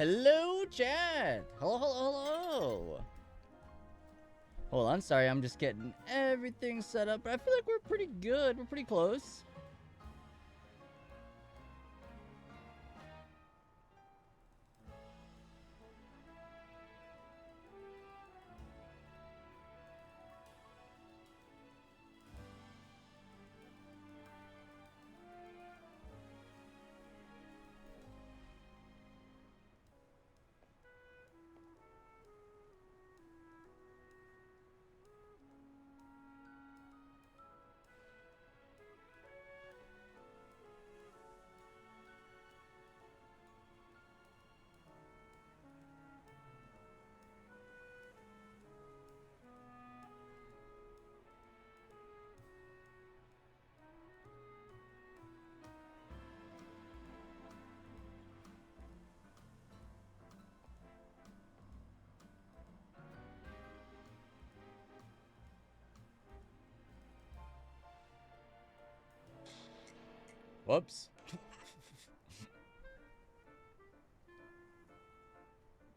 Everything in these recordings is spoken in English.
Hello, chat. Hello, hello, hello. Hold on, sorry, I'm just getting everything set up. I feel like we're pretty good. We're pretty close. Whoops.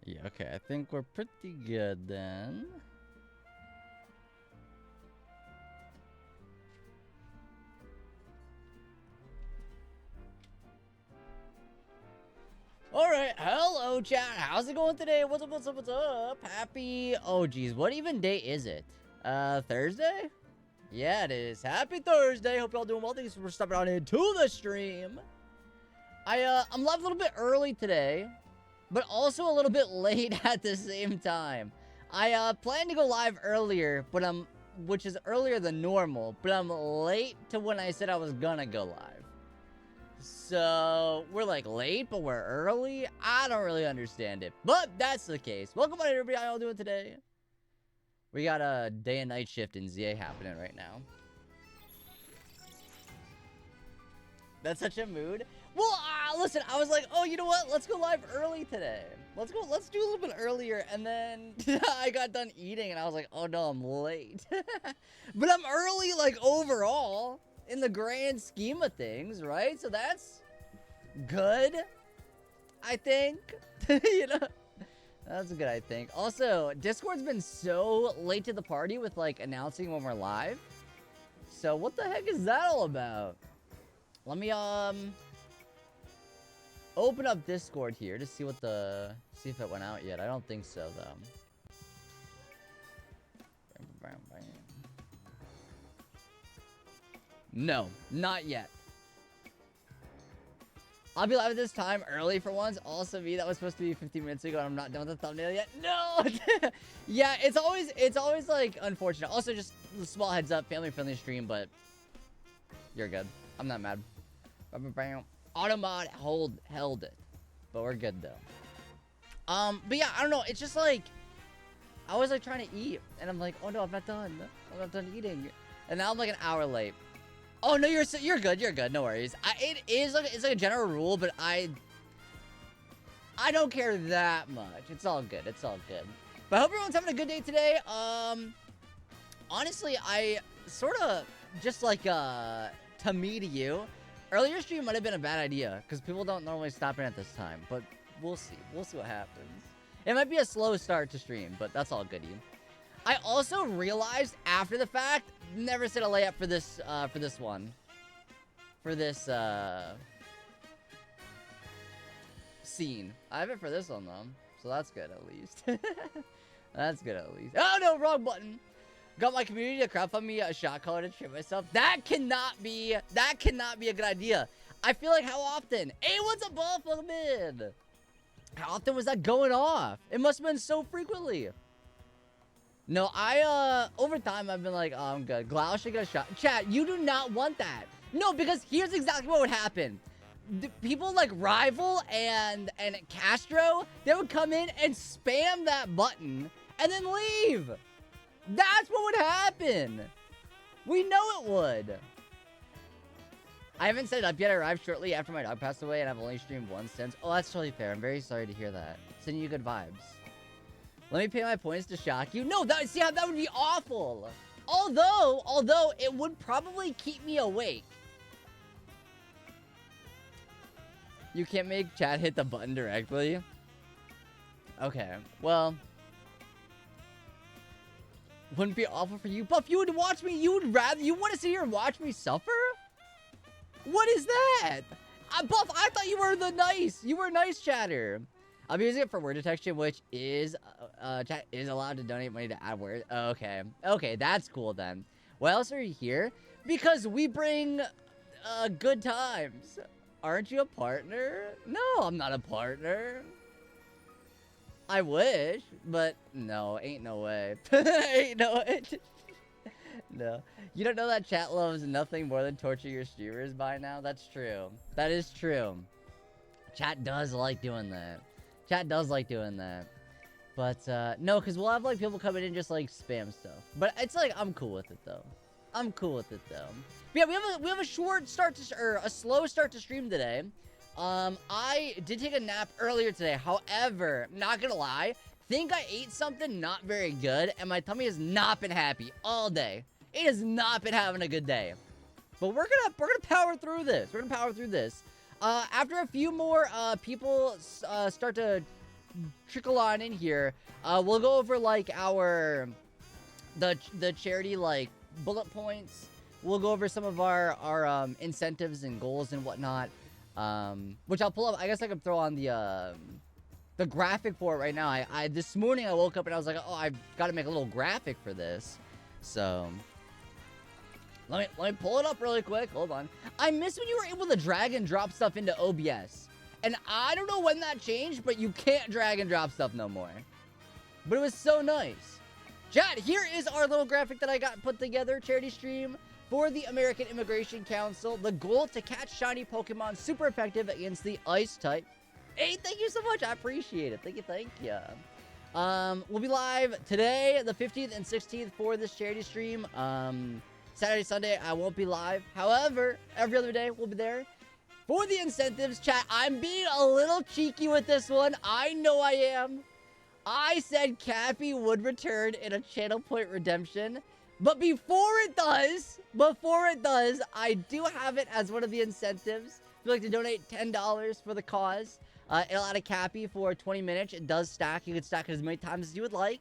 Yeah, okay, I think we're pretty good then. Alright, hello chat, how's it going today? What's up, what's up, what's up? Happy, oh geez, what even day is it? Thursday? Yeah, it is. Happy Thursday, hope y'all doing well. Thanks for stopping on into the stream. I'm live a little bit early today, but also a little bit late at the same time. I planned to go live earlier, but which is earlier than normal, but I'm late to when I said I was gonna go live. So, we're like late, but we're early? I don't really understand it, but that's the case. Welcome on everybody, how y'all doing today? We got a day and night shift in ZA happening right now. That's such a mood. Well, listen, I was like, oh, you know what? Let's go live early today. Let's do a little bit earlier. And then I got done eating and I was like, oh no, I'm late. But I'm early, like, overall, in the grand scheme of things, right? So that's good, I think. You know? That's good, I think. Also, Discord's been so late to the party with, like, announcing when we're live. So what the heck is that all about? Let me, open up Discord here to see see if it went out yet. I don't think so, though. No, not yet. I'll be live at this time early for once. Also me, that was supposed to be 15 minutes ago and I'm not done with the thumbnail yet. No! Yeah, it's always like unfortunate. Also, just a small heads up, family friendly stream, but you're good. I'm not mad. Automod held it. But we're good though. But yeah, I don't know, it's just like I was like trying to eat and I'm like, oh no, I'm not done. I'm not done eating. And now I'm like an hour late. Oh no, you're good, no worries. It's like a general rule, but I don't care that much. It's all good, But I hope everyone's having a good day today. Honestly, I sort of just like to me to you, earlier stream might have been a bad idea because people don't normally stop in at this time, but we'll see what happens. It might be a slow start to stream, but that's all goody. I also realized after the fact, never set a layup for this one. For this scene. I have it for this one though. So that's good at least. That's good at least. Oh no, wrong button. Got my community to crowdfund me a shot color to treat myself. That cannot be a good idea. I feel like how often? Hey, what's up, Buff? Welcome in. How often was that going off? It must have been so frequently. No, over time, I've been like, oh, I'm good. Glaush should get a shot. Chat, you do not want that. No, because here's exactly what would happen. People like Rival and Castro, they would come in and spam that button and then leave. That's what would happen. We know it would. I haven't set it up yet. I arrived shortly after my dog passed away and I've only streamed once since. Oh, that's totally fair. I'm very sorry to hear that. Sending you good vibes. Let me pay my points to shock you. No, see how that would be awful. Although it would probably keep me awake. You can't make chat hit the button directly. Okay, well, wouldn't be awful for you, Buff. You would watch me. You want to sit here and watch me suffer? What is that? Buff, I thought you were you were nice chatter. I'm using it for word detection, which is, chat is allowed to donate money to add words. Okay. Okay, that's cool then. Why else are you here? Because we bring, good times. Aren't you a partner? No, I'm not a partner. I wish, but no, ain't no way. Ain't no way. No. You don't know that chat loves nothing more than torture your streamers by now? That's true. That is true. Chat does like doing that. Chat does like doing that. But, no, because we'll have, like, people come in and just, like, spam stuff. But it's, like, I'm cool with it, though. I'm cool with it, though. But yeah, we have a short start to, or a slow start to stream today. I did take a nap earlier today. However, not gonna lie, think I ate something not very good, and my tummy has not been happy all day. It has not been having a good day. But we're gonna power through this. We're gonna power through this. After a few more people start to trickle on in here, we'll go over like the charity like bullet points. We'll go over some of our incentives and goals and whatnot. Which I'll pull up. I guess I could throw on the graphic for it right now. I this morning I woke up and I was like, oh, I've got to make a little graphic for this. So let me pull it up really quick. Hold on. I miss when you were able to drag and drop stuff into OBS. And I don't know when that changed, but you can't drag and drop stuff no more. But it was so nice. Chat, here is our little graphic that I got put together. Charity stream for the American Immigration Council. The goal to catch shiny Pokemon super effective against the Ice type. Hey, thank you so much. I appreciate it. Thank you. We'll be live today, the 15th and 16th for this charity stream. Saturday, Sunday, I won't be live. However, every other day, we'll be there. For the incentives, chat, I'm being a little cheeky with this one. I know I am. I said Cappy would return in a channel point redemption. But before it does, I do have it as one of the incentives. If you'd like to donate $10 for the cause, it'll add a Cappy for 20 minutes. It does stack. You can stack it as many times as you would like.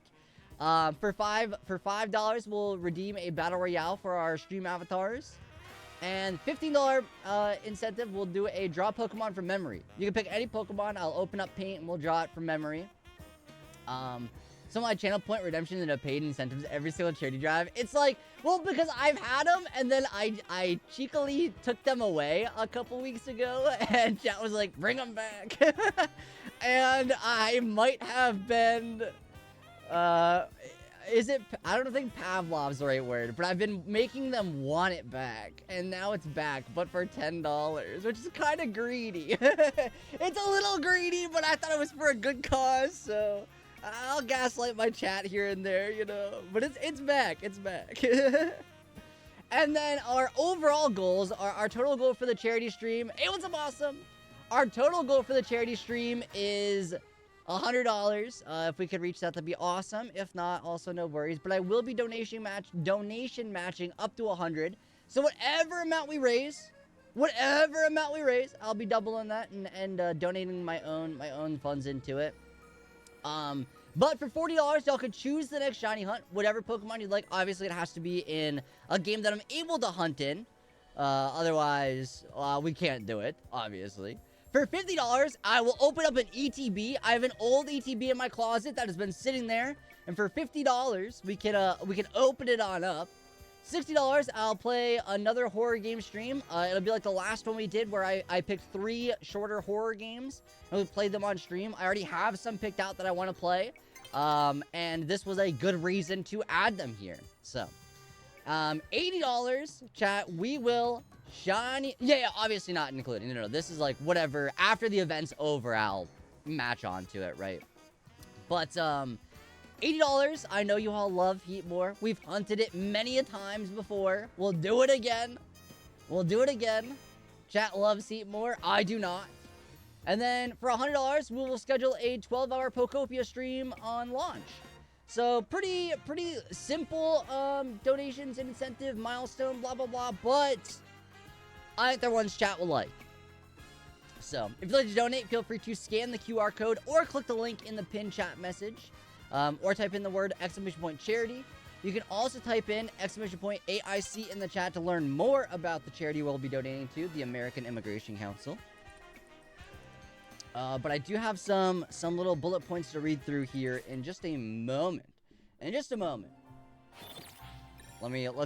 For $5, we'll redeem a battle royale for our stream avatars. And $15 incentive, we'll do a draw Pokemon from memory. You can pick any Pokemon. I'll open up Paint and we'll draw it from memory. Some of my channel point redemptions and paid incentives every single charity drive. It's like, well, because I've had them and then I cheekily took them away a couple weeks ago and chat was like, bring them back. And I might have been, I don't think Pavlov's the right word, but I've been making them want it back. And now it's back, but for $10, which is kind of greedy. It's a little greedy, but I thought it was for a good cause, so I'll gaslight my chat here and there, you know, but it's back. And then our overall goals, our total goal for the charity stream, hey, what's up, awesome? Our total goal for the charity stream is $100. If we could reach that, that'd be awesome. If not, also no worries, but I will be donation matching up to 100. So whatever amount we raise, I'll be doubling that and donating my own funds into it. But for $40, y'all could choose the next shiny hunt, whatever Pokemon you'd like. Obviously, it has to be in a game that I'm able to hunt in. Otherwise, we can't do it, obviously. For $50, I will open up an ETB. I have an old ETB in my closet that has been sitting there. And for $50, we can open it on up. $60, I'll play another horror game stream. It'll be like the last one we did where I picked 3 shorter horror games and we played them on stream. I already have some picked out that I want to play. And this was a good reason to add them here. So, $80, chat, we will shiny. Yeah, obviously not including. No, this is like whatever. After the event's over, I'll match onto it, right? But, $80, I know you all love Heatmore. We've hunted it many a times before. We'll do it again. Chat loves Heatmore. I do not. And then for $100, we will schedule a 12-hour Pokopia stream on launch. So pretty simple donations and incentive, milestone, blah, blah, blah. But I think they're ones chat will like. So, if you'd like to donate, feel free to scan the QR code or click the link in the pinned chat message, or type in the word !charity. You can also type in !AIC in the chat to learn more about the charity we'll be donating to, the American Immigration Council. But I do have some little bullet points to read through here in just a moment. Let's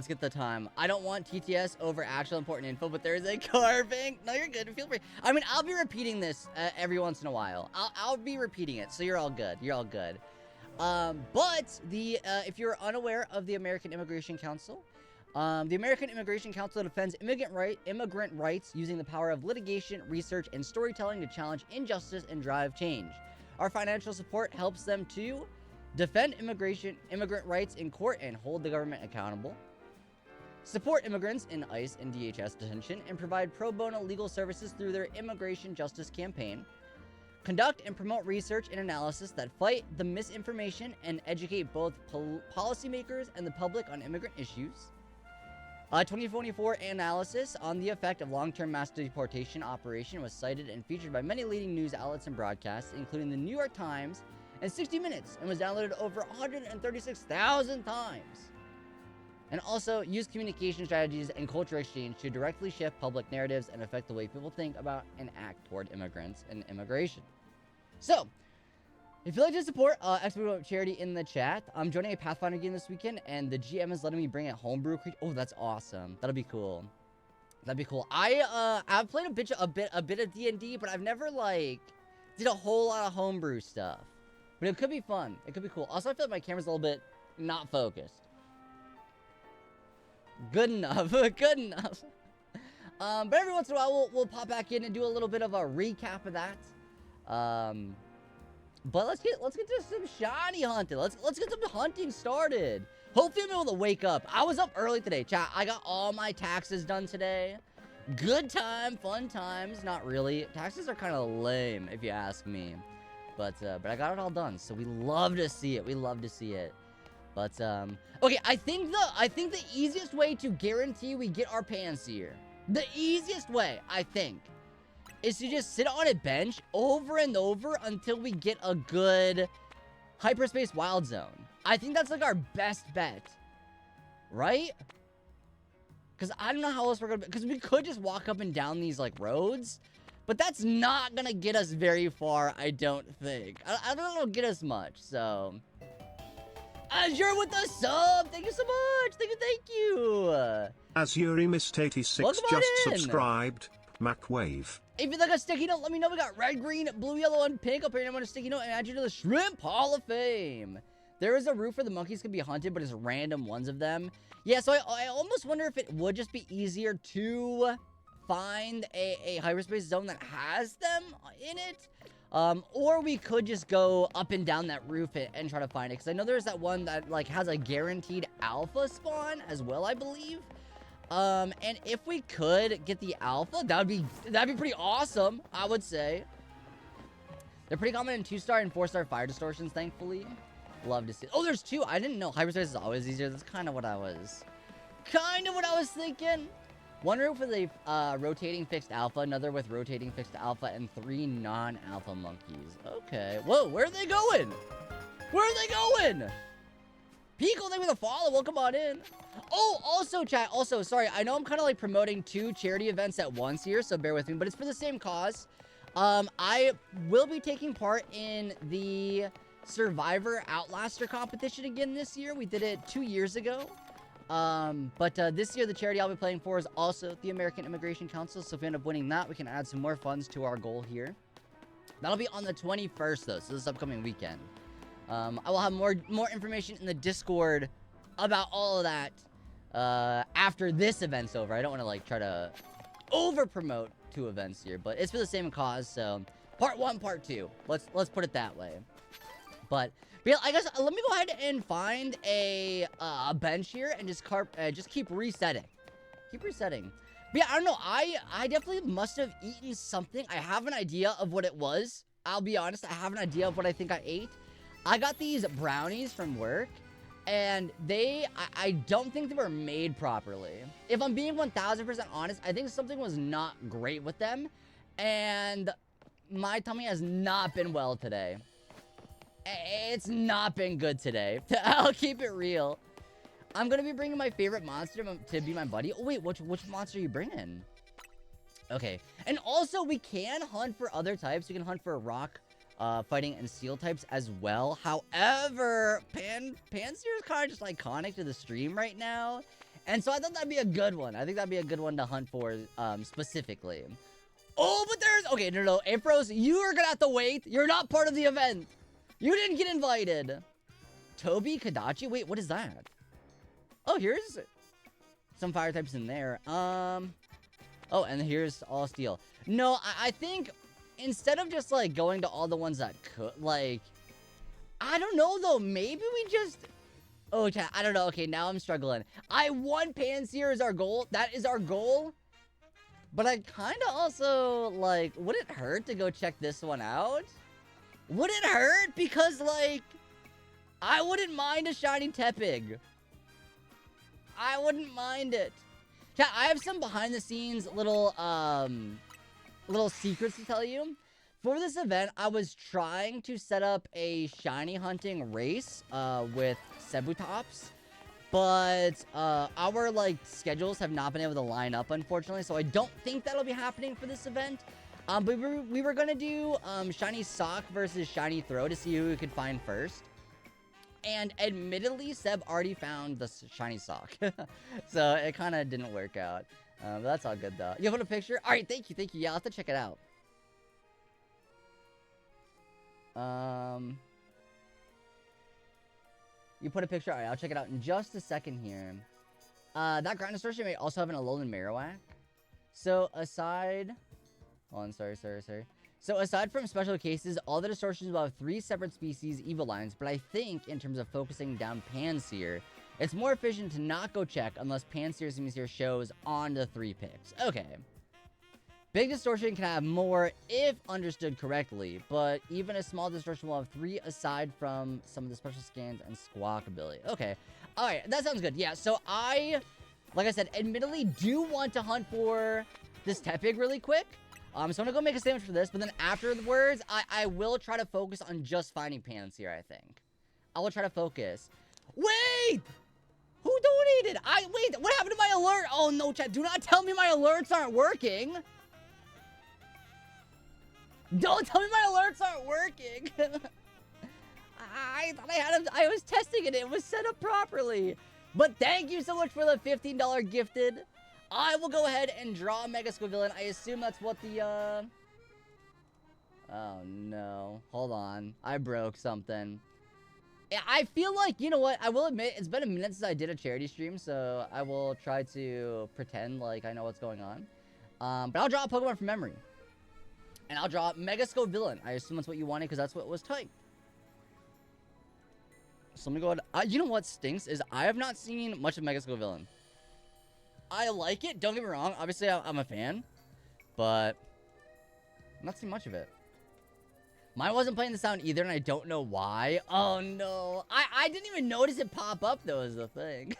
get the time. I don't want TTS over actual important info, but there's a carving. No, you're good. Feel free. I mean, I'll be repeating this every once in a while. I'll be repeating it, so you're all good. You're all good. But if you're unaware of the American Immigration Council, the American Immigration Council defends immigrant rights using the power of litigation, research, and storytelling to challenge injustice and drive change. Our financial support helps them to defend immigrant rights in court and hold the government accountable, support immigrants in ICE and DHS detention, and provide pro bono legal services through their immigration justice campaign, conduct and promote research and analysis that fight the misinformation and educate both policymakers and the public on immigrant issues. A 2024 analysis on the effect of long-term mass deportation operation was cited and featured by many leading news outlets and broadcasts, including the New York Times and 60 Minutes, and was downloaded over 136,000 times. And also used communication strategies and culture exchange to directly shift public narratives and affect the way people think about and act toward immigrants and immigration. So, if you'd like to support charity in the chat, I'm joining a Pathfinder game this weekend, and the GM is letting me bring a homebrew creature. Oh, that's awesome. That'll be cool. That'd be cool. I've played a bit of D&D, but I've never did a whole lot of homebrew stuff. But it could be fun. It could be cool. Also, I feel like my camera's a little bit not focused. Good enough. Good enough. But every once in a while, we'll pop back in and do a little bit of a recap of that. But let's get to some shiny hunting. Let's get some hunting started. Hopefully, I'm able to wake up. I was up early today, chat. I got all my taxes done today. Good time, fun times. Not really. Taxes are kind of lame, if you ask me. But I got it all done, so we love to see it. We love to see it. But okay, I think the easiest way to guarantee we get our Pansear, the easiest way, I think, is to just sit on a bench over and over until we get a good hyperspace wild zone. I think that's like our best bet, right? Because I don't know how else we're gonna, because we could just walk up and down these like roads. But that's not gonna get us very far, I don't think. I don't know it'll get us much, so. Azure with the sub! Thank you so much! Thank you! Azure Mist 86 just subscribed. MacWave. If you'd like a sticky note, let me know. We got red, green, blue, yellow, and pink. I'll put your name on a sticky note and add you to the Shrimp Hall of Fame. There is a route where the monkeys can be hunted, but it's random ones of them. Yeah, so I almost wonder if it would just be easier to find a hyperspace zone that has them in it, or we could just go up and down that roof and try to find it, because I know there's that one that like has a guaranteed alpha spawn as well, I believe. And if we could get the alpha, that'd be pretty awesome, I would say. They're pretty common in 2-star and 4-star fire distortions, thankfully. Love to see. Oh, there's 2. I didn't know hyperspace is always easier. That's kind of what I was thinking. One roof with a rotating fixed alpha, another with rotating fixed alpha, and 3 non-alpha monkeys. Okay. Whoa, where are they going? Where are they going? Pico, thank you for the follow. Welcome on in. Oh, also, chat. Also, sorry. I know I'm kind of like promoting 2 charity events at once here, so bear with me. But it's for the same cause. I will be taking part in the Survivor Outlaster competition again this year. We did it 2 years ago. But this year, the charity I'll be playing for is also the American Immigration Council. So if we end up winning that, we can add some more funds to our goal here. That'll be on the 21st, though, so this upcoming weekend. I will have more information in the Discord about all of that after this event's over. I don't want to like try to over promote 2 events here, but it's for the same cause. So part 1, part 2. Let's put it that way. But yeah, I guess let me go ahead and find a bench here and just keep resetting. Keep resetting. But yeah, I don't know. I definitely must have eaten something. I have an idea of what it was. I'll be honest. I have an idea of what I think I ate. I got these brownies from work, and I don't think they were made properly. If I'm being 1000% honest, I think something was not great with them. And my tummy has not been well today. It's not been good today. I'll keep it real. I'm gonna be bringing my favorite monster to be my buddy. Oh, wait, which monster are you bringing? Okay. And also, we can hunt for other types. We can hunt for rock, fighting, and steel types as well. However, Pansear is kind of just iconic to the stream right now. And so I thought that'd be a good one. I think that'd be a good one to hunt for, specifically. Oh, but there's... Okay, no. Afros, you are gonna have to wait. You're not part of the event. You didn't get invited. Toby, Kadachi? Wait, what is that? Oh, here's some fire types in there. Oh, and here's all steel. No, I think instead of just, like, going to all the ones that could, like... I don't know, though. Maybe we just... Oh, chat, I don't know. Okay, now I'm struggling. I want Pansear as our goal. That is our goal. But I kind of also, like... Would it hurt to go check this one out? Would it hurt? Because, like... I wouldn't mind a shiny Tepig. I wouldn't mind it. Chat, I have some behind the scenes little secrets to tell you. For this event, I was trying to set up a shiny hunting race with Cebutops. But our like schedules have not been able to line up, unfortunately. So I don't think that'll be happening for this event. But we were gonna do shiny sock versus shiny throw to see who we could find first. And admittedly, Seb already found the shiny sock. So it kind of didn't work out. But that's all good, though. You put a picture? All right, thank you. Yeah, I'll have to check it out. You put a picture? All right, I'll check it out in just a second here. That ground distortion may also have an Alolan Marowak. So aside... Hold on, sorry. So aside from special cases, all the distortions will have 3 separate species Evo lines, but I think in terms of focusing down Pansear, it's more efficient to not go check unless Pansear Simisear shows on the 3 picks. Okay. Big distortion can have more if understood correctly, but even a small distortion will have 3 aside from some of the special scans and squawk ability. Okay. Alright, that sounds good. Yeah, so I, like I said, admittedly do want to hunt for this Tepig really quick. So I'm gonna go make a sandwich for this, but then afterwards, I will try to focus on just finding Pansear, I think. I will try to focus. Wait! Who donated? Wait, what happened to my alert? Oh, no, chat. Do not tell me my alerts aren't working. Don't tell me my alerts aren't working. I thought I was testing it. It was set up properly. But thank you so much for the $15 gifted. I will go ahead and draw a Mega Scovillain. I assume that's what the, Oh, no. Hold on. I broke something. I feel like, you know what? I will admit, it's been a minute since I did a charity stream, so I will try to pretend like I know what's going on. But I'll draw a Pokemon from memory. And I'll draw Mega Scovillain. I assume that's what you wanted, because that's what was typed. So let me go ahead. You know what stinks is I have not seen much of Mega Scovillain. I like it. Don't get me wrong. Obviously, I'm a fan. But I'm not seeing much of it. Mine wasn't playing the sound either, and I don't know why. Oh, no. I didn't even notice it pop up, though, is the thing.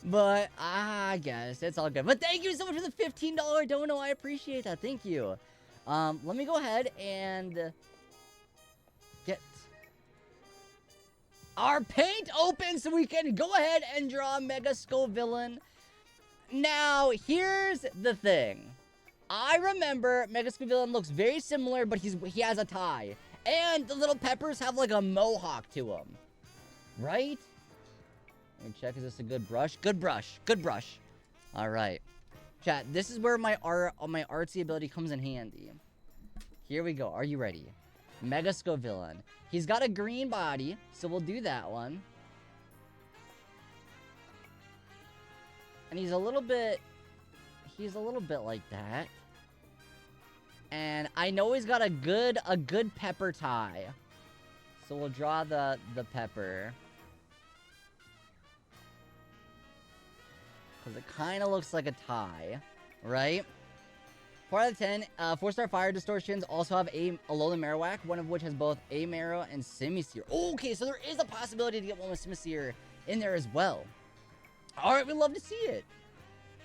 But I guess it's all good. But thank you so much for the $15 dono. I appreciate that. Thank you. Let me go ahead and get our paint open so we can go ahead and draw Mega Scovillain. Now, here's the thing. I remember Mega Scovillain looks very similar, but he has a tie. And the little peppers have like a mohawk to them. Right? Let me check, is this a good brush? Good brush. Good brush. Alright. Chat, this is where my artsy ability comes in handy. Here we go. Are you ready? Mega Scovillain. He's got a green body, so we'll do that one. And he's a little bit like that. And I know he's got a good pepper tie. So we'll draw the pepper. Because it kind of looks like a tie, right? 4 out of 10, 4-star fire distortions also have a Alolan Marowak, one of which has both a Marrow and Simisear. Okay, so there is a possibility to get one with Simisear in there as well. Alright, we'd love to see it.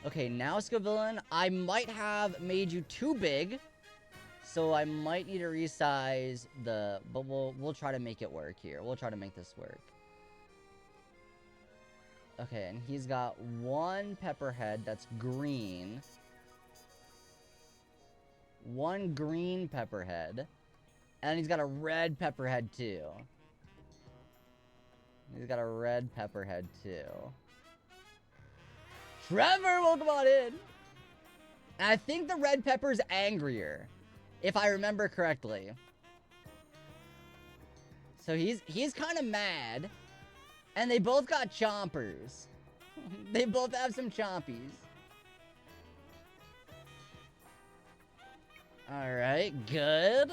Okay, now Scovillain, I might have made you too big. So I might need to resize the... But we'll try to make it work here. We'll try to make this work. Okay, and he's got one pepperhead that's green. One green pepperhead. And he's got a red pepperhead too. He's got a red pepperhead too. Trevor, welcome on in! And I think the red pepper's angrier, if I remember correctly. So he's kind of mad. And they both got chompers. They both have some chompies. Alright, good.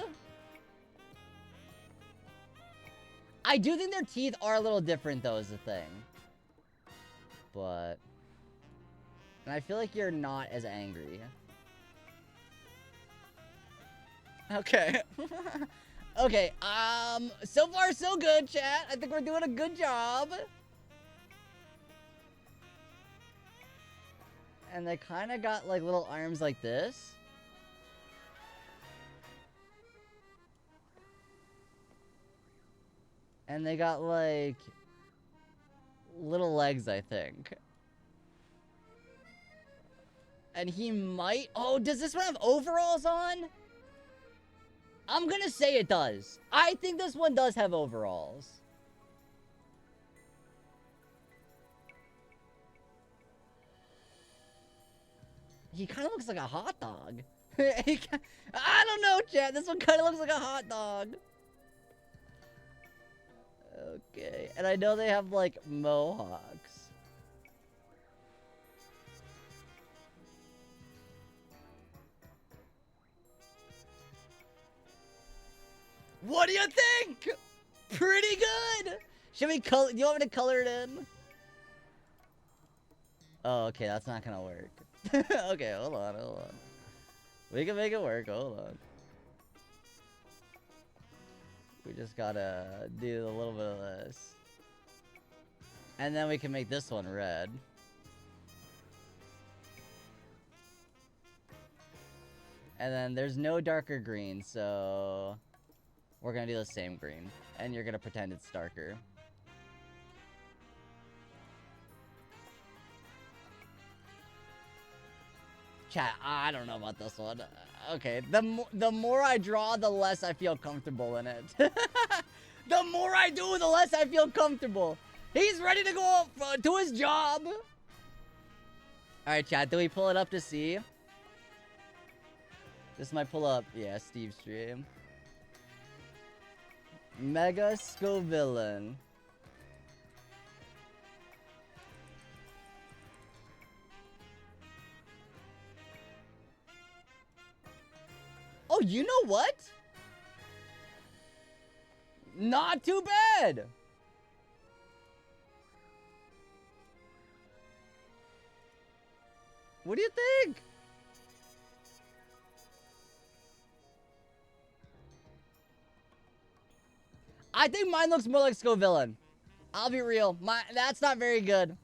I do think their teeth are a little different, though, is the thing. But... And I feel like you're not as angry. Okay. Okay, so far so good, chat. I think we're doing a good job. And they kind of got, like, little arms like this. And they got, like, little legs, I think. And he might... Oh, does this one have overalls on? I'm gonna say it does. I think this one does have overalls. He kind of looks like a hot dog. I don't know, chat. This one kind of looks like a hot dog. Okay. And I know they have, like, mohawks. What do you think? Pretty good. Should we color? Do you want me to color it in? Oh, okay. That's not gonna work. Okay, hold on. We can make it work. Hold on. We just gotta do a little bit of this. And then we can make this one red. And then there's no darker green, so... We're gonna do the same green. And you're gonna pretend it's darker. Chat, I don't know about this one. Okay, the more I draw, the less I feel comfortable in it. The more I do, the less I feel comfortable. He's ready to go to his job. Alright, chat, do we pull it up to see? This might pull up, yeah, Steve's stream. Mega Scovillain. Oh, you know what? Not too bad. What do you think? I think mine looks more like Scovillain. I'll be real. That's not very good.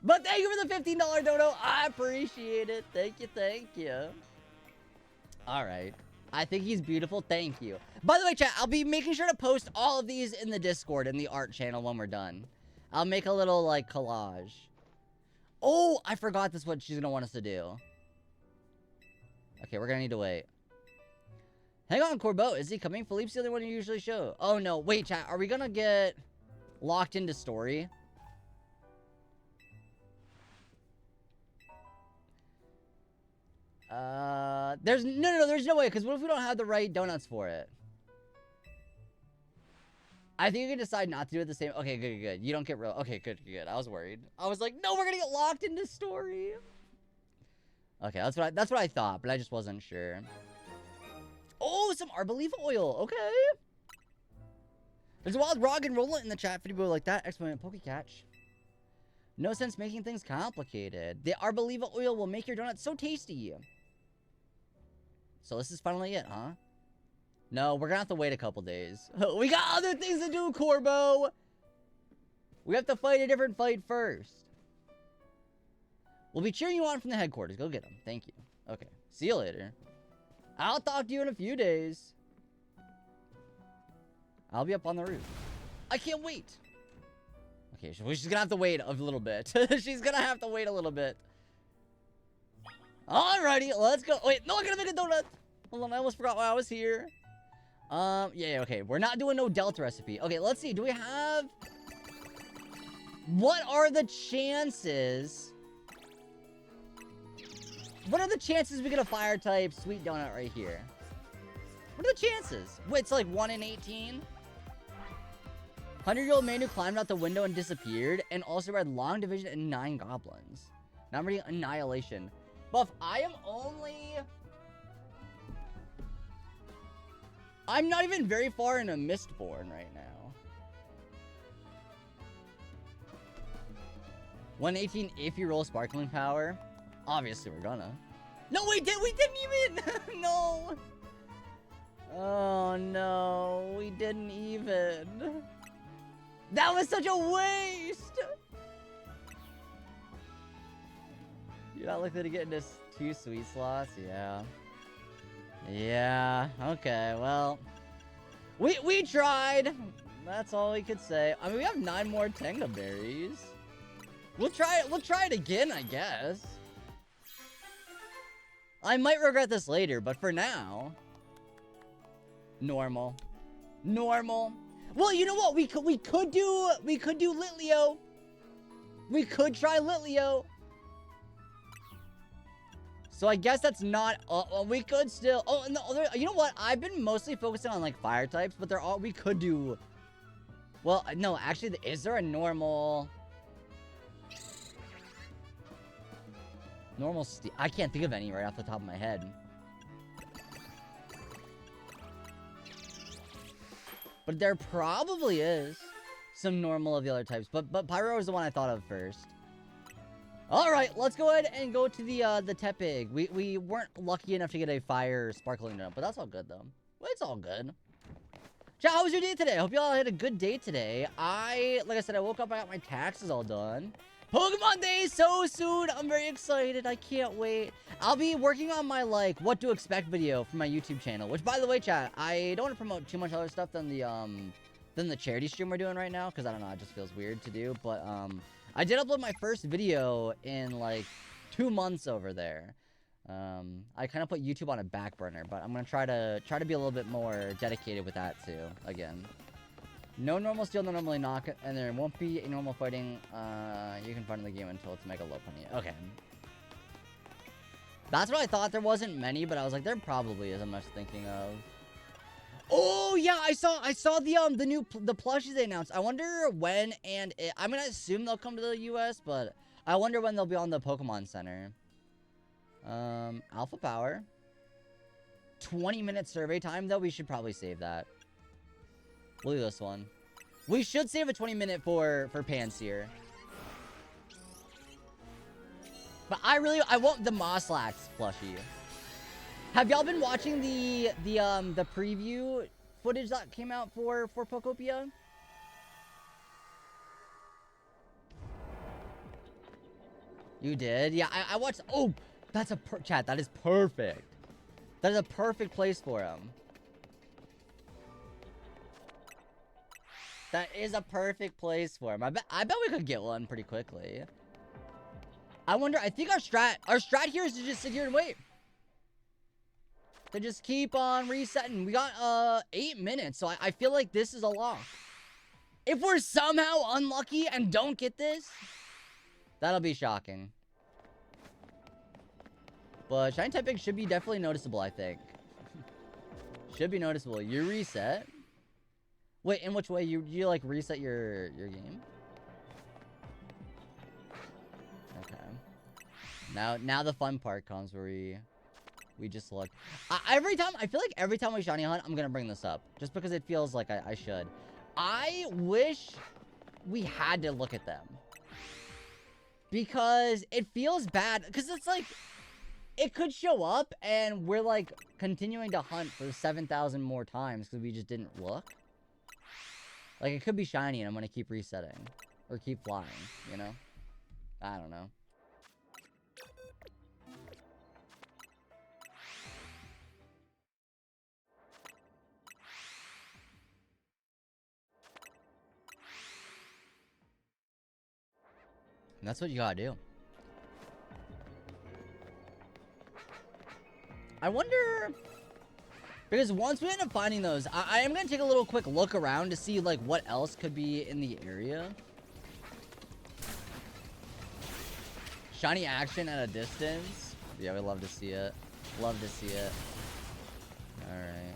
But thank you for the $15 dono. I appreciate it. Thank you, thank you. Alright. I think he's beautiful. Thank you. By the way, chat, I'll be making sure to post all of these in the Discord and the art channel when we're done. I'll make a little, like, collage. Oh, I forgot this is what she's gonna want us to do. Okay, we're gonna need to wait. Hang on, Corbeau. Is he coming? Philippe's the only one you usually show. Oh, no. Wait, chat. Are we gonna get locked into story? There's no way, because what if we don't have the right donuts for it? I think you can decide not to do it the same. Okay, good. You don't get real. Okay, good. I was worried. I was like, no, we're gonna get locked into story. Okay, that's what I thought, but I just wasn't sure. Oh, some Arboliva oil. Okay. There's a wild rock and roll it in the chat for people like that. Exponent Pokecatch. No sense making things complicated. The Arboliva oil will make your donuts so tasty. So this is finally it, huh? No, we're gonna have to wait a couple days. We got other things to do, Corbo! We have to fight a different fight first. We'll be cheering you on from the headquarters. Go get them. Thank you. Okay. See you later. I'll talk to you in a few days. I'll be up on the roof. I can't wait. Okay, she's gonna have to wait a little bit. She's gonna have to wait a little bit. Alrighty, let's go. Wait, no, I'm gonna make a donut. Hold on, I almost forgot why I was here. Yeah, okay. We're not doing no Delta recipe. Okay, let's see. Do we have... What are the chances... What are the chances we get a fire type sweet donut right here? What are the chances? Wait, it's like 1 in 18? 100-year-old man who climbed out the window and disappeared, and also read long division and 9 goblins. Now I'm reading annihilation. Buff, I am only... I'm not even very far in a Mistborn right now. 118 if you roll sparkling power. Obviously we're gonna. No, we didn't even! No! Oh no, we didn't even. That was such a waste! You're not likely to get into 2 sweet slots? Yeah. Yeah, okay, well. We tried! That's all we could say. I mean, we have 9 more Tenga berries. We'll try it again, I guess. I might regret this later, but for now... Normal. Normal. Well, you know what? We could do Litleo. We could try Litleo. So I guess that's not. We could still. Oh no. You know what? I've been mostly focusing on like fire types, but we could do. Well, no. Actually, is there a normal? Normal steel? I can't think of any right off the top of my head. But there probably is some normal of the other types. But Pyro is the one I thought of first. Alright, let's go ahead and go to the Tepig. We weren't lucky enough to get a fire sparkling donut, but that's all good though. Well, it's all good. Chat, how was your day today? I hope you all had a good day today. Like I said, I woke up, I got my taxes all done. Pokemon Day so soon. I'm very excited. I can't wait. I'll be working on my, like, what to expect video for my YouTube channel. Which, by the way, chat, I don't want to promote too much other stuff than the charity stream we're doing right now. Because, I don't know, it just feels weird to do. But, I did upload my first video in, like, 2 months over there. I kind of put YouTube on a back burner. But I'm going to try to be a little bit more dedicated with that, too. Again. No normal steel, no normally knock, and there won't be a normal fighting. You can find in the game until it's Mega Lopunny. Okay. That's what I thought. There wasn't many, but I was like, there probably is. I'm just thinking of. Oh yeah, I saw the plushies they announced. I wonder when and I'm gonna assume they'll come to the US, but I wonder when they'll be on the Pokemon Center. Alpha Power. 20-minute survey time though. We should probably save that. We'll do this one. We should save a 20-minute for Pansear. But I want the Moslax plushie. Have y'all been watching the preview footage that came out for Pokopia? You did? Yeah, I watched. Oh, that's chat. That is perfect. That is a perfect place for him. That is a perfect place for him. I bet we could get one pretty quickly. I wonder, I think our strat here is to just sit here and wait. To just keep on resetting. We got 8 minutes, so I feel like this is a lock. If we're somehow unlucky and don't get this, that'll be shocking. But Shiny Typing should be definitely noticeable, I think. Should be noticeable. You reset. Wait, in which way? You like reset your game? Okay. Now the fun part comes where we just look. I feel like every time we shiny hunt, I'm gonna bring this up just because it feels like I should. I wish we had to look at them because it feels bad because it's like it could show up and we're like continuing to hunt for 7,000 more times because we just didn't look. Like, it could be shiny and I'm gonna keep resetting. Or keep flying, you know? I don't know. That's what you gotta do. I wonder... Because once we end up finding those, I am gonna take a little quick look around to see, like, what else could be in the area. Shiny action at a distance. Yeah, we love to see it. Love to see it. Alright.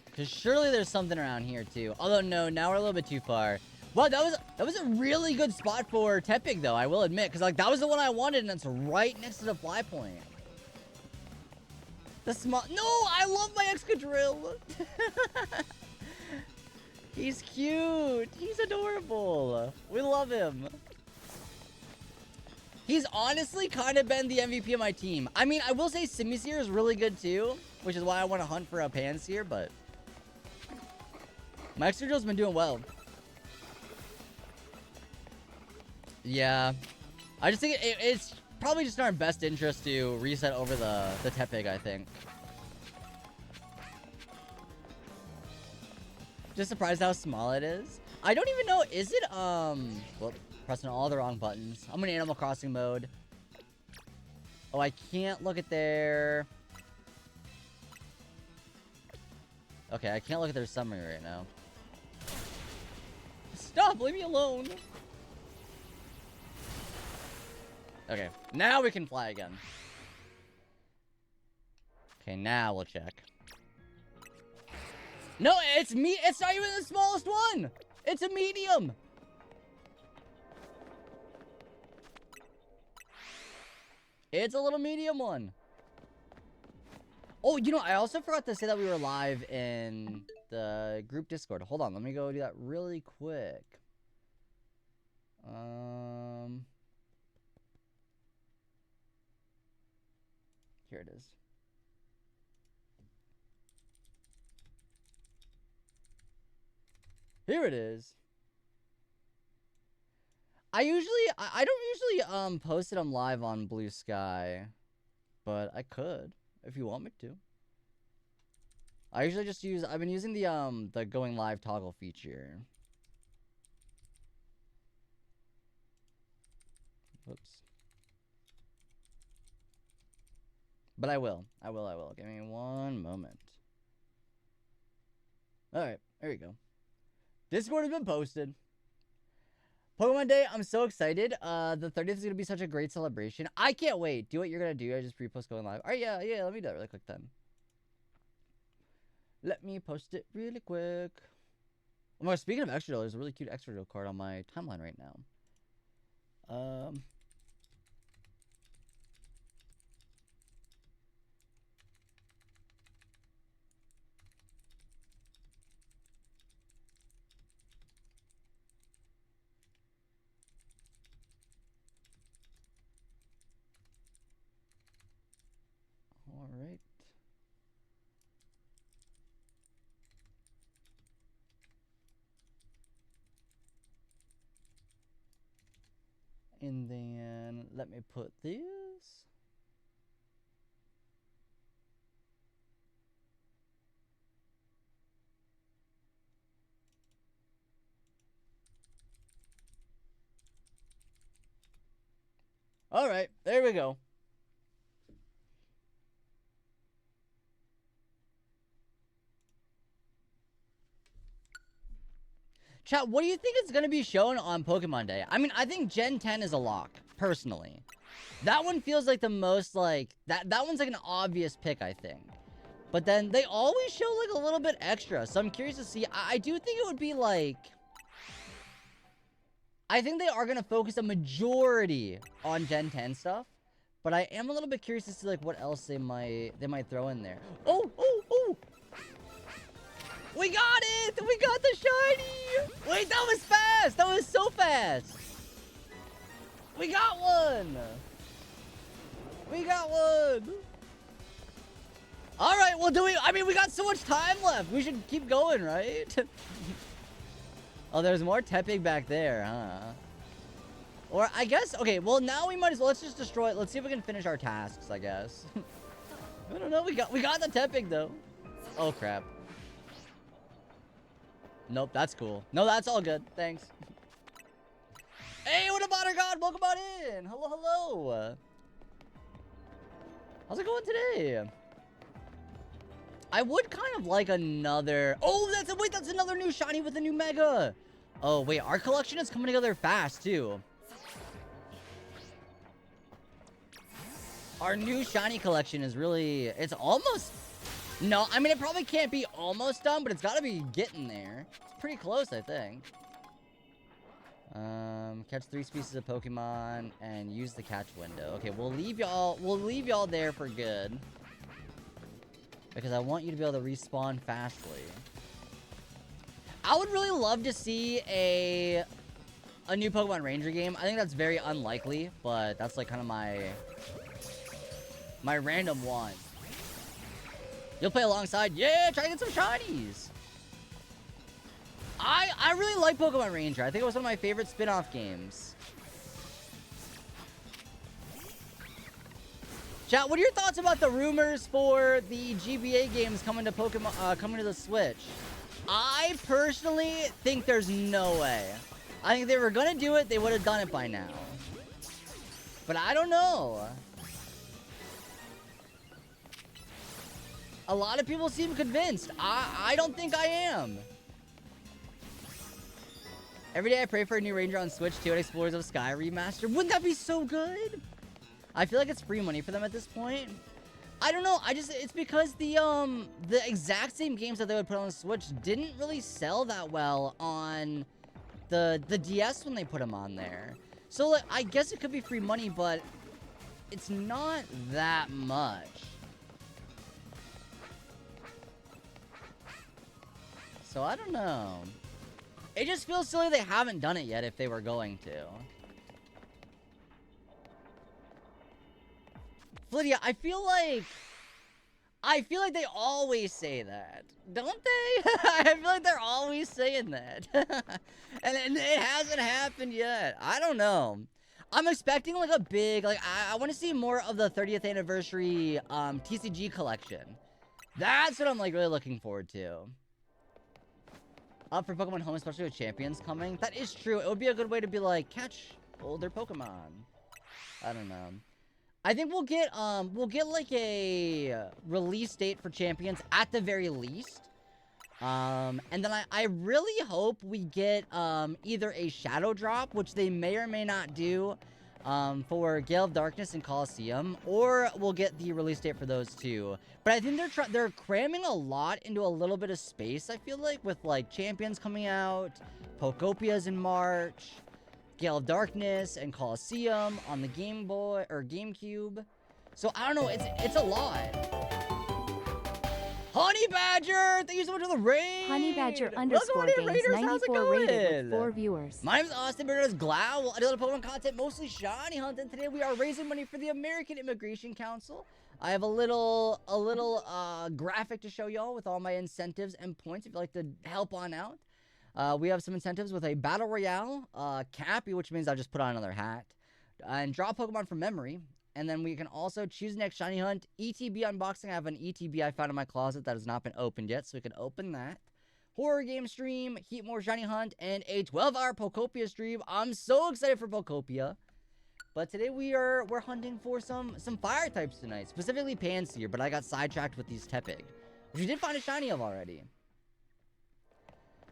Because surely there's something around here, too. Although, no, now we're a little bit too far. Well, that was a really good spot for Tepig, though, I will admit. Because, like, that was the one I wanted, and it's right next to the fly point. The small... No, I love my Excadrill. He's cute. He's adorable. We love him. He's honestly kind of been the MVP of my team. I mean, I will say Simisear is really good, too. Which is why I want to hunt for a Pansear, but... My Excadrill's been doing well. Yeah. I just think it's probably just in our best interest to reset over the Tepig, I think. Just surprised how small it is. I don't even know, is it, well, pressing all the wrong buttons. I'm in Animal Crossing mode. Oh, I can't look at their... Okay, I can't look at their summary right now. Stop, leave me alone. Okay, now we can fly again. Okay, now we'll check. No, it's me. It's not even the smallest one. It's a medium. It's a little medium one. Oh, you know, I also forgot to say that we were live in the group Discord. Hold on, let me go do that really quick. Here it is. Here it is. I don't usually post it on live on Blue Sky, but I could if you want me to. I usually just use I've been using the going live toggle feature. Whoops. But I will. Give me one moment. Alright, there you go. Discord has been posted. Pokemon Day, I'm so excited. The 30th is going to be such a great celebration. I can't wait. Do what you're going to do. I just pre-post going live. Alright, yeah, let me do that really quick then. Let me post it really quick. Oh my God, speaking of Excadrill, there's a really cute Excadrill card on my timeline right now. All right. And then let me put this. All right, there we go. Chat, what do you think is going to be shown on Pokemon Day? I mean, I think Gen 10 is a lock, personally. That one feels like the most, like... That one's like an obvious pick, I think. But then they always show, like, a little bit extra. So I'm curious to see. I do think it would be, like... I think they are going to focus a majority on Gen 10 stuff. But I am a little bit curious to see, like, what else they might throw in there. Oh! We got it! We got the shiny! Wait, that was fast! That was so fast! We got one! We got one! Alright, well, I mean, we got so much time left. We should keep going, right? Oh, there's more Tepig back there, huh? Or, I guess, okay, well, now we might as well, let's just destroy it. Let's see if we can finish our tasks, I guess. I don't know, we got the Tepig, though. Oh, crap. Nope, that's cool. No, that's all good. Thanks. Fire God, welcome on in. Hello, hello. How's it going today? I would kind of like another... Oh, that's another new shiny with a new mega. Oh, wait, our collection is coming together fast, too. Our new shiny collection is really... It's almost... No, I mean, it probably can't be almost done, but it's got to be getting there. It's pretty close, I think. Catch 3 species of Pokemon and use the catch window. Okay, we'll leave y'all there for good. Because I want you to be able to respawn fastly. I would really love to see a new Pokemon Ranger game. I think that's very unlikely, but that's like kind of my random one. You'll play alongside? Yeah, try to get some shinies. I really like Pokemon Ranger. I think it was one of my favorite spin-off games. Chat, what are your thoughts about the rumors for the GBA games coming to Pokemon, coming to the Switch? I personally think there's no way. I think if they were gonna do it, they would have done it by now. But I don't know. A lot of people seem convinced. I don't think I am. Every day I pray for a new Ranger on Switch 2 and Explorers of Sky remaster. Wouldn't that be so good? I feel like it's free money for them at this point. I don't know. It's because the exact same games that they would put on the Switch didn't really sell that well on the DS when they put them on there. So like, I guess it could be free money, but it's not that much. So I don't know. It just feels silly they haven't done it yet if they were going to. Lydia, I feel like they always say that. Don't they? I feel like they're always saying that. and it hasn't happened yet. I don't know. I'm expecting like a big, like, I want to see more of the 30th anniversary TCG collection. That's what I'm like really looking forward to. Up for Pokemon Home, especially with Champions coming. That is true. It would be a good way to be like, catch older Pokemon. I don't know. I think we'll get like a release date for Champions at the very least. And then I really hope we get either a Shadow Drop, which they may or may not do, for Gale of Darkness and Coliseum, or we'll get the release date for those two. But I think they're cramming a lot into a little bit of space, I feel like, with like Champions coming out, Pokopia's in March, Gale of Darkness and Coliseum on the Game Boy or GameCube. So I don't know, it's a lot. Honey Badger, thank you so much for the raid. Honey Badger underscore games 94 rated with 4 viewers. My name is Austin Bernard's Glow. I do a lot of Pokemon content, mostly shiny hunt, and today we are raising money for the American Immigration Council. I have a little graphic to show y'all with all my incentives and points if you'd like to help on out. We have some incentives with a Battle Royale, Cappy, which means I'll just put on another hat, and draw Pokemon from memory. And then we can also choose next shiny hunt. ETB unboxing. I have an ETB I found in my closet that has not been opened yet, so we can open that. Horror game stream, Heatmore shiny hunt, and a 12-hour Pokopia stream. I'm so excited for Pokopia. But today we're hunting for some fire types tonight, specifically Pansear, but I got sidetracked with these Tepig, which we did find a shiny of already.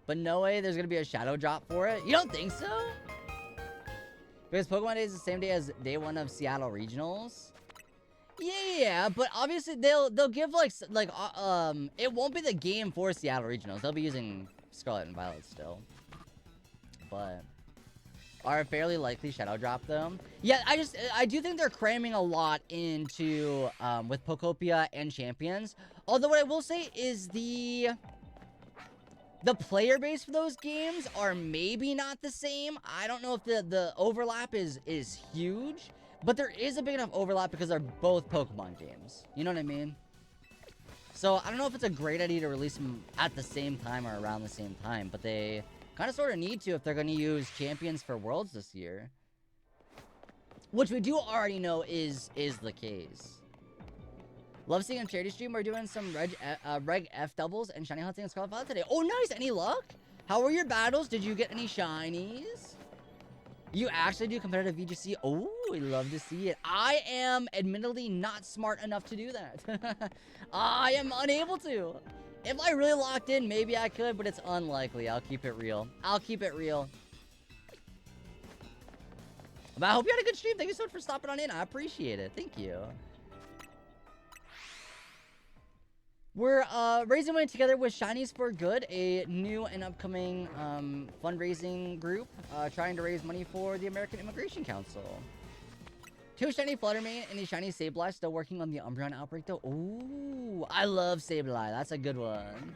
But no way there's gonna be a shadow drop for it. You don't think so? Because Pokemon Day is the same day as day 1 of Seattle Regionals. Yeah, but obviously they'll give it won't be the game for Seattle Regionals. They'll be using Scarlet and Violet still. But are a fairly likely shadow drop though. Yeah, I do think they're cramming a lot into with Pokopia and Champions. Although what I will say is the player base for those games are maybe not the same. I don't know if the overlap is huge, but there is a big enough overlap because they're both Pokemon games. You know what I mean? So I don't know if it's a great idea to release them at the same time or around the same time, but they kind of sort of need to if they're going to use Champions for Worlds this year. Which we do already know is the case. Love seeing on charity stream. We're doing some Reg F doubles and shiny hunting and Scarlet Violet today. Oh, nice. Any luck? How were your battles? Did you get any shinies? You actually do competitive VGC? Oh, we love to see it. I am admittedly not smart enough to do that. I am unable to. If I really locked in, maybe I could, but it's unlikely. I'll keep it real. I'll keep it real. But I hope you had a good stream. Thank you so much for stopping on in. I appreciate it. Thank you. We're raising money together with Shinies for Good, a new and upcoming fundraising group trying to raise money for the American Immigration Council. 2 shiny Fluttermane and a shiny Sableye still working on the Umbreon outbreak though. Ooh, I love Sableye. That's a good one.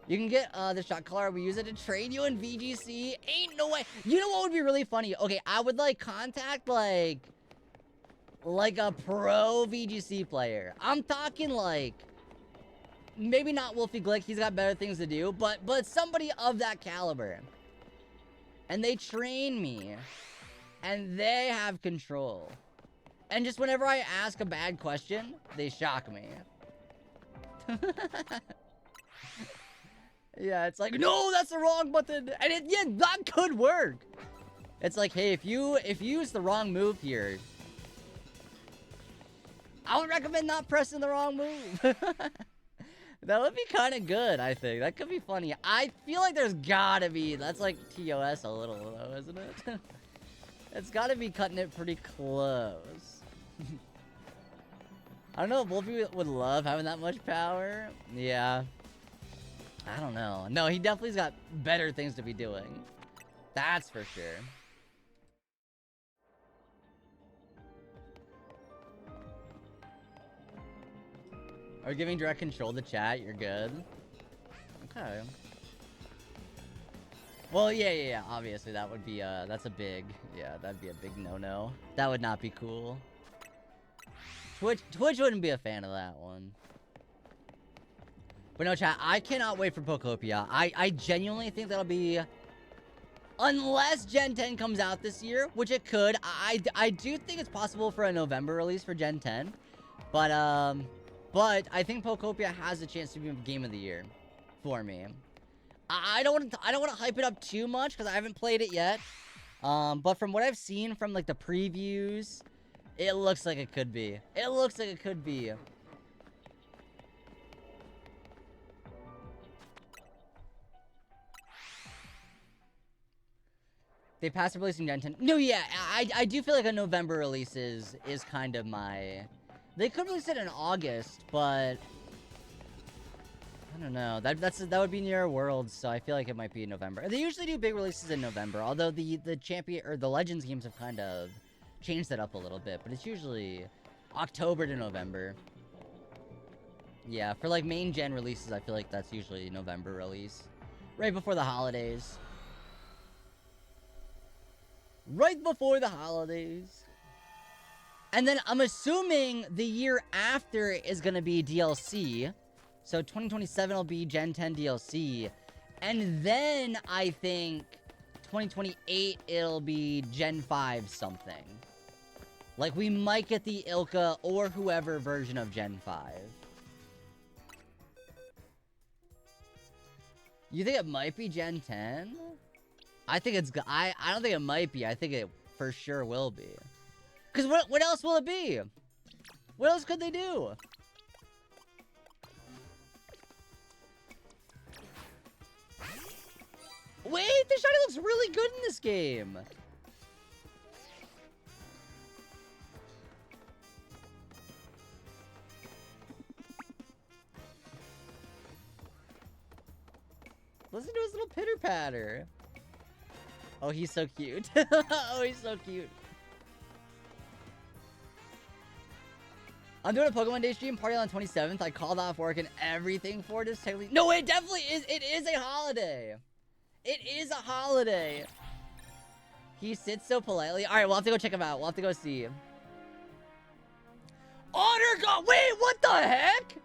You can get the shot collar. We use it to train you in VGC. Ain't no way. You know what would be really funny? Okay, I would like contact like a pro VGC player. I'm talking like maybe not Wolfie Glick. He's got better things to do, but somebody of that caliber. And they train me. And they have control. And just whenever I ask a bad question, they shock me. Yeah, it's like, no, that's the wrong button. And yeah, that could work. It's like, hey, if you use the wrong move here, I would recommend not pressing the wrong move. That would be kind of good, I think. That could be funny. I feel like there's gotta be, that's like TOS a little though, isn't it? It's gotta be cutting it pretty close. I don't know if Wolfie would love having that much power. Yeah. I don't know. No, he definitely's got better things to be doing. That's for sure. Are you giving direct control to chat? You're good. Okay. Well, yeah, obviously that would be, that's a big, yeah, that'd be a big no-no. That would not be cool. Twitch wouldn't be a fan of that one. But no, chat, I cannot wait for Pokopia. I genuinely think that'll be, unless Gen 10 comes out this year, which it could, I do think it's possible for a November release for Gen 10. But I think Pokopia has a chance to be Game of the Year for me. I don't want to hype it up too much because I haven't played it yet. But from what I've seen from like the previews, it looks like it could be. It looks like it could be. They passed releasing Gen 10. No, yeah, I do feel like a November release is kind of my. They could release it in August, but I don't know. That would be near Worlds, so I feel like it might be in November. They usually do big releases in November, although the champion or the Legends games have kind of changed that up a little bit, but it's usually October to November. Yeah, for like main gen releases, I feel like that's usually November release, right before the holidays. Right before the holidays. And then I'm assuming the year after is gonna be DLC. So 2027 will be Gen 10 DLC. And then I think 2028 it'll be Gen 5 something. Like we might get the Ilka or whoever version of Gen 5. You think it might be Gen 10? I think it's I don't think it might be. I think it for sure will be. Cause what else will it be? What else could they do? Wait, the shiny looks really good in this game. Listen to his little pitter patter. Oh, he's so cute. Oh, he's so cute. I'm doing a Pokemon Day stream party on the 27th. I called off work and everything for this. No, it definitely is. It is a holiday. It is a holiday. He sits so politely. All right, we'll have to go check him out. We'll have to go see him. Honor God. Wait, what the heck?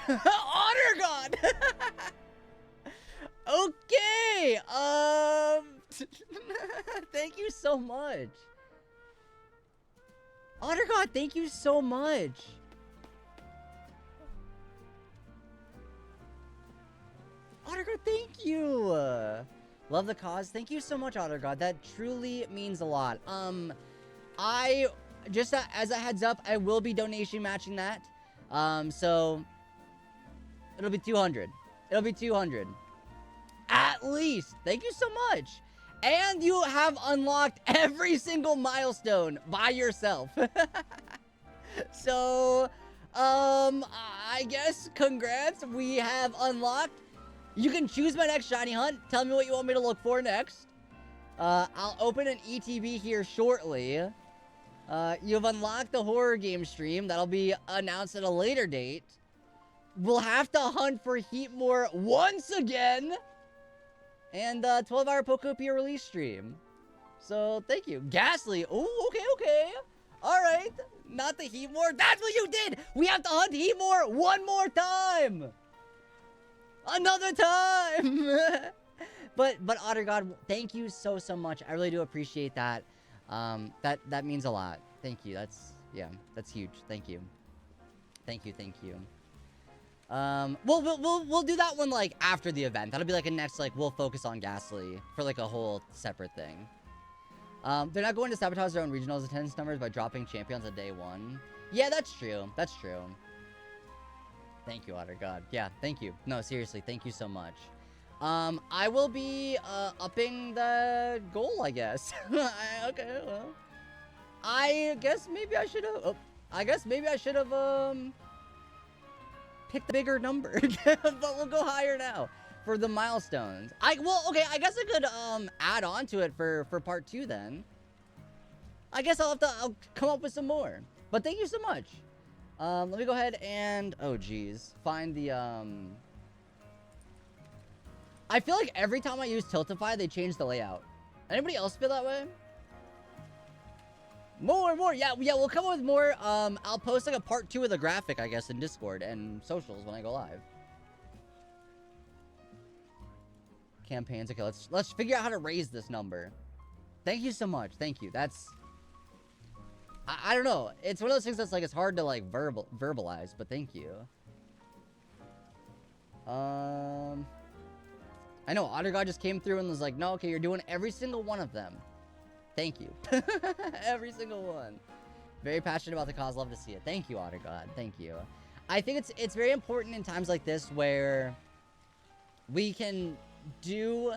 Honor God. Okay. Thank you so much. Honor God, thank you so much. Honor God, thank you. Love the cause. Thank you so much, Otter God. That truly means a lot. Just as a heads up, I will be donation matching that. So it'll be 200. It'll be 200. At least. Thank you so much. And you have unlocked every single milestone by yourself. So, I guess congrats. We have unlocked. You can choose my next shiny hunt. Tell me what you want me to look for next. I'll open an ETB here shortly. You've unlocked the horror game stream. That'll be announced at a later date. We'll have to hunt for Heatmore once again. And 12-hour Pokopia release stream. So, thank you. Ghastly. Oh, okay. Alright. Not the Heatmore. That's what you did! We have to hunt Heatmore one more time! Another time! But Otter God, thank you so much. I really do appreciate that. That means a lot. Thank you. That's huge. Thank you. Thank you. We'll do that one like after the event. That'll be like a next, like, we'll focus on Ghastly for like a whole separate thing. They're not going to sabotage their own regionals attendance numbers by dropping champions on day 1. Yeah, that's true. That's true. Thank you, Otter God. Yeah, thank you. No, seriously, thank you so much. I will be upping the goal, I guess. Okay, well, I guess maybe I should have. Pick the bigger number. But we'll go higher now for the milestones. I guess I could add on to it for part 2 then. I guess I'll come up with some more. But thank you so much. Let me go ahead and find the I feel like every time I use Tiltify they change the layout. Anybody else feel that way? More. Yeah, we'll come up with more. I'll post like a part 2 of the graphic, I guess, in Discord and socials when I go live. Campaigns. Okay, let's figure out how to raise this number. Thank you so much. Thank you. That's I don't know. It's one of those things that's like it's hard to like verbalize, but thank you. I know Otter God just came through and was like, no, okay, you're doing every single one of them. Thank you. Every single one. Very passionate about the cause. Love to see it. Thank you, Otter God. Thank you. I think it's very important in times like this where we can do...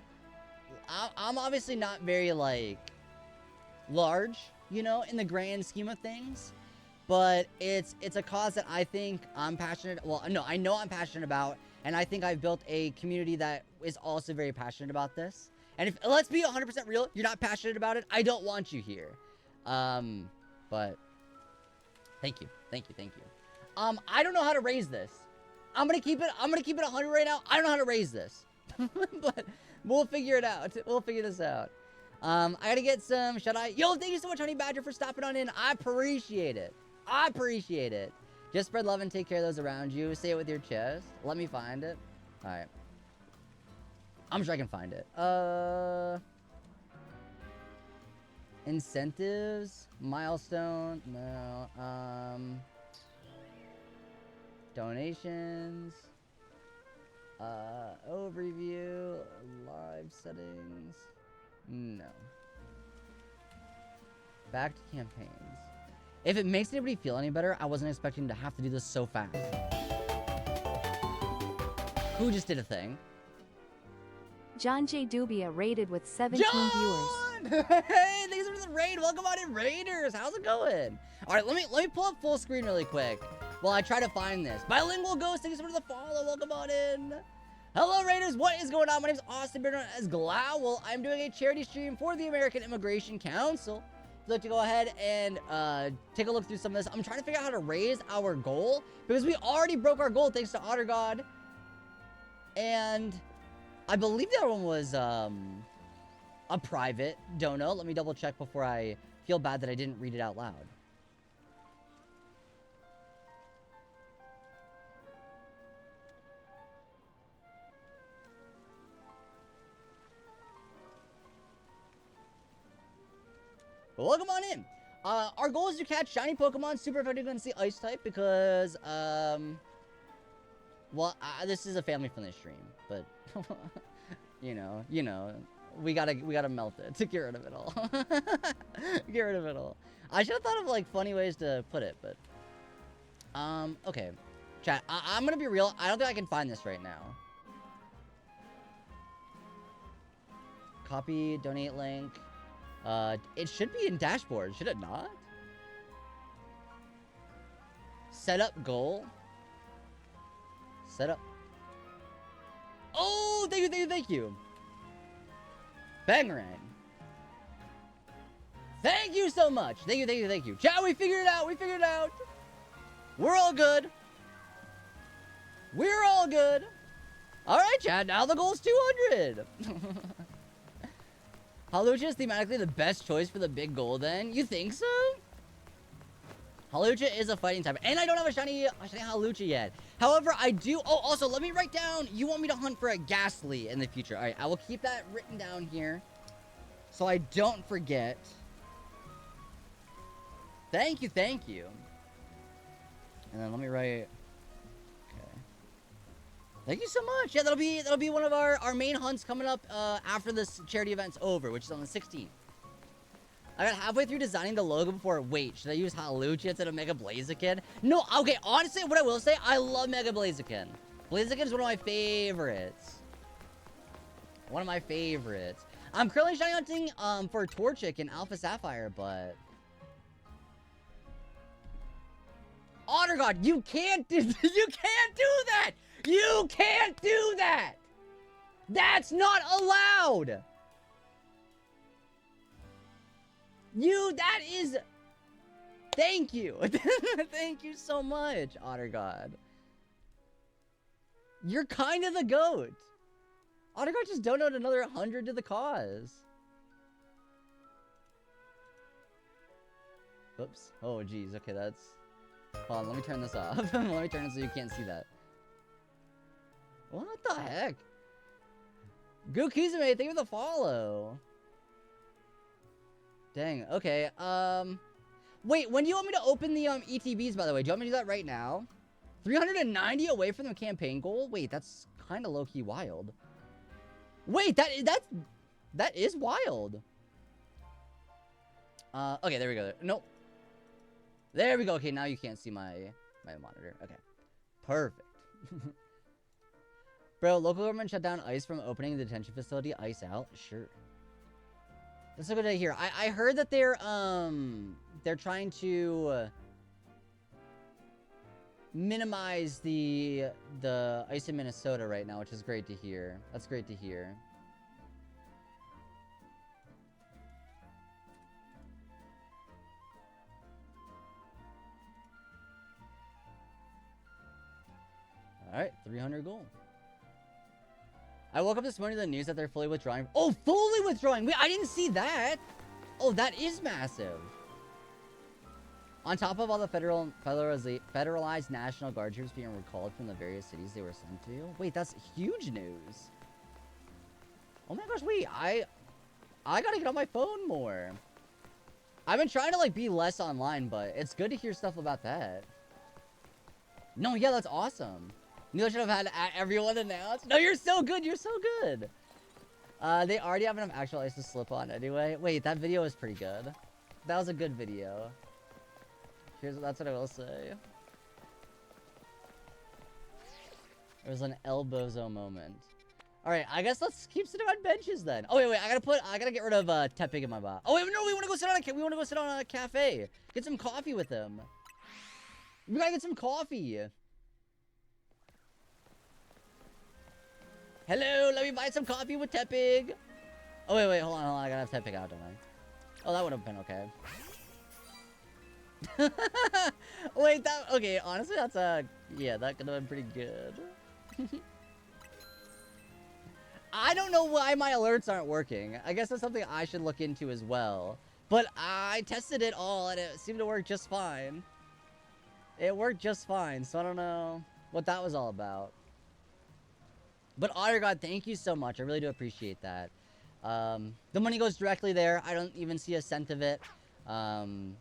I'm obviously not very, like, large, you know, in the grand scheme of things. But it's a cause that I think I'm passionate... Well, no, I know I'm passionate about. And I think I've built a community that is also very passionate about this. And if, let's be 100% real, you're not passionate about it, I don't want you here. But thank you. I don't know how to raise this. I'm gonna keep it 100 right now. I don't know how to raise this. But we'll figure it out. We'll figure this out. I gotta get some shut-eye. Yo, thank you so much, Honey Badger, for stopping on in. I appreciate it. Just spread love and take care of those around you. Say it with your chest. Let me find it. Alright. I'm sure I can find it. Incentives. Milestone. No. Donations. Overview. Live settings. No. Back to campaigns. If it makes anybody feel any better, I wasn't expecting to have to do this so fast. Who just did a thing? John J. Dubia raided with 17 viewers. Hey, thanks for the raid. Welcome on in, Raiders. How's it going? All right, let me pull up full screen really quick while I try to find this. Bilingual Ghost, thanks for the follow. Welcome on in. Hello, Raiders. What is going on? My name is Austin, better known as Glowel. I'm doing a charity stream for the American Immigration Council. If you'd like to go ahead and take a look through some of this, I'm trying to figure out how to raise our goal because we already broke our goal thanks to Otter God. And I believe the other one was a private dono. Let me double check before I feel bad that I didn't read it out loud. Welcome on in. Our goal is to catch shiny Pokemon super effective against the Ice type because, well, this is a family-friendly stream, but, you know, we gotta melt it to get rid of it all. Get rid of it all. I should have thought of like funny ways to put it, but okay. Chat, I'm gonna be real. I don't think I can find this right now. Copy, donate link. It should be in dashboard, should it not? Set up goal. Set up. Oh, thank you, thank you, thank you. Bangarang. Thank you so much. Thank you, thank you, thank you. Chat, we figured it out. We figured it out. We're all good. We're all good. All right, chat. Now the goal is 200. Hawlucha is thematically the best choice for the big goal, then? You think so? Hawlucha is a fighting type. And I don't have a shiny Hawlucha yet. However, I do... Oh, also, let me write down... You want me to hunt for a Ghastly in the future. All right, I will keep that written down here. So I don't forget. Thank you, thank you. And then let me write... Okay. Thank you so much. Yeah, that'll be one of our main hunts coming up after this charity event's over, which is on the 16th. I got halfway through designing the logo before. Wait, should I use Hawlucha instead of Mega Blaziken? No, okay, honestly, what I will say, I love Mega Blaziken. Blaziken is one of my favorites. One of my favorites. I'm currently shiny hunting for Torchic and Alpha Sapphire, but... Otter God, you can't do that! You can't do that! That's not allowed! That is... Thank you. Thank you so much, Otter God. You're kind of the GOAT. Otter God just donated another 100 to the cause. Oops. Oh, geez. Okay, that's... Hold on, let me turn this off. Let me turn it so you can't see that. What the heck? Gookizame, thank you for the follow. Dang, okay, wait, when do you want me to open the, ETBs, by the way? Do you want me to do that right now? 390 away from the campaign goal? Wait, that's kind of low-key wild. Wait, that is wild. Okay, there we go. Nope. There we go. Okay, now you can't see my monitor. Okay. Perfect. Bro, local government shut down ICE from opening the detention facility. ICE out? Sure. That's a good idea here. I heard that they're trying to minimize the ICE in Minnesota right now, which is great to hear. That's great to hear. Alright, 300 gold. I woke up this morning to the news that they're fully withdrawing. Oh, fully withdrawing! Wait, I didn't see that! Oh, that is massive. On top of all the federalized National Guard troops being recalled from the various cities they were sent to. Wait, that's huge news. Oh my gosh, wait, I gotta get on my phone more. I've been trying to, like, be less online, but it's good to hear stuff about that. No, yeah, that's awesome. Knew I should have had everyone announced. No, you're so good. You're so good. They already have enough actual ice to slip on anyway. Wait, that video was pretty good. That was a good video. That's what I will say. It was an elbozo moment. All right, I guess let's keep sitting on benches then. Oh wait, I gotta get rid of Tepig in my bot. Oh wait, no, we want to go sit on a cafe. Get some coffee with him. We gotta get some coffee. Hello, let me buy some coffee with Tepig. Oh, wait, hold on. I gotta have Tepig out, don't I? Oh, that would have been okay. Wait, okay, honestly, that's yeah, that could have been pretty good. I don't know why my alerts aren't working. I guess that's something I should look into as well. But I tested it all, and it seemed to work just fine. It worked just fine, so I don't know what that was all about. But Otter God, thank you so much. I really do appreciate that. The money goes directly there. I don't even see a cent of it. And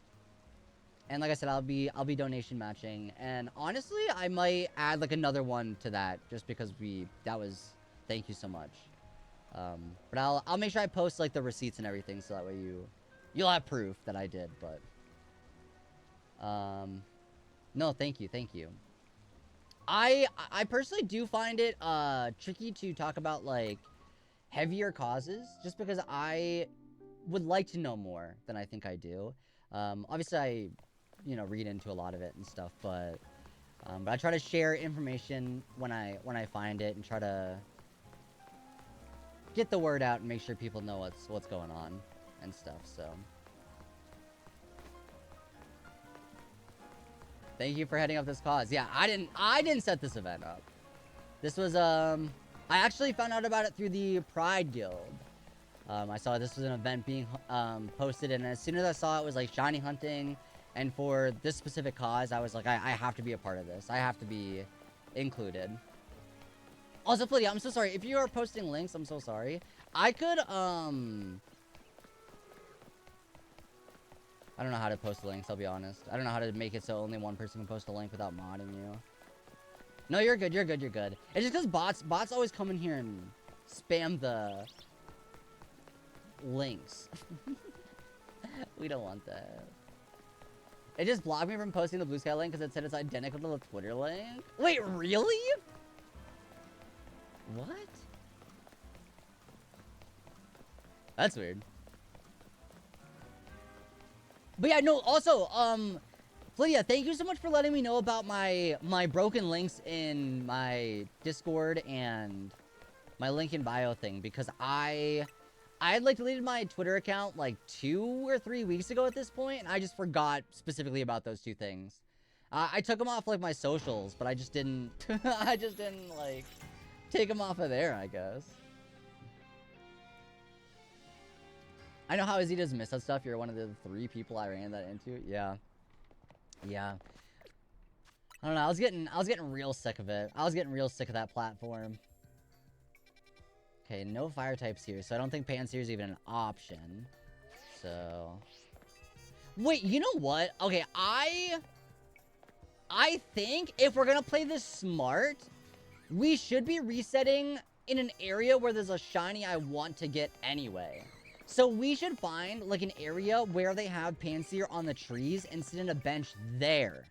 like I said, I'll be donation matching. And honestly, I might add like another one to that just because thank you so much. But I'll make sure I post like the receipts and everything, so that way you'll have proof that I did. But no, thank you. I personally do find it tricky to talk about like heavier causes, just because I would like to know more than I think I do. Obviously I, read into a lot of it and stuff, but I try to share information when I find it and try to get the word out and make sure people know what's going on and stuff. So thank you for heading up this cause. Yeah, I didn't set this event up. This was I actually found out about it through the Pride Guild. I saw this was an event being posted, and as soon as I saw it was like shiny hunting and for this specific cause, I was like, I have to be a part of this. I have to be included. Also, Flidia, I'm so sorry. If you are posting links, I'm so sorry. I could, I don't know how to post links, I'll be honest. I don't know how to make it so only one person can post a link without modding you. No, you're good. It's just because bots always come in here and spam the links. We don't want that. It just blocked me from posting the Blue Sky link because it said it's identical to the Twitter link. Wait, really? What? That's weird. But yeah, no, also, Flidia, thank you so much for letting me know about my broken links in my Discord and my link in bio thing, because I had like deleted my Twitter account like 2 or 3 weeks ago at this point, and I just forgot specifically about those 2 things. I took them off like my socials, but I just didn't like take them off of there, I guess. I know how easy it is to miss that stuff. You're one of the 3 people I ran that into. Yeah. I don't know. I was getting real sick of it. I was getting real sick of that platform. Okay, no fire types here, so I don't think Pansear is even an option. So, wait, you know what? Okay, I think if we're gonna play this smart, we should be resetting in an area where there's a shiny I want to get anyway. So we should find like an area where they have Pansear on the trees and sit in a bench there.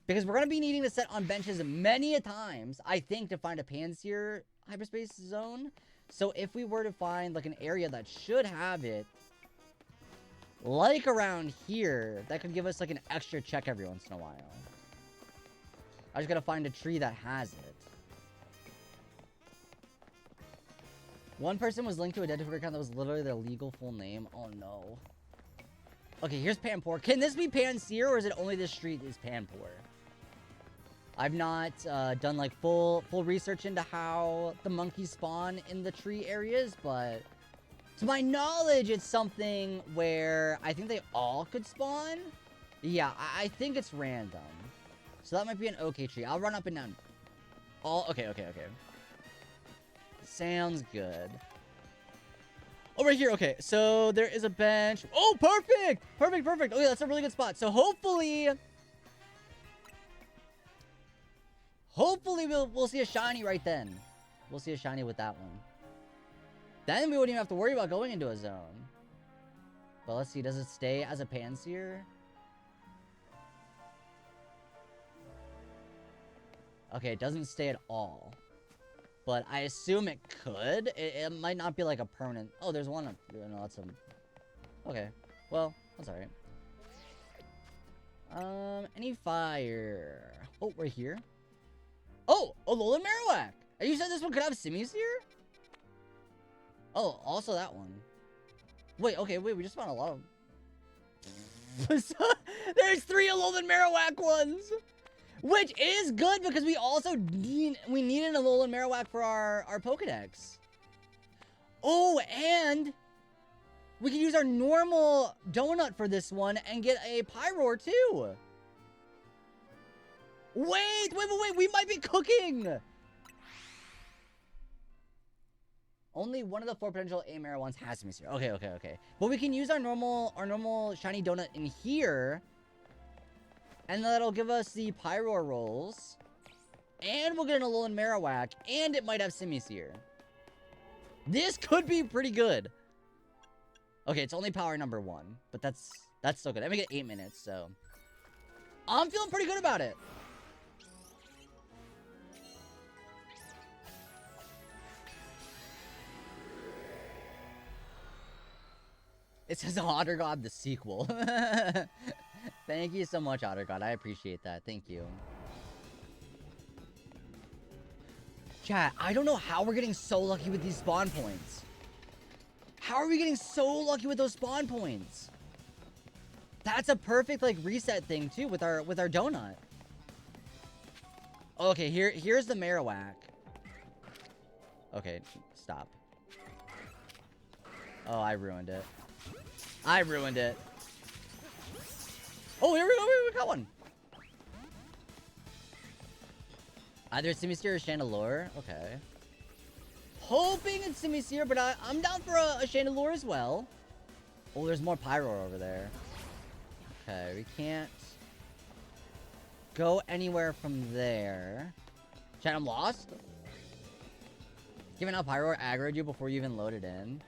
Because we're going to be needing to set on benches many a times, I think, to find a Pansear hyperspace zone. So if we were to find like an area that should have it, like around here, that could give us like an extra check every once in a while. I just got to find a tree that has it. One person was linked to a dead Twitter account that was literally their legal full name. Oh no. Okay, here's Panpour. Can this be Pansear, or is it only this street is Panpour? I've not done like full research into how the monkeys spawn in the tree areas, but to my knowledge, it's something where I think they all could spawn. Yeah, I think it's random. So that might be an okay tree. I'll run up and down. Okay. Sounds good. Over here, okay. So there is a bench. Oh, perfect! Perfect. Okay, that's a really good spot. So hopefully we'll see a shiny right then. We'll see a shiny with that one. Then we wouldn't even have to worry about going into a zone. But let's see, does it stay as a Pansear? Okay, it doesn't stay at all. But I assume it could. It might not be like a permanent... Oh, there's one up there. No, that's a... Okay. Well, that's alright. Any fire? Oh, right here. Oh, Alolan Marowak! And you said this one could have Simisear? Oh, also that one. Wait, we just found a lot of... There's 3 Alolan Marowak ones! Which is good, because we also need an Alolan Marowak for our Pokedex. Oh, and we can use our normal donut for this one and get a Pyroar too. Wait, we might be cooking. Only one of the 4 potential A-Mara ones has Simisear. Okay. But we can use our normal shiny donut in here. And that'll give us the Pyroar rolls. And we'll get an Alolan Marowak. And it might have Simisear. This could be pretty good. Okay, it's only power number 1, but that's still good. I make it 8 minutes, so I'm feeling pretty good about it. It says Otter God, the sequel. Thank you so much, Otter God. I appreciate that. Thank you. Chat, I don't know how we're getting so lucky with these spawn points. How are we getting so lucky with those spawn points? That's a perfect like reset thing too with our donut. Okay, here's the Marowak. Okay, stop. Oh, I ruined it. I ruined it. Oh, here we go. We got one. Either Simisear or Chandelure. Okay. Hoping it's Simisear, but I'm down for a Chandelure as well. Oh, there's more Pyroar over there. Okay, we can't go anywhere from there. Chat, I'm lost. Given how Pyroar aggroed you before you even loaded in.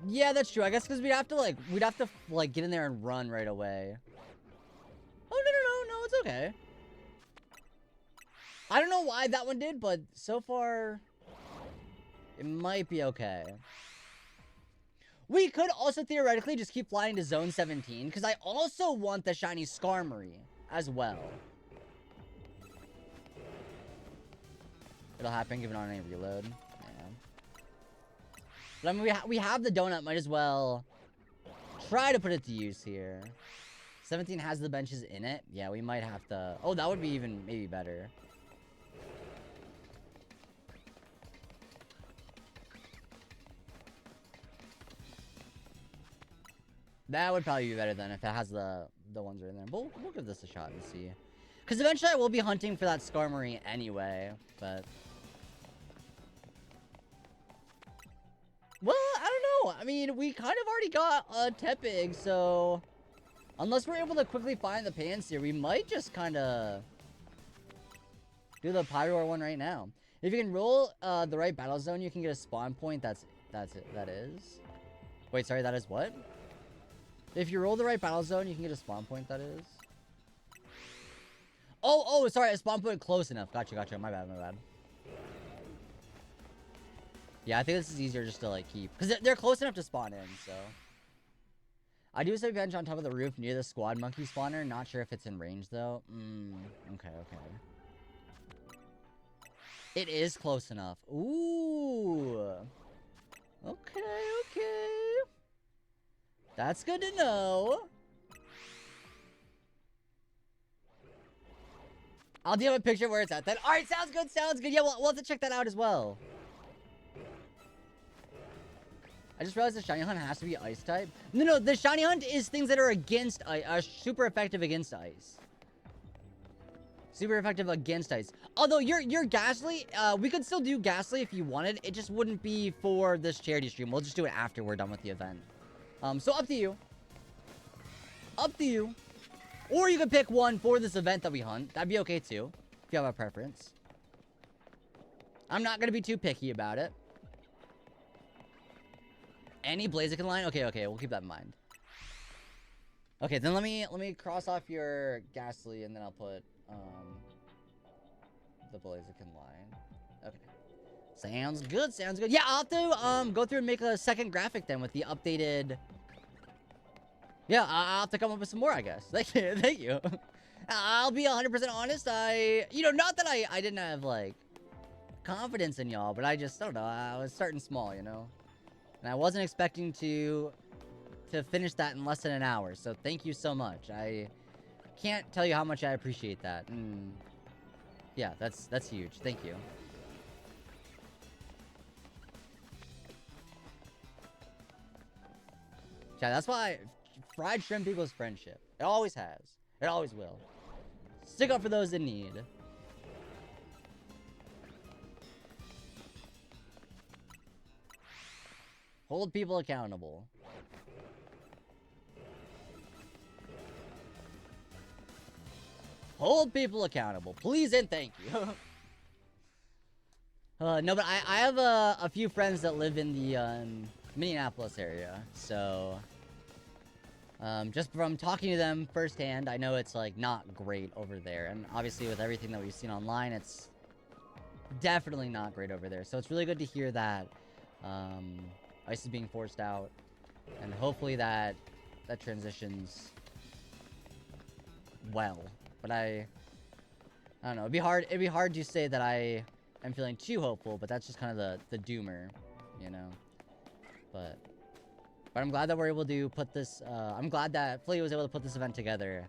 Yeah, that's true. I guess because we'd have to get in there and run right away. Oh, no, it's okay. I don't know why that one did, but so far, it might be okay. We could also theoretically just keep flying to Zone 17, because I also want the shiny Skarmory as well. It'll happen given on any reload. But I mean, we have the donut. Might as well try to put it to use here. 17 has the benches in it. Yeah, we might have to... Oh, that would be even maybe better. That would probably be better than if it has the ones right in there. We'll give this a shot and see. Because eventually I will be hunting for that Skarmory anyway, but... Well, I don't know. I mean, we kind of already got a Tepig, so... Unless we're able to quickly find the Pansear, we might just kind of... do the Pyroar one right now. If you can roll the right battle zone, you can get a spawn point. That's it. That is... Wait, sorry, that is what? If you roll the right battle zone, you can get a spawn point, that is. Oh, sorry, a spawn point close enough. Gotcha. My bad. Yeah, I think this is easier just to, like, keep. Because they're close enough to spawn in, so. I do have a bench on top of the roof near the squad monkey spawner. Not sure if it's in range, though. Okay. It is close enough. Ooh. Okay. That's good to know. I'll do a picture where it's at then. Alright, sounds good. Yeah, we'll have to check that out as well. I just realized the shiny hunt has to be ice type. No, the shiny hunt is things that are against ice, are super effective against ice. Super effective against ice. Although your Ghastly, we could still do Ghastly if you wanted. It just wouldn't be for this charity stream. We'll just do it after we're done with the event. So up to you. Or you could pick one for this event that we hunt. That'd be okay too, if you have a preference. I'm not gonna be too picky about it. Any Blaziken line? Okay, we'll keep that in mind. Okay, then let me cross off your Ghastly, and then I'll put the Blaziken line. Okay. Sounds good. Yeah, I'll have to go through and make a second graphic then with the updated. Yeah, I'll have to come up with some more, I guess. Thank you. I'll be 100% honest. Not that I didn't have like confidence in y'all, but I don't know. I was starting small, and I wasn't expecting to finish that in less than an hour. So thank you so much. I can't tell you how much I appreciate that. Yeah, that's huge. Thank you. Yeah, that's why fried shrimp equals friendship. It always has. It always will. Stick up for those in need. Hold people accountable. Hold people accountable. Please and thank you. No, but I have a few friends that live in the Minneapolis area, so just from talking to them firsthand, I know it's like not great over there, and obviously with everything that we've seen online, it's definitely not great over there. So it's really good to hear that ice is being forced out, and hopefully that transitions well. But I don't know. It'd be hard to say that I am feeling too hopeful, but that's just kind of the doomer, you know. But I'm glad that we're able to put this. I'm glad that Flea was able to put this event together,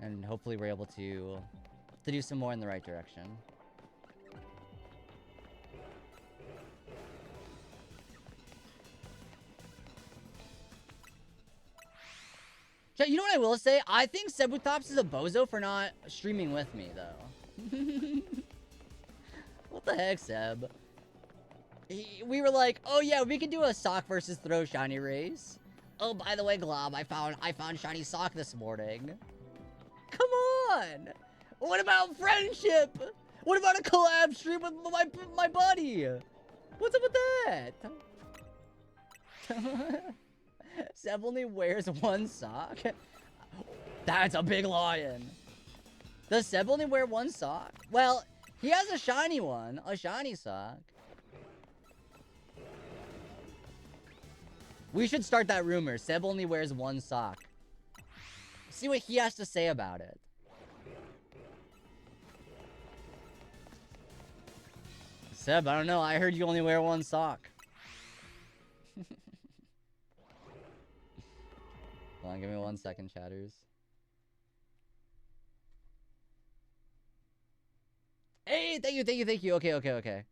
and hopefully we're able to do some more in the right direction. You know what I will say? I think Sebuthops is a bozo for not streaming with me, though. What the heck, Seb? We were like, oh yeah, we could do a sock versus throw shiny race. Oh, by the way, Glob, I found shiny sock this morning. Come on! What about friendship? What about a collab stream with my buddy? What's up with that? Seb only wears one sock? That's a big lion. Does Seb only wear one sock? Well, he has a shiny one. A shiny sock. We should start that rumor. Seb only wears one sock. See what he has to say about it. Seb, I don't know. I heard you only wear one sock. Hold on, give me 1 second, chatters. Hey, thank you. Okay.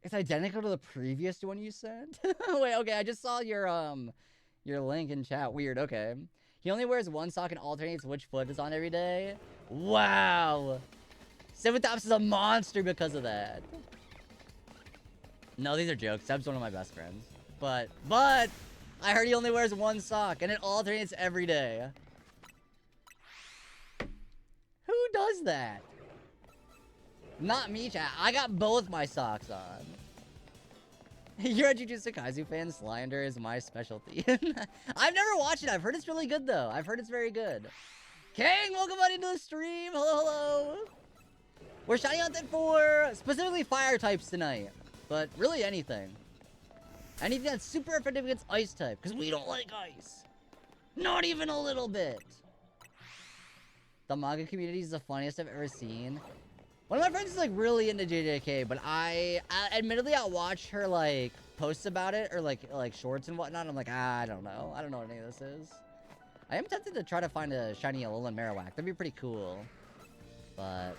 It's identical to the previous one you sent? Wait, okay, I just saw your link in chat. Weird, okay. He only wears one sock and alternates which foot is on every day? Wow! Sebuthops is a monster because of that. No, these are jokes. Seb's one of my best friends. But, I heard he only wears one sock, and it alternates every day. Who does that? Not me, chat. I got both my socks on. You're a Jujutsu Kaisen fan. Slender is my specialty. I've never watched it. I've heard it's really good, though. I've heard it's very good. King, welcome on into the stream. Hello. We're shiny hunting for specifically fire types tonight. But really anything. Anything that's super effective against ice type. Because we don't like ice. Not even a little bit. The manga community is the funniest I've ever seen. One of my friends is like really into JJK, but admittedly I'll watch her like posts about it or like shorts and whatnot. I'm like, I don't know. I don't know what any of this is. I am tempted to try to find a shiny Alolan Marowak. That'd be pretty cool. But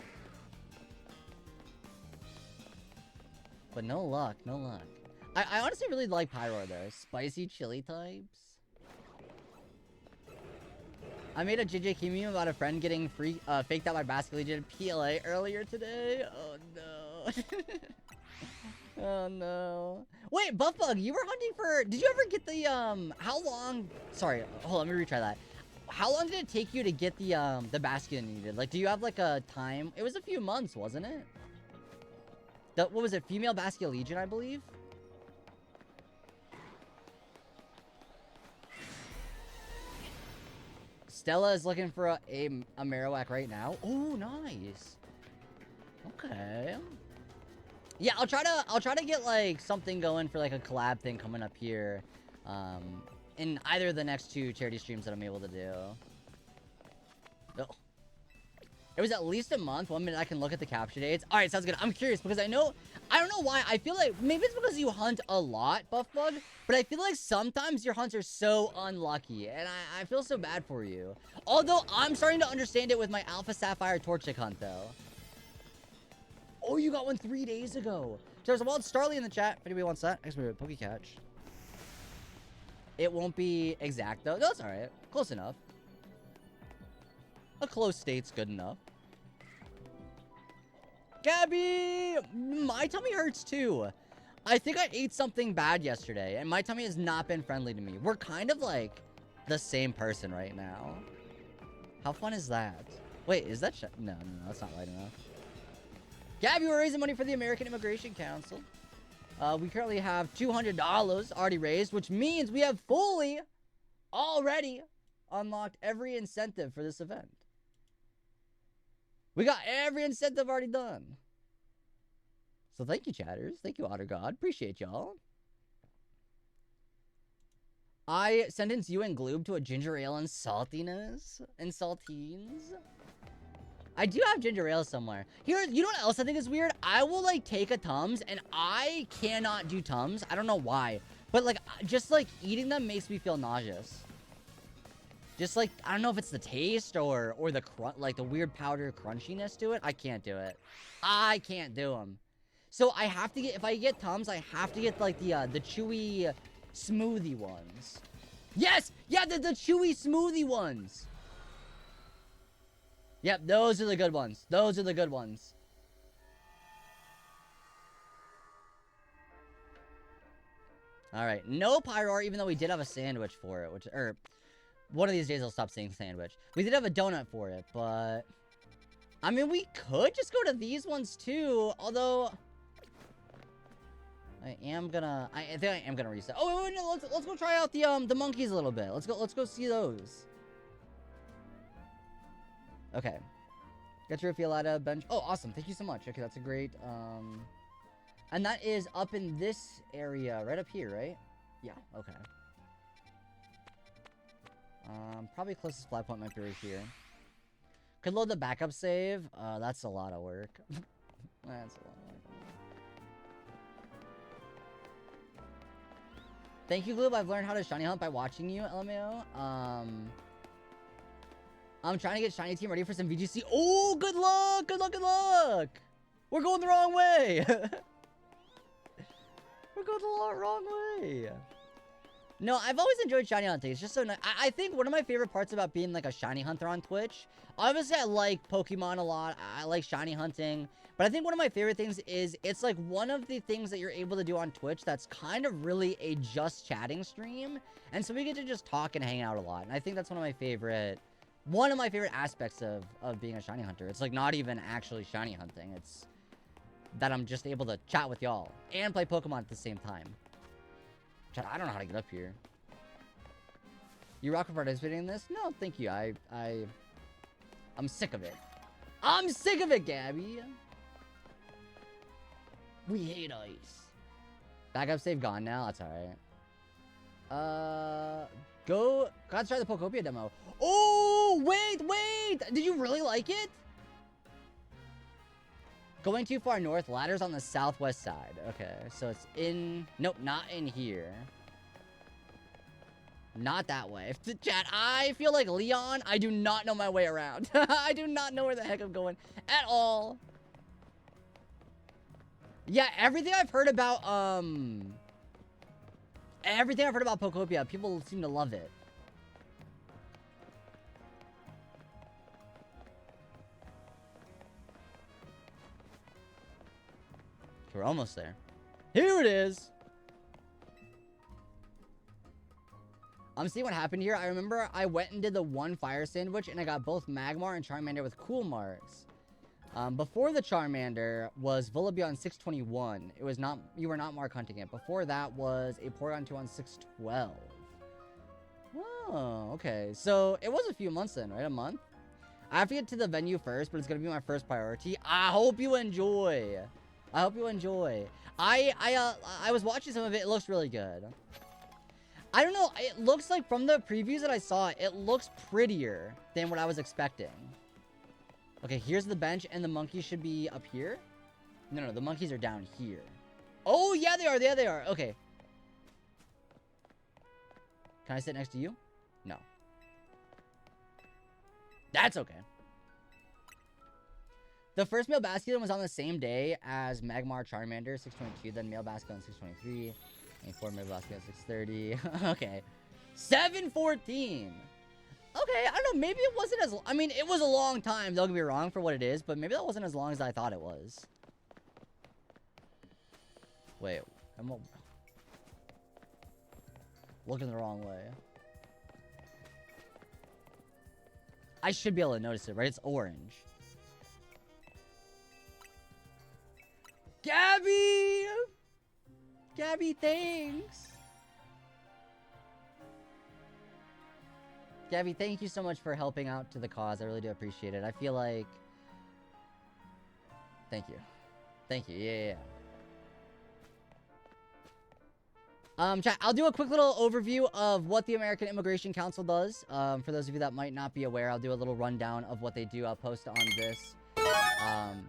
no luck, no luck. I honestly really like Pyroar though. Spicy chili types. I made a JJK meme about a friend getting faked out by Basket Legion PLA earlier today. Oh no. Oh no. Wait, Buffbug, you were hunting for... Did you ever get the, how long... Sorry, hold on, let me retry that. How long did it take you to get the basket you needed? Like, do you have, like, a time? It was a few months, wasn't it? What was it? Female Basket Legion, I believe? Stella is looking for a Marowak right now. Oh, nice. Okay. Yeah, I'll try to get like something going for like a collab thing coming up here, in either of the next 2 charity streams that I'm able to do. Oh. It was at least a month. 1 minute I can look at the capture dates. All right, sounds good. I'm curious because I don't know why. I feel like maybe it's because you hunt a lot, Buffbug, but I feel like sometimes your hunts are so unlucky, and I feel so bad for you. Although I'm starting to understand it with my Alpha Sapphire Torchic hunt, though. Oh, you got one 3 days ago. There's a wild Starly in the chat. If anybody wants that, expert Pokecatch. It won't be exact, though. No, that's all right. Close enough. A close state's good enough. Gabby! My tummy hurts too. I think I ate something bad yesterday, and my tummy has not been friendly to me. We're kind of like the same person right now. How fun is that? Wait, is that no, that's not light enough. Gabby, we're raising money for the American Immigration Council. We currently have $200 already raised, which means we have fully already unlocked every incentive for this event. We got every incentive already done. So thank you, chatters. Thank you, Otter God. Appreciate y'all. I sentenced you and Gloob to a ginger ale and saltiness and saltines. I do have ginger ale somewhere. Here, you know what else I think is weird? I will, like, take a Tums, and I cannot do Tums. I don't know why. But, like, just, like, eating them makes me feel nauseous. Just, like, I don't know if it's the taste or the, like, the weird powder crunchiness to it. I can't do it. I can't do them. So, I have to get, if I get Tums, I have to get, like, the chewy smoothie ones. Yes! Yeah, the chewy smoothie ones! Yep, those are the good ones. Those are the good ones. Alright, no Pyroar, even though we did have a sandwich for it, which, or, one of these days I'll stop saying sandwich. We did have a donut for it, but, I mean, we could just go to these ones too, although, I think I am gonna reset. Oh, wait, no, let's go try out the monkeys a little bit. Let's go see those. Okay. Get your feel out of bench. Oh, awesome. Thank you so much. Okay, that's a great, and that is up in this area, right up here, right? Yeah, okay. Probably closest fly point might be right here. Could load the backup save. That's a lot of work. That's a lot of work. Thank you, Gloob. I've learned how to shiny hunt by watching you, LMAO. I'm trying to get Shiny Team ready for some VGC. Oh, good luck! Good luck, good luck! We're going the wrong way! We're going the wrong way! No, I've always enjoyed shiny hunting. It's just so nice. I think one of my favorite parts about being, like, a shiny hunter on Twitch, obviously I like Pokemon a lot. I like shiny hunting. But I think one of my favorite things is it's, like, one of the things that you're able to do on Twitch that's kind of really a just chatting stream. And so we get to just talk and hang out a lot. And I think that's one of my favorite aspects of being a shiny hunter. It's like not even actually shiny hunting. It's that I'm just able to chat with y'all and play Pokemon at the same time. I don't know how to get up here. You rock for participating in this? No, thank you. I'm sick of it. I'm sick of it, Gabby. We hate ice. Backup save gone now. That's alright. Gotta try the Pokopia demo. Oh, wait! Did you really like it? Going too far north, ladder's on the southwest side. Okay, so it's in... Nope, not in here. Not that way. Chat, I feel like Leon, I do not know my way around. I do not know where the heck I'm going at all. Yeah, everything I've heard about Pokopia, people seem to love it. We're almost there. Here it is. I'm seeing what happened here. I remember I went and did the one fire sandwich and I got both Magmar and Charmander with cool marks. Before the Charmander was Vullaby 621. It was not, you were not mark hunting it. Before that was a Porygon 2 on 612. Oh, okay. So it was a few months then, right? A month? I have to get to the venue first, but it's gonna be my first priority. I hope you enjoy. I hope you enjoy. I was watching some of it. It looks really good. I don't know. It looks like from the previews that I saw, it looks prettier than what I was expecting. Okay, here's the bench, and the monkeys should be up here. No, the monkeys are down here. Oh, yeah, they are. Yeah, they are. Okay. Can I sit next to you? No. That's okay. The first male Basculin was on the same day as Magmar Charmander, 622, then male Basculin, 623, and 4 male Basculin, 630. Okay. 714. Okay, I don't know, maybe it wasn't as... I mean, it was a long time, don't get me wrong, for what it is, but maybe that wasn't as long as I thought it was. Wait, I'm looking the wrong way. I should be able to notice it, right? It's orange. Gabby! Gabby, thanks. Gabby, thank you so much for helping out to the cause. I really do appreciate it. I feel like... Thank you. Thank you. Yeah. Chat, I'll do a quick little overview of what the American Immigration Council does. For those of you that might not be aware, I'll do a little rundown of what they do. I'll post on this.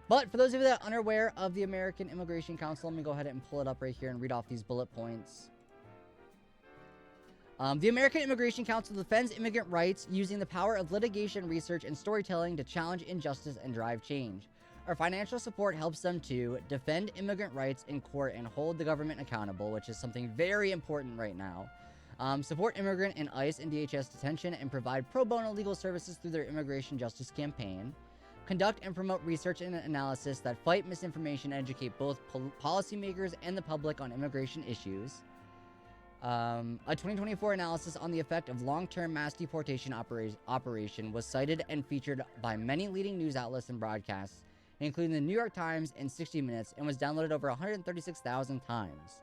But for those of you that are unaware of the American Immigration Council, let me go ahead and pull it up right here and read off these bullet points. The American Immigration Council defends immigrant rights using the power of litigation, research, and storytelling to challenge injustice and drive change. Our financial support helps them to defend immigrant rights in court and hold the government accountable, which is something very important right now. Support immigrant in ICE and DHS detention and provide pro bono legal services through their immigration justice campaign. Conduct and promote research and analysis that fight misinformation and educate both policymakers and the public on immigration issues. A 2024 analysis on the effect of long-term mass deportation operation was cited and featured by many leading news outlets and broadcasts, including the New York Times and 60 Minutes, and was downloaded over 136,000 times.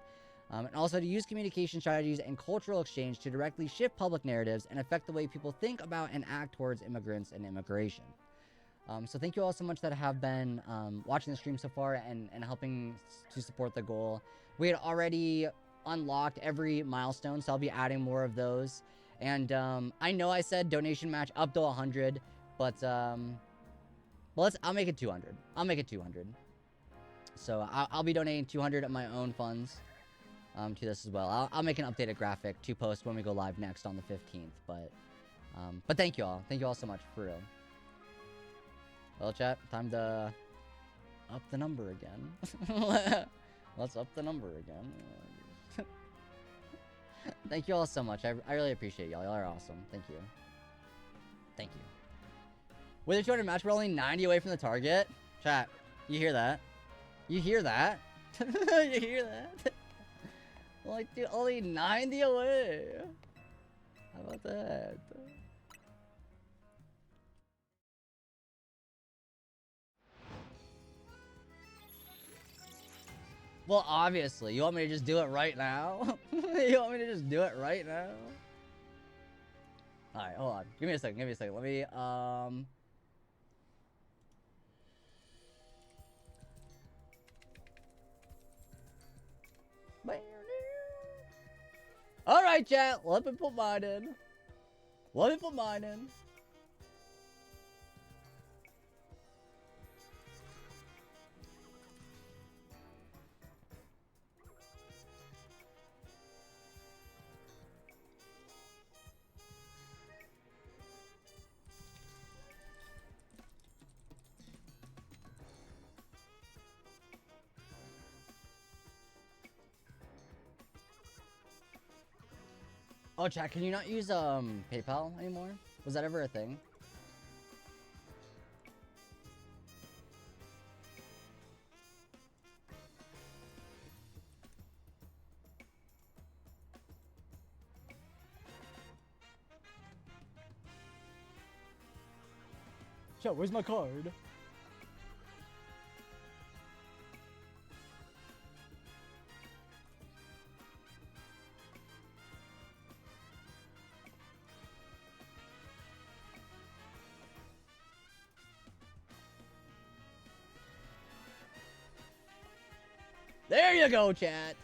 And also to use communication strategies and cultural exchange to directly shift public narratives and affect the way people think about and act towards immigrants and immigration. So thank you all so much that have been watching the stream so far and helping to support the goal. We had already unlocked every milestone, so I'll be adding more of those. And I know I said donation match up to 100, but I'll make it 200. I'll make it 200. So I'll be donating 200 of my own funds to this as well. I'll make an updated graphic to post when we go live next on the 15th. But thank you all. Thank you all so much, for real. Well, chat, time to up the number again. Let's up the number again. Thank you all so much. I really appreciate y'all. Y'all are awesome. Thank you. Thank you. With a 200 match, we're only 90 away from the target. Chat, you hear that? You hear that? You hear that? Like, dude, only 90 away. How about that? Well, obviously. You want me to just do it right now? You want me to just do it right now? Alright, hold on. Give me a second. Give me a second. Let me, Alright, chat. Let me put mine in. Let me put mine in. Oh, chat, can you not use PayPal anymore? Was that ever a thing? Chat, where's my card? There you go, chat.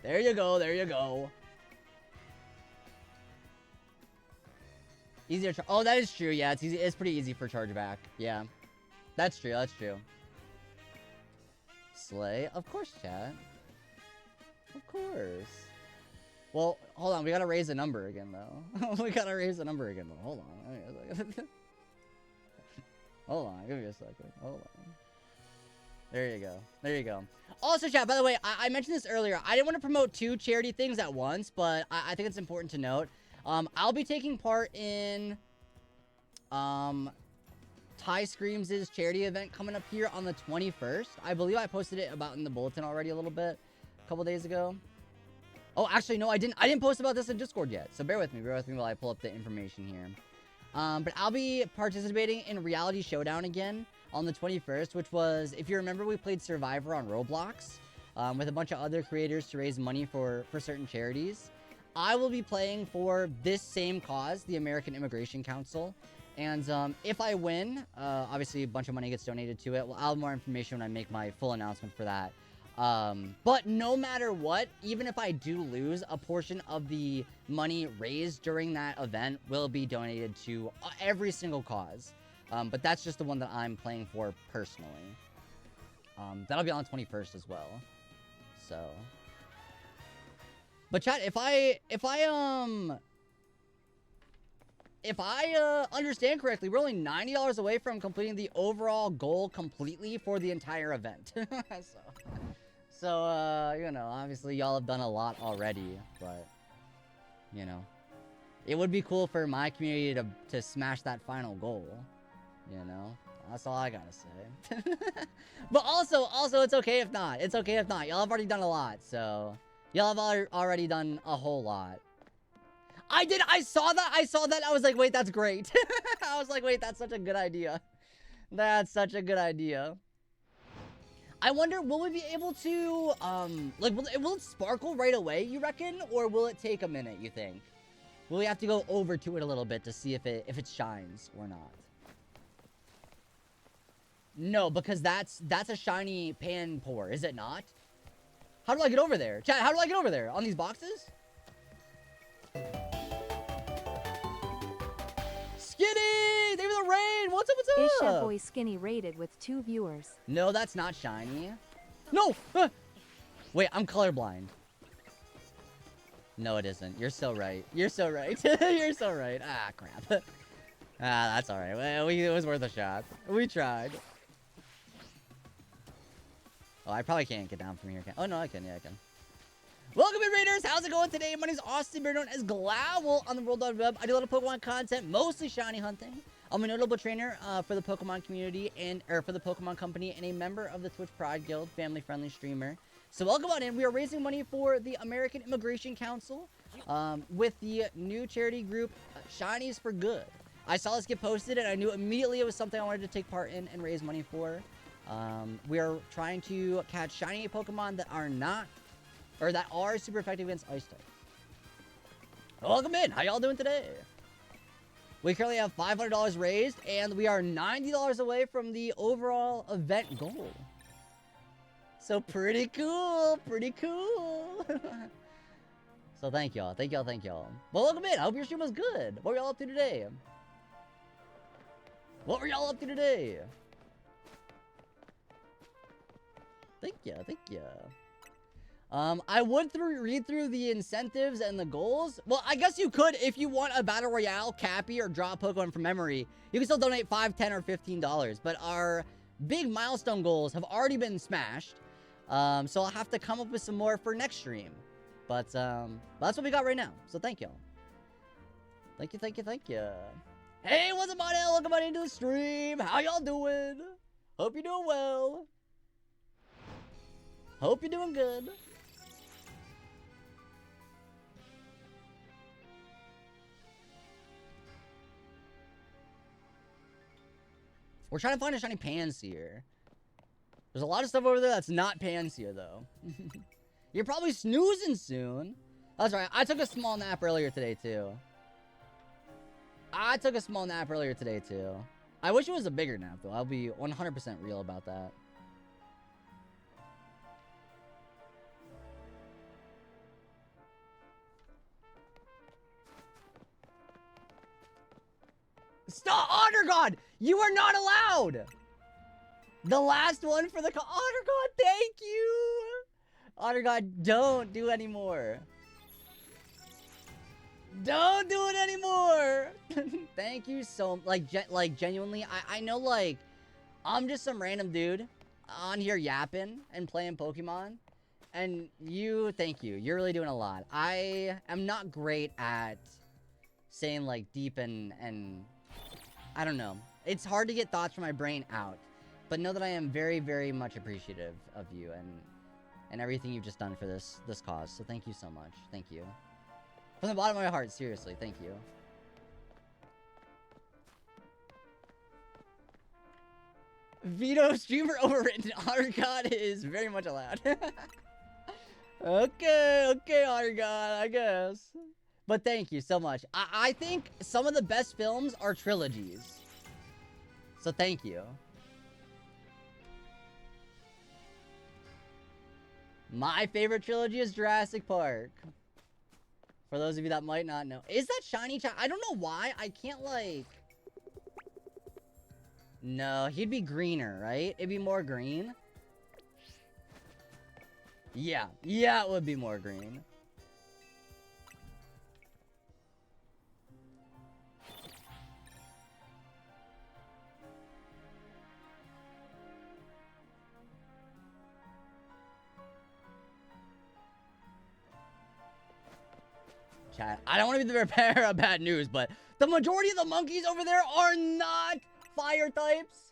There you go, there you go. Easier to oh, that is true, yeah, it's easy. It's pretty easy for chargeback. Yeah. That's true, that's true. Slay? Of course, chat. Of course. Well, hold on, we gotta raise the number again, though. We gotta raise the number again, though. Hold on. Hold on, give me a second. Hold on. There you go. There you go. Also, chat, by the way, I mentioned this earlier. I didn't want to promote two charity things at once, but I think it's important to note. I'll be taking part in Ty Screams' charity event coming up here on the 21st. I believe I posted it about in the bulletin already a little bit a couple days ago. Oh, actually, no, I didn't post about this in Discord yet. So bear with me while I pull up the information here. But I'll be participating in Reality Showdown again. on the 21st, which was, if you remember, we played Survivor on Roblox with a bunch of other creators to raise money for certain charities. I will be playing for this same cause, the American Immigration Council. And if I win, obviously a bunch of money gets donated to it. Well, I'll have more information when I make my full announcement for that. But no matter what, even if I do lose, a portion of the money raised during that event will be donated to every single cause. But that's just the one that I'm playing for personally. That'll be on the 21st as well. So. But chat, if I understand correctly, we're only $90 away from completing the overall goal completely for the entire event. So, you know, obviously y'all have done a lot already, but, you know, it would be cool for my community to smash that final goal, you know? That's all I gotta say. But also, it's okay if not. It's okay if not. Y'all have already done a lot, so... Y'all have already done a whole lot. I saw that, I was like, wait, that's great. I was like, wait, that's such a good idea. That's such a good idea. I wonder, will we be able to, like, will it sparkle right away, you reckon? Or will it take a minute, you think? Will we have to go over to it a little bit to see if it shines or not? No, because that's a shiny pan pour, is it not? How do I get over there? Chat, how do I get over there? On these boxes? Skinny! Thank you for the raid! What's up, what's up? Isha Boy Skinny rated with 2 viewers. No, that's not shiny. No! Wait, I'm colorblind. No, it isn't. You're so right. You're so right. You're so right. Ah, crap. That's alright. Well, it was worth a shot. We tried. Oh, I probably can't get down from here. Oh, no, I can. Yeah, I can. Welcome in, Raiders. How's it going today? My name is Austin, better known as Glowel on the World Wide Web. I do a lot of Pokemon content, mostly shiny hunting. I'm a notable trainer for the Pokemon community or for the Pokemon company and a member of the Twitch Pride Guild, family-friendly streamer. So welcome on in. We are raising money for the American Immigration Council with the new charity group, Shinies for Good. I saw this get posted, and I knew immediately it was something I wanted to take part in and raise money for. We are trying to catch shiny Pokemon that are not, or that are super effective against Ice type. Welcome in. How y'all doing today? We currently have $500 raised, and we are $90 away from the overall event goal. So pretty cool. Pretty cool. So thank y'all. Thank y'all. Thank y'all. Well, welcome in. I hope your stream was good. What were y'all up to today? What were y'all up to today? Thank ya, thank ya. I would read through the incentives and the goals. Well, I guess you could if you want a Battle Royale, Cappy, or draw a Pokemon from memory. You can still donate $5, $10, or $15. But our big milestone goals have already been smashed. So I'll have to come up with some more for next stream. But that's what we got right now. So thank y'all. Thank you, thank you, thank you. Hey, what's up, Monel? Welcome on into the stream. How y'all doing? Hope you're doing well. Hope you're doing good. We're trying to find a shiny Pansear. There's a lot of stuff over there that's not Pansear, though. You're probably snoozing soon. That's right. I took a small nap earlier today, too. I wish it was a bigger nap, though. I'll be 100% real about that. Stop, Honor God! You are not allowed! The last one for the Honor God, thank you! Honor God, don't do anymore. Don't do it anymore! Thank you so like genuinely, I know like I'm just some random dude on here yapping and playing Pokemon. And thank you. You're really doing a lot. I am not great at saying like deep and I don't know. It's hard to get thoughts from my brain out. But know that I am very, very much appreciative of you and everything you've just done for this cause. So thank you so much. Thank you. From the bottom of my heart, seriously, thank you. Veto streamer overwritten. Otter God is very much allowed. Okay, Otter God, I guess. But thank you so much. I think some of the best films are trilogies. So thank you. My favorite trilogy is Jurassic Park. For those of you that might not know. Is that shiny? I don't know why. I can't like... No, he'd be greener, right? It'd be more green. Yeah, it would be more green. Chat, I don't want to be the bearer of bad news, but the majority of the monkeys over there are not fire types.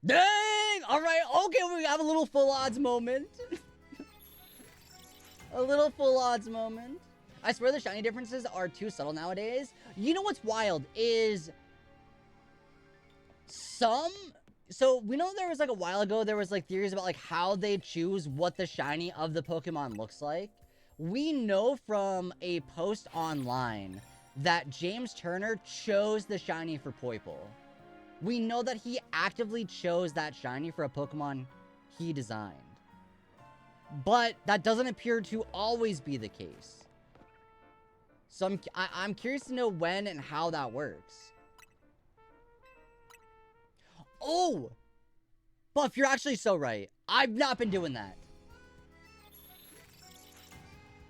Dang! Alright, okay, we have a little full odds moment. A little full odds moment. I swear the shiny differences are too subtle nowadays. You know what's wild is... So, we know there was like a while ago, there was like theories about like how they choose what the shiny of the Pokemon looks like. We know from a post online that James Turner chose the shiny for Poipole. We know that he actively chose that shiny for a Pokemon he designed. But that doesn't appear to always be the case. So I'm curious to know when and how that works. Oh! Buff, you're actually so right. I've not been doing that.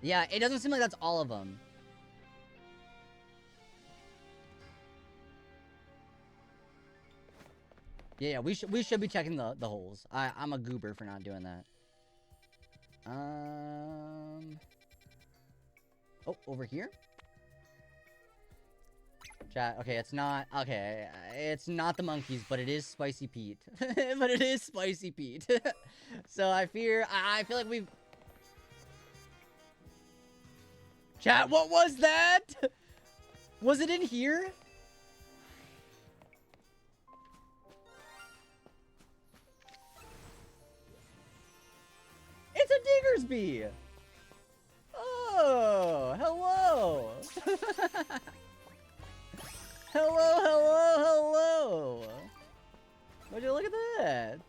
Yeah, it doesn't seem like that's all of them. Yeah, we should be checking the holes. I'm a goober for not doing that. Oh, over here? Chat, okay, it's not the monkeys, but it is Spicy Pete. But it is Spicy Pete. So I feel like we've... Chat, what was that? Was it in here? It's a Diggersby! Oh, hello! Hello! Would you look at that?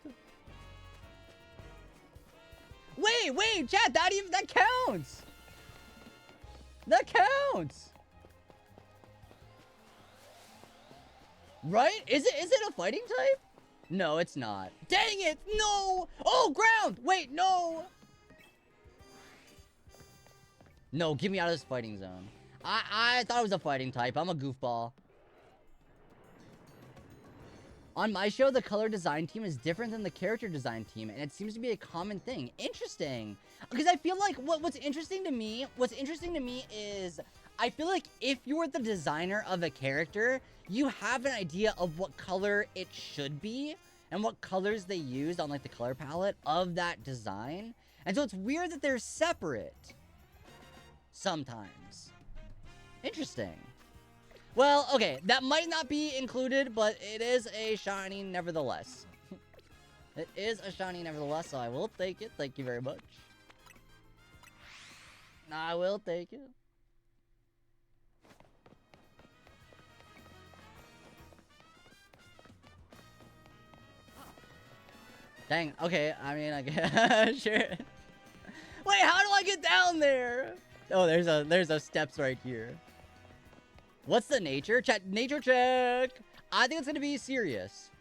Wait, chat, that counts! That counts! Right? Is it a fighting type? No, it's not. Dang it! No! Oh, ground! Wait, no! No, get me out of this fighting zone. I thought it was a fighting type. I'm a goofball. On my show, the color design team is different than the character design team, and it seems to be a common thing. Interesting. Because I feel like what's interesting to me is I feel like if you're the designer of a character, you have an idea of what color it should be and what colors they used on like the color palette of that design. And so it's weird that they're separate sometimes. Interesting. Well, okay, that might not be included, but it is a shiny nevertheless. It is a shiny nevertheless, so I will take it. Thank you very much. I will take it. Dang, okay, I mean, I guess, sure. Wait, how do I get down there? Oh, there's a steps right here. What's the nature? Chat, nature check. I think it's gonna be serious.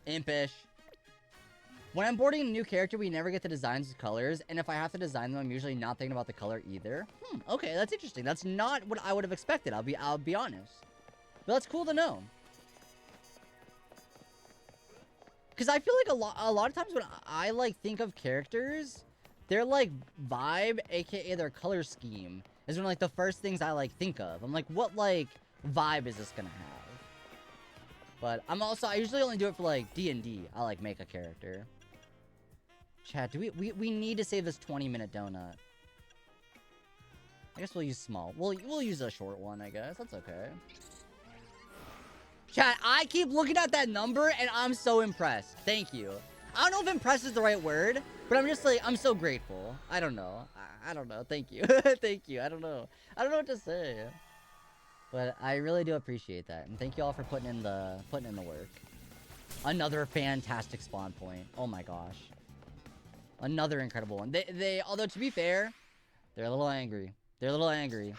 Impish. When I'm boarding a new character, we never get the designs of colors, and if I have to design them, I'm usually not thinking about the color either. Okay, that's interesting. That's not what I would have expected. I'll be honest. But that's cool to know. Because I feel like a lot of times when I like think of characters, their like vibe, aka their color scheme, is one of like the first things I like think of. I'm like, what like vibe is this gonna have? But I usually only do it for like D&D. I like make a character. Chat, do we need to save this 20-minute donut. I guess we'll use small. We'll use a short one, I guess. That's okay. Chat, I keep looking at that number, and I'm so impressed. Thank you. I don't know if impressed is the right word, but I'm just like, I'm so grateful. I don't know. I don't know. Thank you. Thank you. I don't know. I don't know what to say. But I really do appreciate that. And thank you all for putting in the work. Another fantastic spawn point. Oh my gosh. Another incredible one. They although to be fair, they're a little angry. They're a little angry.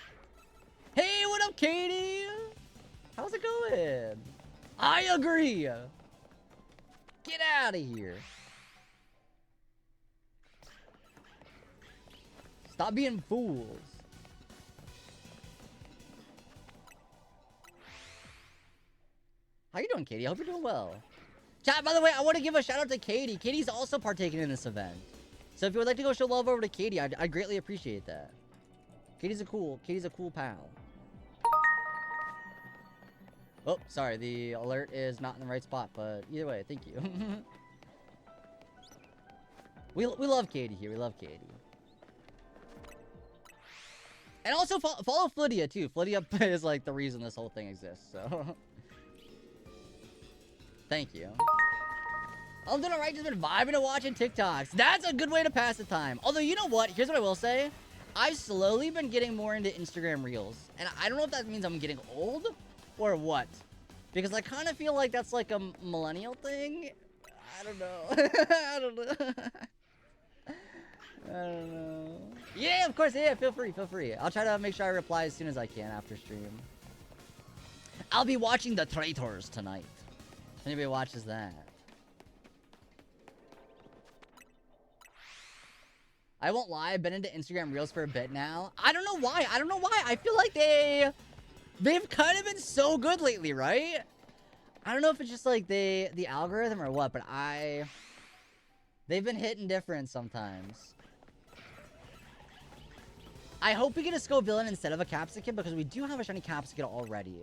Hey, what up, Katie? How's it going? I agree. Get out of here. Stop being fools. How you doing, Katie? I hope you're doing well. Chat, by the way, I want to give a shout out to Katie. Katie's also partaking in this event. So if you would like to go show love over to Katie, I'd greatly appreciate that. Katie's a cool pal. Oh, sorry, the alert is not in the right spot, but either way, thank you. we love Katie here. We love Katie. And also follow Flydia too. Flydia is like the reason this whole thing exists, so thank you. I'm doing alright, just been vibing and watching TikToks. That's a good way to pass the time. Although, you know what? Here's what I will say. I've slowly been getting more into Instagram Reels. And I don't know if that means I'm getting old or what. Because I kind of feel like that's like a millennial thing. I don't know. I don't know. I don't know. Yeah, of course. Yeah, feel free. Feel free. I'll try to make sure I reply as soon as I can after stream. I'll be watching The Traitors tonight. If anybody watches that. I won't lie, I've been into Instagram Reels for a bit now. I don't know why. I feel like they've kind of been so good lately, right? I don't know if it's just like the algorithm or what, but they've been hitting different sometimes. I hope we get a Skull Villain instead of a Capsicum because we do have a shiny Capsicum already.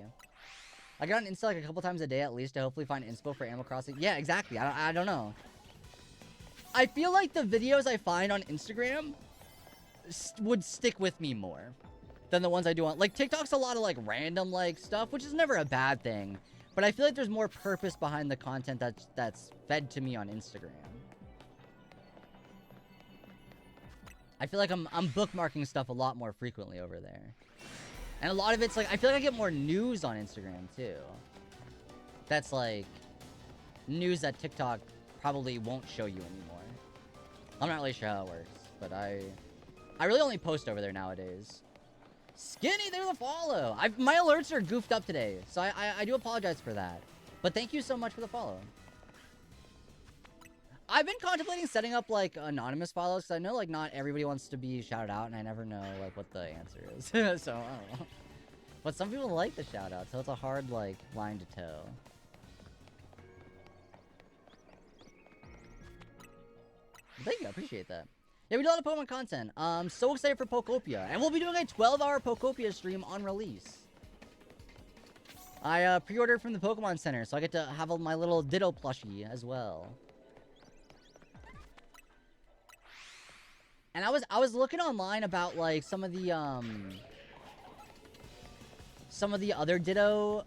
I got an Insta like a couple times a day at least to hopefully find inspo for Animal Crossing. Yeah, exactly. I don't know. I feel like the videos I find on Instagram would stick with me more than the ones I do on... Like, TikTok's a lot of, like, random, like, stuff, which is never a bad thing. But I feel like there's more purpose behind the content that's fed to me on Instagram. I feel like I'm bookmarking stuff a lot more frequently over there. And a lot of it's, like, I feel like I get more news on Instagram, too. That's, like, news that TikTok probably won't show you anymore. I'm not really sure how it works, but I really only post over there nowadays. Skinny, there's a follow. My alerts are goofed up today, so I do apologize for that. But thank you so much for the follow. I've been contemplating setting up, like, anonymous follows, because I know, like, not everybody wants to be shouted out, and I never know, like, what the answer is. So, I don't know. But some people like the shout out, so it's a hard, like, line to toe. Thank you, I appreciate that. Yeah, we do a lot of Pokemon content. So excited for Pokopia. And we'll be doing a 12-hour Pokopia stream on release. I pre-ordered from the Pokemon Center, so I get to have my little Ditto plushie as well. And I was looking online about, like, some of the other Ditto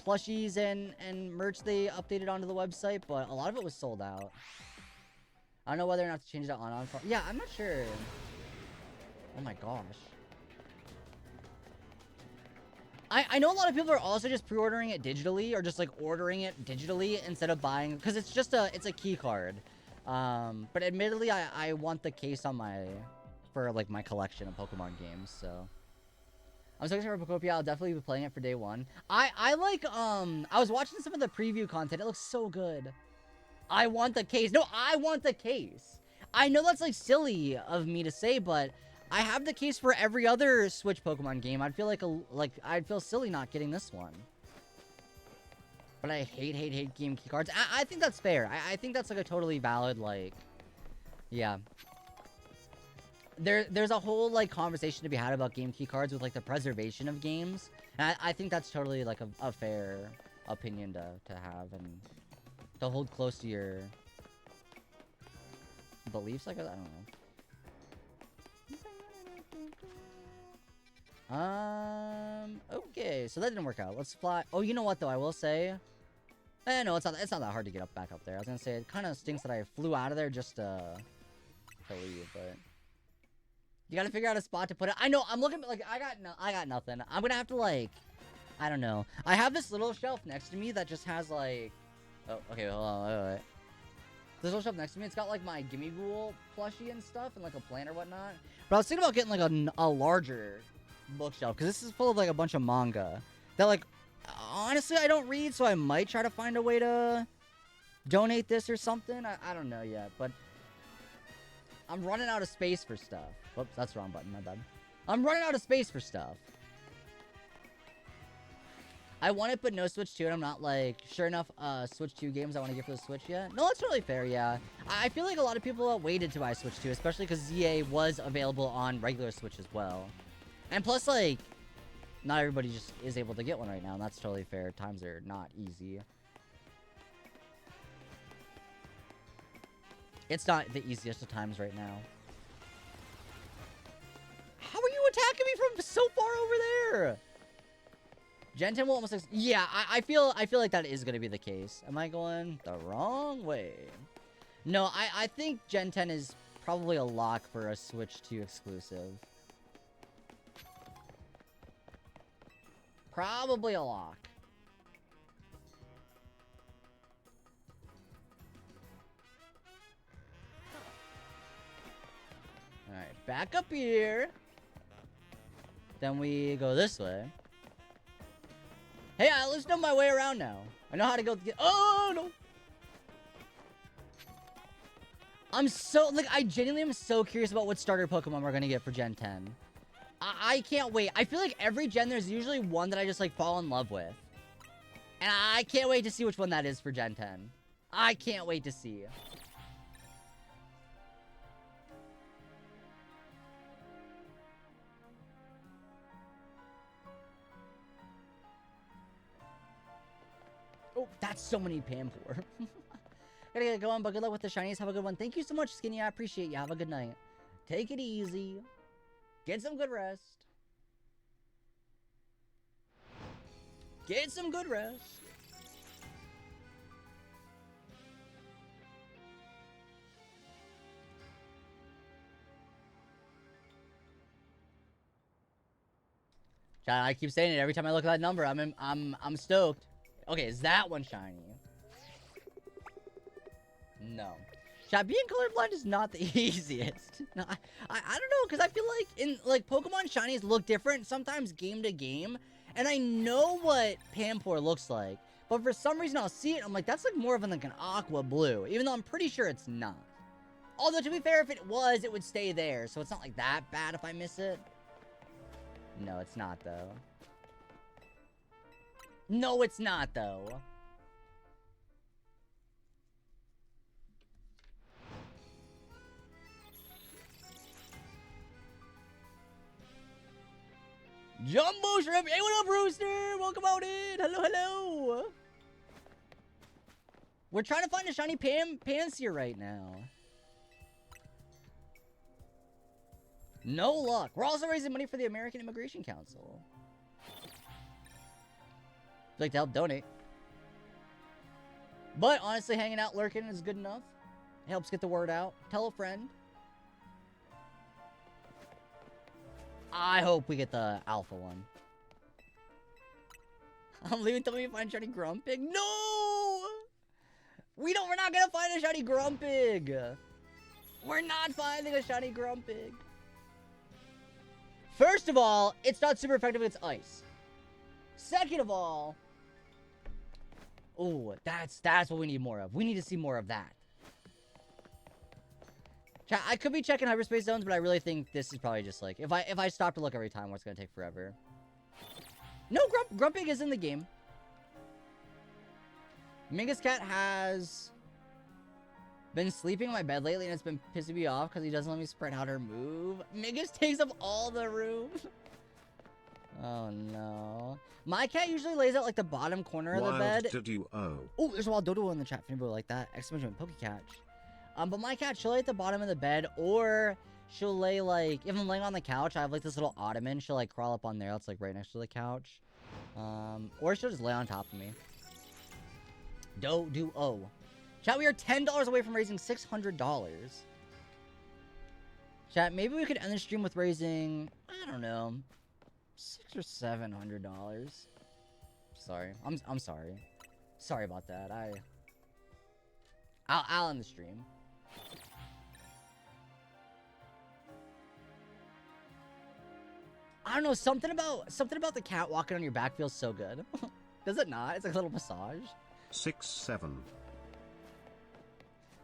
plushies and merch they updated onto the website, but a lot of it was sold out. I don't know whether or not to change that on. Yeah, I'm not sure. Oh my gosh. I know a lot of people are also just pre-ordering it digitally, or just like ordering it digitally instead of buying, because it's just it's a key card. But admittedly, I want the case on for like my collection of Pokemon games, so. I'm so excited for Pokopia. I'll definitely be playing it for day one. I like, I was watching some of the preview content. It looks so good. I want the case. No, I want the case. I know that's, like, silly of me to say, but I have the case for every other Switch Pokemon game. I'd feel I'd feel silly not getting this one. But I hate game key cards. I think that's fair. I think that's, like, a totally valid, like, yeah. There's a whole, like, conversation to be had about game key cards with, like, the preservation of games. And I think that's totally, like, a fair opinion to have and to hold close to your beliefs, like, I don't know. Okay, so that didn't work out. Let's fly. Oh, you know what though? I will say, no, it's not that hard to get back up there. I was gonna say it kind of stinks that I flew out of there just to leave, but you gotta figure out a spot to put it. I know. I'm looking, like I got nothing. I'm gonna have to like, I don't know. I have this little shelf next to me that just has like, oh, okay, hold on, wait. This little shelf next to me, it's got like my Gimme Ghoul plushie and stuff and like a plant or whatnot. But I was thinking about getting like a larger bookshelf because this is full of like a bunch of manga that like honestly I don't read, so I might try to find a way to donate this or something. I don't know yet, but I'm running out of space for stuff. Whoops, that's the wrong button, my bad. I'm running out of space for stuff. I want it, but no Switch 2, and I'm not, like, sure enough, Switch 2 games I want to get for the Switch yet. No, that's really fair, yeah. I feel like a lot of people waited to buy Switch 2, especially because ZA was available on regular Switch as well. And plus, like, not everybody just is able to get one right now, and that's totally fair. Times are not easy. It's not the easiest of times right now. How are you attacking me from so far over there? Gen 10 will almost... Yeah, I feel like that is going to be the case. Am I going the wrong way? No, I think Gen 10 is probably a lock for a Switch 2 exclusive. Probably a lock. Alright, back up here. Then we go this way. Hey, I at least know my way around now. I know how to go get... Oh, no! I'm so... Like, I genuinely am so curious about what starter Pokemon we're gonna get for Gen 10. I can't wait. I feel like every gen there's usually one that I just, like, fall in love with. And I can't wait to see which one that is for Gen 10. I can't wait to see. Oh, that's so many Pansear. Gotta get going, but good luck with the shinies. Have a good one. Thank you so much, Skinny. I appreciate you. Have a good night. Take it easy. Get some good rest. Get some good rest. I keep saying it every time I look at that number. I'm stoked. Okay, is that one shiny? No. Chat, being colorblind is not the easiest. No, I don't know, because I feel like in like Pokemon shinies look different sometimes game to game, and I know what Pansear looks like, but for some reason I'll see it, I'm like, that's like more of like an aqua blue, even though I'm pretty sure it's not. Although to be fair, if it was, it would stay there, so it's not like that bad if I miss it. No, it's not though. No, it's not, though. Jumbo Shrimp! Hey, what up, Rooster? Welcome out in! Hello, hello! We're trying to find a shiny Pansear right now. No luck. We're also raising money for the American Immigration Council. If you'd like to help donate. But honestly, hanging out, lurking is good enough. It helps get the word out. Tell a friend. I hope we get the alpha one. I'm leaving. Tell me if I find shiny Grumpig. No! We're not gonna find a shiny Grumpig. We're not finding a shiny Grumpig. First of all, it's not super effective against ice. Second of all, oh, that's what we need more of. We need to see more of that. I could be checking hyperspace zones, but I really think this is probably just like if I stop to look every time, it's gonna take forever. No, Grumpig is in the game. Mingus Cat has been sleeping in my bed lately, and it's been pissing me off because he doesn't let me spread out or move. Mingus takes up all the room. Oh no. My cat usually lays out like the bottom corner of the bed. Oh, there's a wild dodo in the chat for anybody like that. Exclamation point, Pokecatch. But my cat, she'll lay at the bottom of the bed, or she'll lay, like, if I'm laying on the couch, I have, like, this little ottoman. She'll, like, crawl up on there. It's, like, right next to the couch. Or she'll just lay on top of me. Chat, we are $10 away from raising $600. Chat, maybe we could end the stream with raising, I don't know, $600 or $700. Sorry. I'm sorry. Sorry about that. I'll end the stream. I don't know, something about the cat walking on your back feels so good. Does it not? It's like a little massage. 6-7.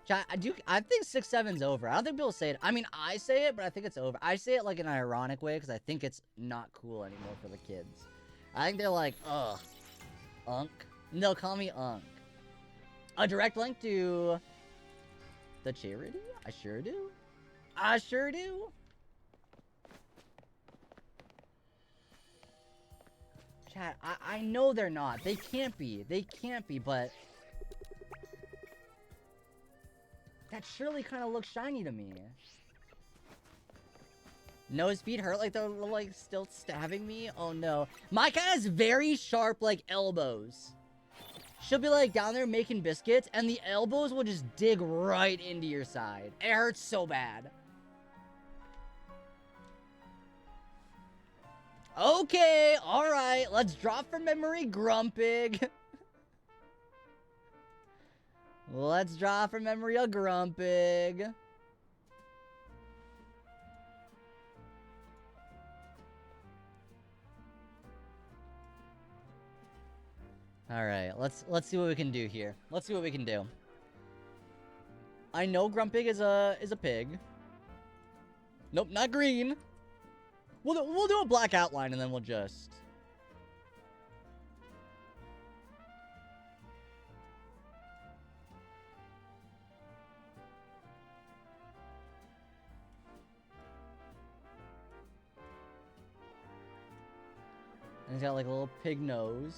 Chat, I think 6-7's over. I don't think people say it. I mean, I say it, but I think it's over. I say it like in an ironic way because I think it's not cool anymore for the kids. I think they're like, ugh, Unk. And they'll call me Unk. A direct link to the charity? I sure do. I sure do. Chat, I know they're not. They can't be. They can't be, but that surely kind of looks shiny to me. Nose feet hurt like they're, like, still stabbing me? Oh, no. My cat has very sharp, like, elbows. She'll be, like, down there making biscuits, and the elbows will just dig right into your side. It hurts so bad. Okay, alright. Let's draw from memory Grumpig. Let's draw from memory a Grumpig. Alright, let's see what we can do here. Let's see what we can do. I know Grumpig is a pig. Nope, not green. We'll do a black outline and then we'll just... And he's got like a little pig nose.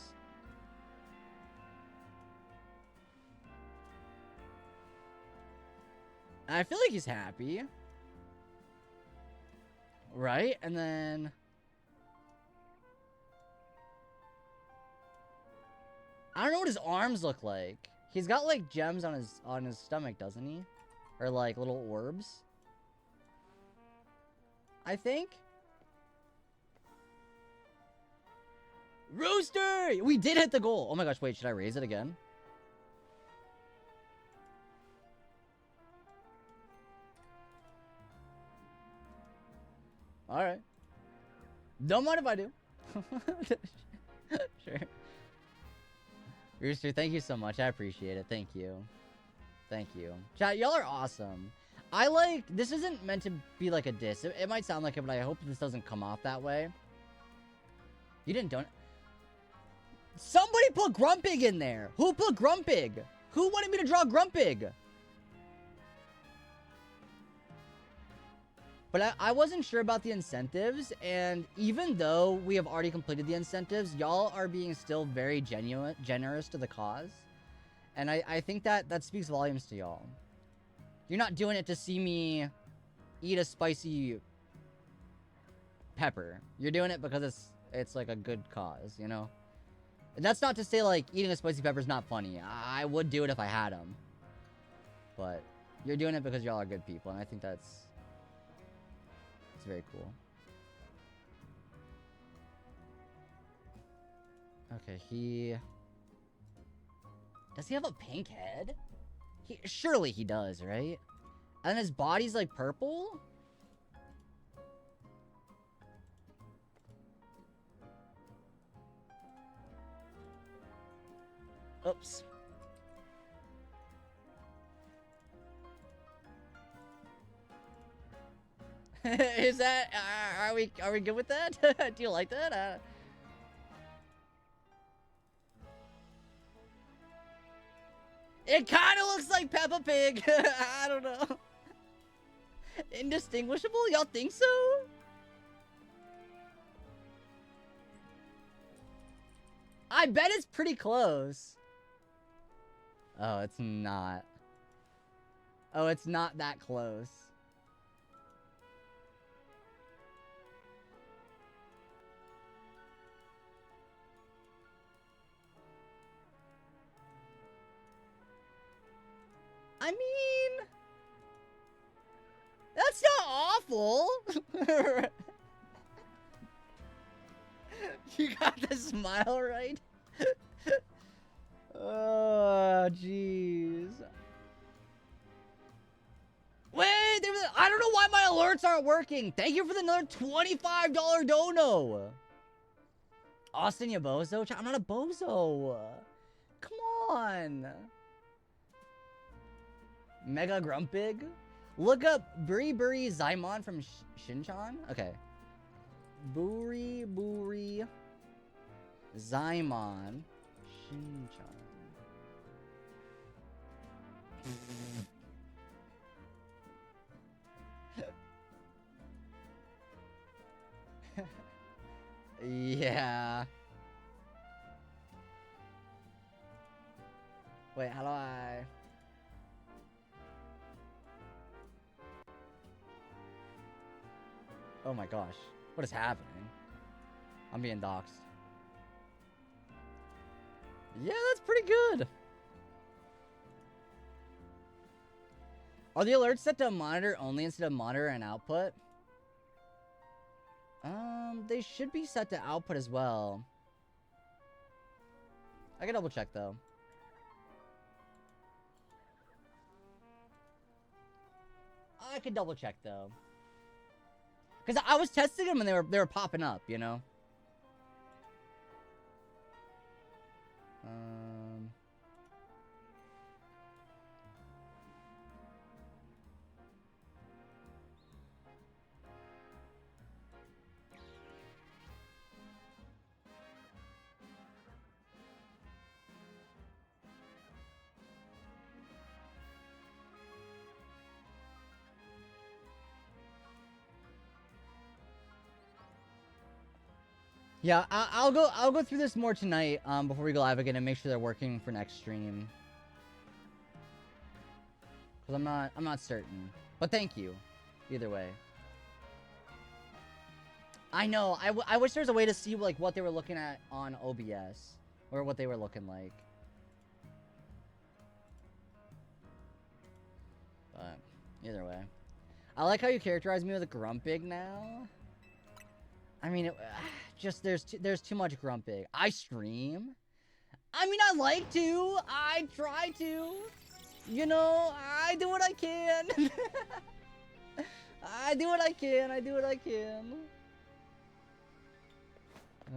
And I feel like he's happy. Right? And then... I don't know what his arms look like. He's got like gems on his stomach, doesn't he? Or like little orbs. I think. Rooster! We did hit the goal. Oh my gosh, wait, should I raise it again? Alright. Don't mind if I do. Sure. Rooster, thank you so much. I appreciate it. Thank you. Thank you. Chat, y'all are awesome. I like... This isn't meant to be like a diss. It might sound like it, but I hope this doesn't come off that way. You didn't don't... Somebody put Grumpig in there! Who put Grumpig? Who wanted me to draw Grumpig? But I wasn't sure about the incentives, and even though we have already completed the incentives, y'all are being still very generous to the cause. And I think that speaks volumes to y'all. You're not doing it to see me eat a spicy pepper. You're doing it because it's like a good cause, you know? And that's not to say, like, eating a spicy pepper is not funny. I would do it if I had them. But you're doing it because y'all are good people, and I think that's... It's very cool. Okay, does he have a pink head? Surely he does, right? And his body's like purple? Oops. Is that... Are we good with that? Do you like that? It kind of looks like Peppa Pig. I don't know. Indistinguishable? Y'all think so? I bet it's pretty close. Oh, it's not. Oh, it's not that close. I mean, that's not awful. You got the smile right? Oh, jeez. Wait, I don't know why my alerts aren't working. Thank you for the another $25 dono. Austin, you bozo? I'm not a bozo. Come on. Mega Grumpig? Look up Buri Zaimon from Shinchan. Okay. Buri Zaimon Shinchan. Yeah. Wait, how do I... Oh my gosh. What is happening? I'm being doxxed. Yeah, that's pretty good. Are the alerts set to monitor only instead of monitor and output? They should be set to output as well. I can double check though. I could double check though. Cause I was testing them and they were popping up, you know. Yeah, I'll go through this more tonight before we go live again and make sure they're working for next stream. Cause I'm not certain, but thank you, either way. I know. I wish there was a way to see like what they were looking at on OBS or what they were looking like. But either way, I like how you characterize me with a Grumpig now. I mean, just there's too much Grumpig. I stream. I mean, I like to. I try to. You know, I do what I can. I do what I can. I do what I can.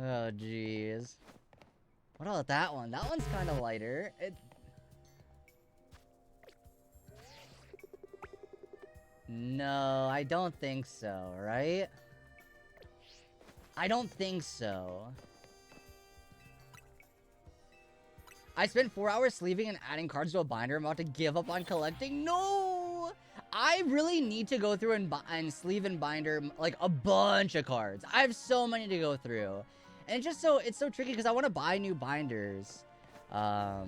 Oh, jeez. What about that one? That one's kind of lighter. No, I don't think so, right? I don't think so. I spent 4 hours sleeving and adding cards to a binder. I'm about to give up on collecting. No! I really need to go through and sleeve and binder like a bunch of cards. I have so many to go through. And it's just it's so tricky because I want to buy new binders. But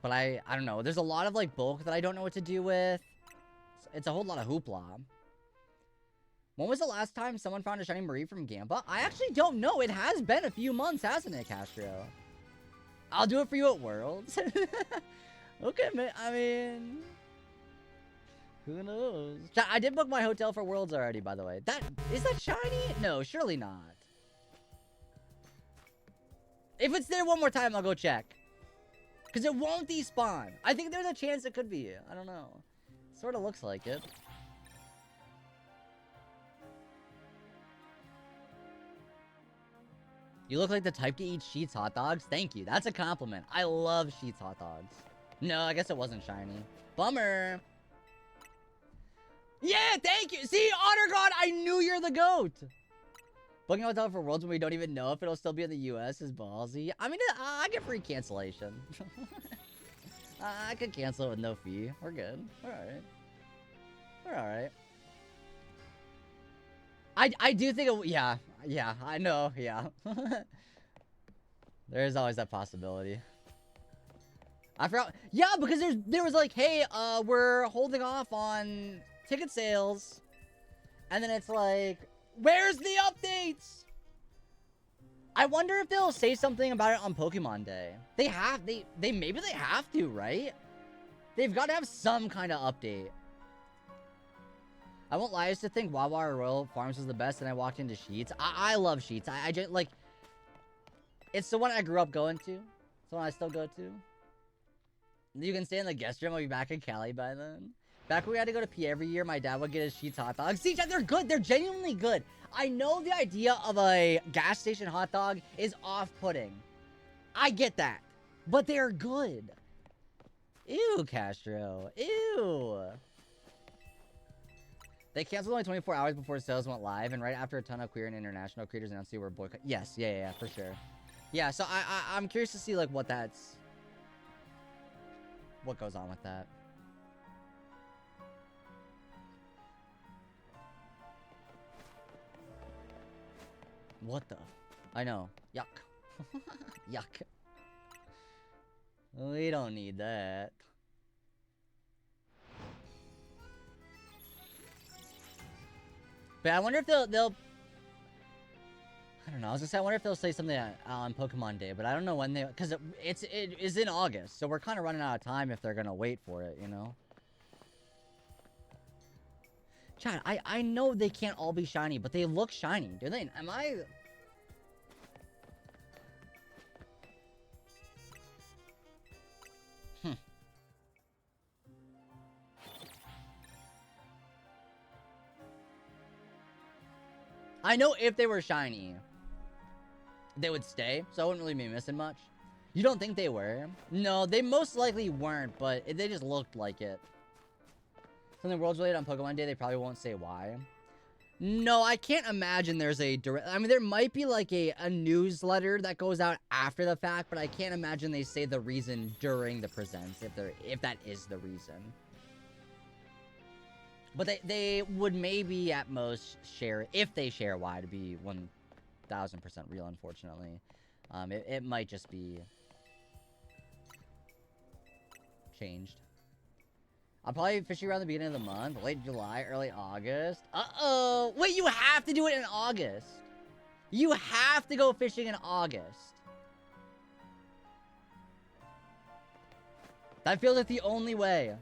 I don't know. There's a lot of like bulk that I don't know what to do with. It's a whole lot of hoopla. When was the last time someone found a shiny Marie from Gampa? I actually don't know. It has been a few months, hasn't it, Castro? I'll do it for you at Worlds. Okay, man. I mean, who knows? I did book my hotel for Worlds already, by the way. Is that shiny? No, surely not. If it's there one more time, I'll go check. Because it won't despawn. I think there's a chance it could be. I don't know. Sort of looks like it. You look like the type to eat Sheets hot dogs. Thank you. That's a compliment. I love Sheets hot dogs. No, I guess it wasn't shiny. Bummer. Yeah, thank you. See, Honor God, I knew you're the GOAT. Booking a hotel for Worlds when we don't even know if it'll still be in the US is ballsy. I mean, I get free cancellation. I could cancel it with no fee. We're good. We're alright. We're alright. I do think it, yeah, I know, yeah. There is always that possibility. I forgot, yeah, because there was like, hey, we're holding off on ticket sales, and then it's like, where's the updates? I wonder if they'll say something about it on Pokemon Day. Maybe they have to, right? They've got to have some kind of update. I won't lie, I used to think Wawa or Royal Farms was the best, and I walked into Sheetz. I love Sheetz. I just, like... It's the one I grew up going to. It's the one I still go to. You can stay in the guest room. I'll be back in Cali by then. Back when we had to go to P every year, my dad would get his Sheetz hot dogs. See, they're good. They're genuinely good. I know the idea of a gas station hot dog is off-putting. I get that. But they're good. Ew, Castro. Ew. They canceled only 24 hours before sales went live, and right after a ton of queer and international creators announced they were boycott. Yes, yeah, for sure. Yeah, so I'm curious to see, like, what goes on with that. What the? I know. Yuck. Yuck. We don't need that. But I wonder if they'll... I don't know. I was gonna say, I wonder if they'll say something on Pokemon Day, but I don't know when they... Because it is in August, so we're kind of running out of time if they're gonna wait for it, you know? Chad, I know they can't all be shiny, but they look shiny, do they? Am I... I know if they were shiny, they would stay, so I wouldn't really be missing much. You don't think they were? No, they most likely weren't, but they just looked like it. Something world's related on Pokemon Day, they probably won't say why. No, I can't imagine there's a direct... I mean, there might be, like, a newsletter that goes out after the fact, but I can't imagine they say the reason during the presents, if that is the reason. But they would maybe at most share, if they share why, to be 1000% real, unfortunately. It might just be changed. I'll probably be fishing around the beginning of the month, late July, early August. Uh-oh! Wait, you have to do it in August! You have to go fishing in August! That feels like the only way.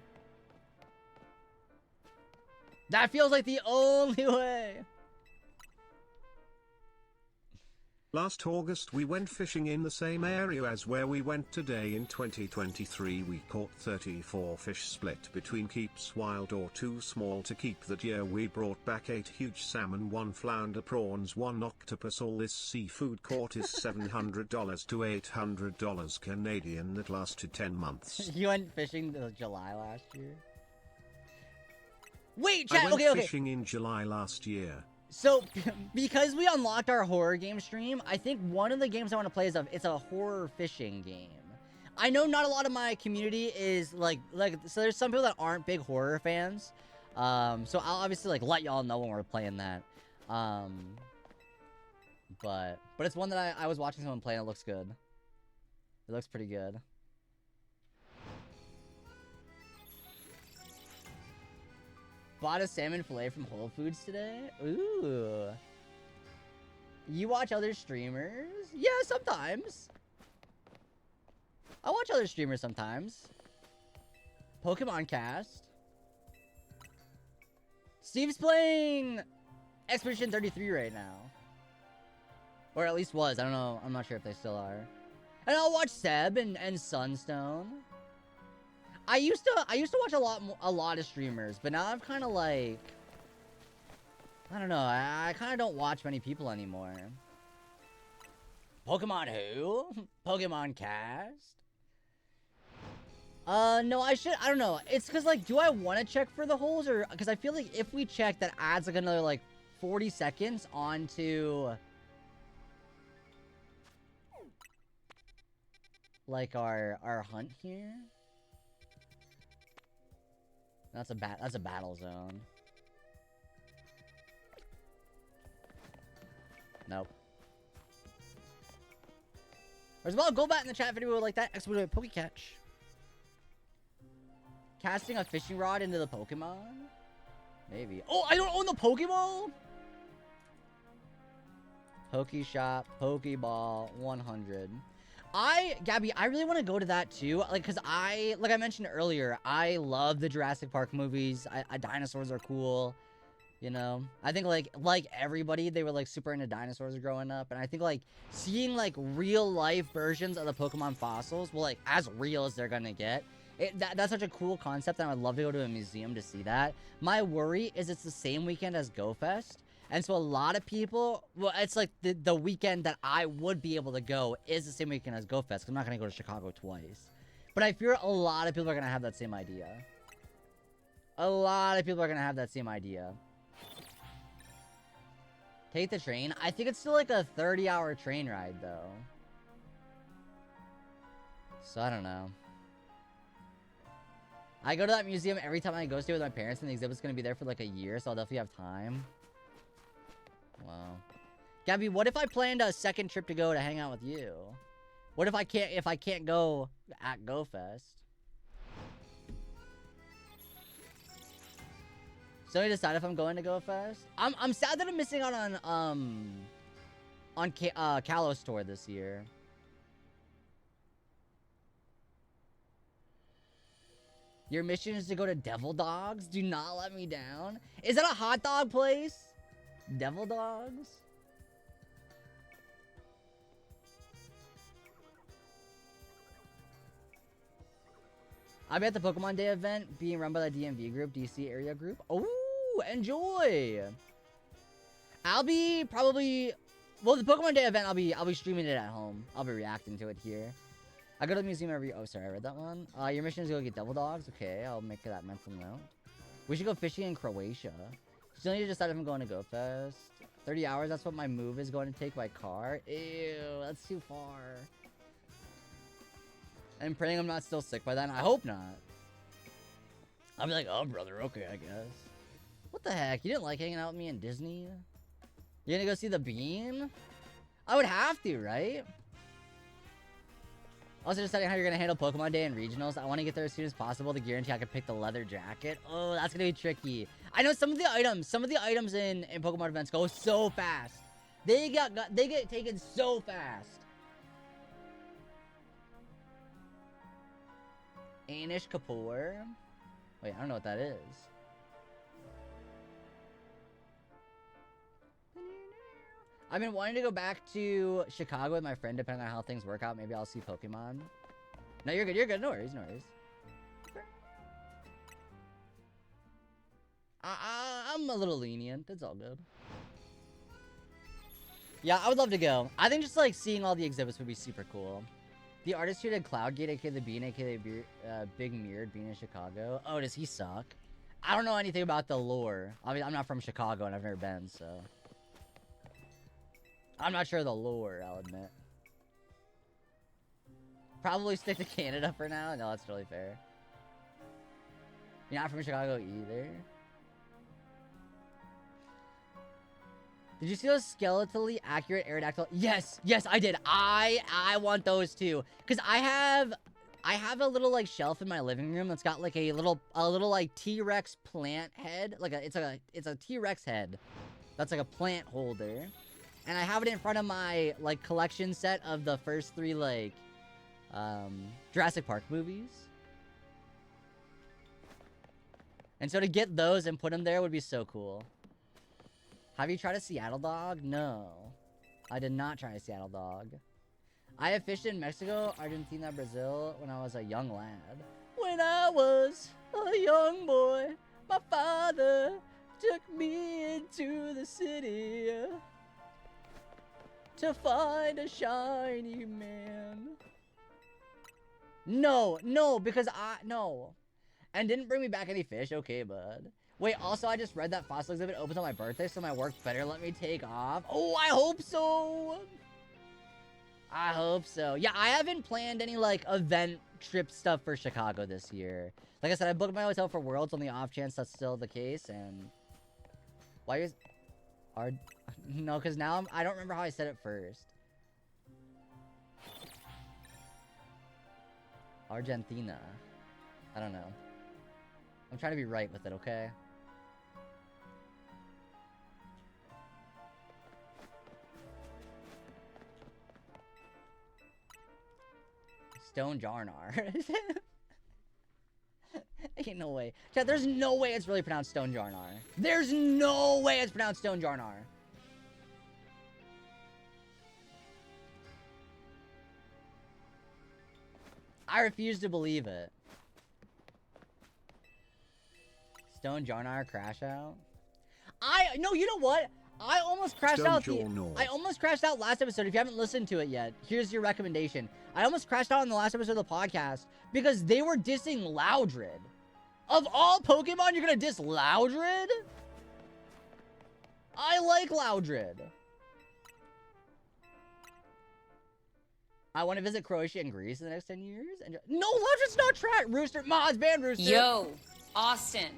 That feels like the only way. Last August we went fishing in the same area as where we went today. In 2023 we caught 34 fish, split between keeps wild or too small to keep. That year we brought back 8 huge salmon, 1 flounder, prawns, 1 octopus. All this seafood caught is $700 to $800 Canadian. That lasted 10 months. You went fishing in July last year? Wait, I chat, went okay. fishing in July last year. So, because we unlocked our horror game stream, I think one of the games I want to play is it's a horror fishing game. I know not a lot of my community is like so there's some people that aren't big horror fans. So I'll obviously like let y'all know when we're playing that. But it's one that I was watching someone play and it looks good. It looks pretty good. Bought a salmon fillet from Whole Foods today. Ooh. You watch other streamers? Yeah, sometimes. I watch other streamers sometimes. Pokemon Cast. Steve's playing Expedition 33 right now. Or at least was. I don't know. I'm not sure if they still are. And I'll watch Seb and Sunstone. I used to watch a lot of streamers, but now I'm kind of like, I don't know. I kind of don't watch many people anymore. Pokemon who? Pokemon Cast? No, I don't know. It's because, like, do I want to check for the holes, or because I feel like if we check, that adds like another like 40 seconds onto like our hunt here. That's a battle zone. Nope. There's about a Golbat in the chat video like that. Exploit Pokecatch. Casting a fishing rod into the Pokemon? Maybe. Oh, I don't own the Pokeball? Pokeshop, Pokeball, 100. Gabby, I really want to go to that too. Like, cause like I mentioned earlier, I love the Jurassic Park movies. Dinosaurs are cool. You know, I think like everybody, they were like super into dinosaurs growing up, and I think like seeing like real life versions of the Pokemon fossils, well, like as real as they're gonna get. That's such a cool concept, and I'd love to go to a museum to see that. My worry is it's the same weekend as GoFest, and so a lot of people, well, it's like the weekend that I would be able to go is the same weekend as GoFest, because I'm not gonna go to Chicago twice. But I fear a lot of people are gonna have that same idea. A lot of people are gonna have that same idea. Take the train? I think it's still like a 30-hour train ride, though. So, I don't know. I go to that museum every time I go stay with my parents, and the exhibit's gonna be there for like a year, so I'll definitely have time. Wow. Gabby, what if I planned a second trip to go to hang out with you? What if I can't go at GoFest? So I decide if I'm going to GoFest. I'm sad that I'm missing out on Kalos Tour this year. Your mission is to go to Devil Dogs? Do not let me down. Is that a hot dog place? Devil Dogs? I'll be at the Pokemon Day event being run by the DMV group, DC area group. Oh, enjoy! I'll be probably... Well, the Pokemon Day event, I'll be streaming it at home. I'll be reacting to it here. I go to the museum every... Oh, sorry, I read that one. Your mission is to go get Devil Dogs. Okay, I'll make that mental note. We should go fishing in Croatia. Still need to decide if I'm going to GoFest. 30 hours, that's what my move is going to take by car. Ew, that's too far. I'm praying I'm not still sick by then. I hope not. I'll be like, oh, brother, okay, I guess. What the heck? You didn't like hanging out with me in Disney? You're gonna go see the Bean? I would have to, right? Also deciding how you're gonna handle Pokemon Day and regionals. I want to get there as soon as possible to guarantee I can pick the leather jacket. Oh, that's gonna be tricky. I know some of the items in Pokemon events go so fast. They get taken so fast. Anish Kapoor. Wait, I don't know what that is. I've been wanting to go back to Chicago with my friend, depending on how things work out. Maybe I'll see Pokemon. No, you're good. You're good. No worries. No worries. I'm a little lenient. It's all good. Yeah, I would love to go. I think just like seeing all the exhibits would be super cool. The artist who did Cloudgate, aka the Bean, aka the Big Mirrored Bean in Chicago. Oh, does he suck? I don't know anything about the lore. I mean, I'm not from Chicago and I've never been, so... I'm not sure of the lore, I'll admit. Probably stick to Canada for now. No, that's really fair. You're not from Chicago either? Did you see those skeletally accurate Aerodactyl? Yes, yes, I did. I want those too, cause I have a little like shelf in my living room that's got like a little like T-Rex plant head, like it's a T-Rex head, that's like a plant holder, and I have it in front of my like collection set of the first 3 like Jurassic Park movies, and so to get those and put them there would be so cool. Have you tried a Seattle dog? No. I did not try a Seattle dog. I have fished in Mexico, Argentina, Brazil when I was a young lad. When I was a young boy, my father took me into the city to find a shiny man. No, because no. And didn't bring me back any fish. Okay, bud. Wait, also, I just read that fossil exhibit opens on my birthday, so my work better let me take off. Oh, I hope so! I hope so. Yeah, I haven't planned any, like, event trip stuff for Chicago this year. Like I said, I booked my hotel for Worlds on the off chance that's still the case, and... Why is... No, because now I don't remember how I said it first. Argentina. I don't know. I'm trying to be right with it, okay? Stone Jarnar. Ain't no way. Chat, there's no way it's really pronounced Stone Jarnar. There's no way it's pronounced Stone Jarnar. I refuse to believe it. Stone Jarnar crash out. No, you know what? I almost crashed out I almost crashed out last episode. If you haven't listened to it yet, here's your recommendation. I almost crashed out in the last episode of the podcast because they were dissing Loudred. Of all Pokemon, you're gonna diss Loudred? I like Loudred. I want to visit Croatia and Greece in the next 10 years. And no, Loudred's not trash. Rooster, Mods, ban Rooster. Yo, Austin.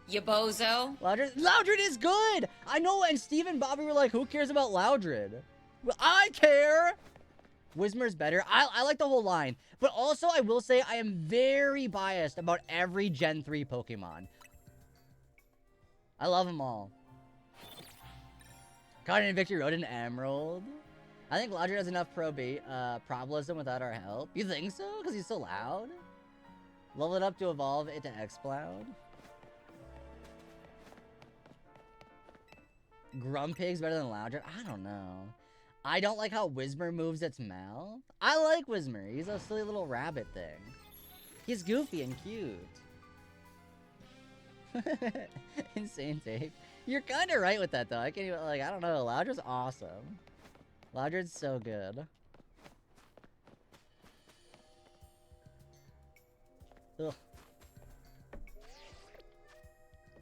You bozo. Loudred is good. I know, and Steve and Bobby were like, who cares about Loudred? Well, I care. Whismer's better. I like the whole line. But also, I will say, I am very biased about every Gen 3 Pokemon. I love them all. Caught in Victory Road and Emerald. I think Loudred has enough probabilism without our help. You think so? Because he's so loud? Level it up to evolve it to Exploud. Grumpig's better than Loudred? I don't know. I don't like how Whismer moves its mouth. I like Whismer. He's a silly little rabbit thing. He's goofy and cute. Insane take. You're kind of right with that, though. I can't even, like, I don't know. Loudred's awesome. Loudred's so good. Ugh.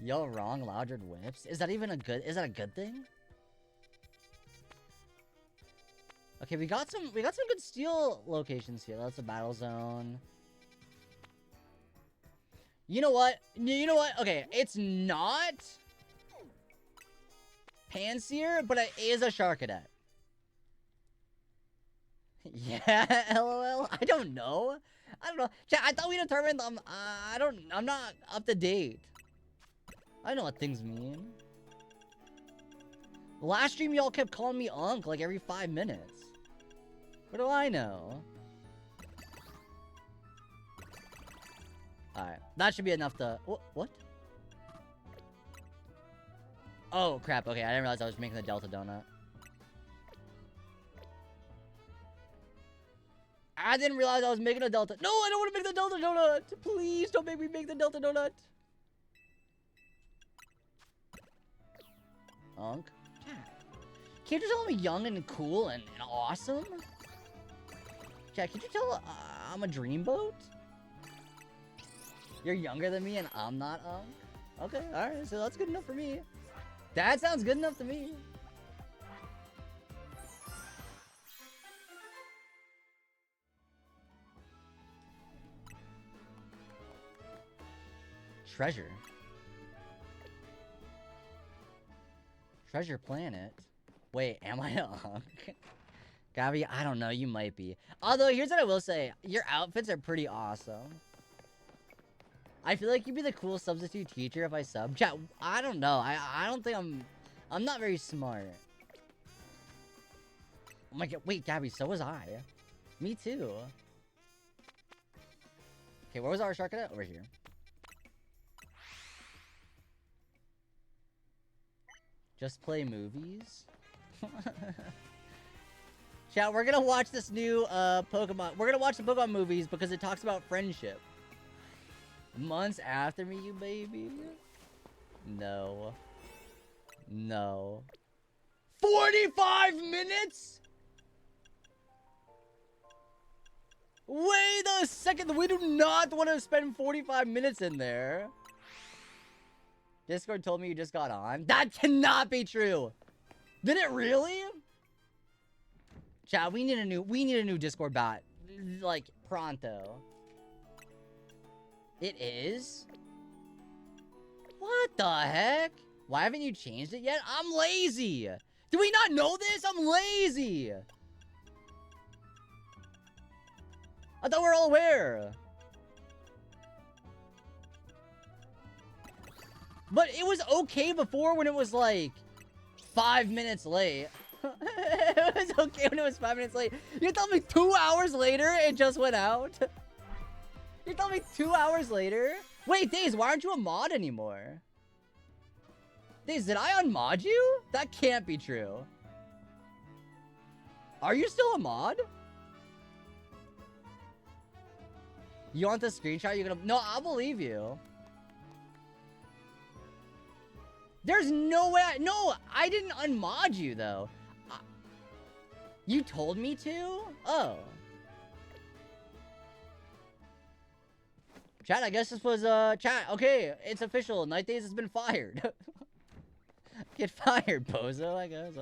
Yo, wrong. Loudred whips. Is that even a good? Is that a good thing? Okay, we got some good steel locations here. That's a battle zone. You know what? You know what? Okay, it's not Pansear, but it is a Sharkadet. Yeah, LOL. I don't know. Chat, I thought we determined. I'm not up to date. I know what things mean. Last stream, y'all kept calling me Unk like every 5 minutes. What do I know? Alright, that should be enough to... What? Oh, crap. Okay, I didn't realize I was making the Delta Donut. I didn't realize I was making a Delta... No, I don't want to make the Delta Donut! Please don't make me make the Delta Donut! Unk? Can't you tell I'm young and cool and awesome? Jack, can you tell I'm a dreamboat? You're younger than me and I'm not Unk? Okay, alright, so that's good enough for me. That sounds good enough to me. Treasure. Treasure Planet? Wait, am I a Unk? Gabby, I don't know, you might be. Although, here's what I will say. Your outfits are pretty awesome. I feel like you'd be the cool substitute teacher if I sub. Chat, I don't know. I don't think I'm not very smart. Oh my god, wait, Gabby, so was I. Me too. Okay, where was our shark at? Over here. Just play movies? Chat, we're gonna watch this new Pokemon. We're gonna watch the Pokemon movies because it talks about friendship. Months after me, you baby? No. No. 45 minutes? Wait a second. We do not want to spend 45 minutes in there. Discord told me you just got on. That cannot be true. Did it really? Chat, we need a new Discord bot. Like, pronto. It is? What the heck? Why haven't you changed it yet? I'm lazy. Do we not know this? I'm lazy. I thought we were all aware. But it was okay before when it was like 5 minutes late. It was okay when it was 5 minutes late. You told me 2 hours later it just went out? You told me 2 hours later? Wait, Daze, why aren't you a mod anymore? Daze, did I unmod you? That can't be true. Are you still a mod? You want the screenshot? You're gonna... No, I'll believe you. There's no way No, I didn't unmod you, though. You told me to? Oh. Chat, I guess this was, chat. Okay, it's official. Night Days has been fired. Get fired, bozo, I guess.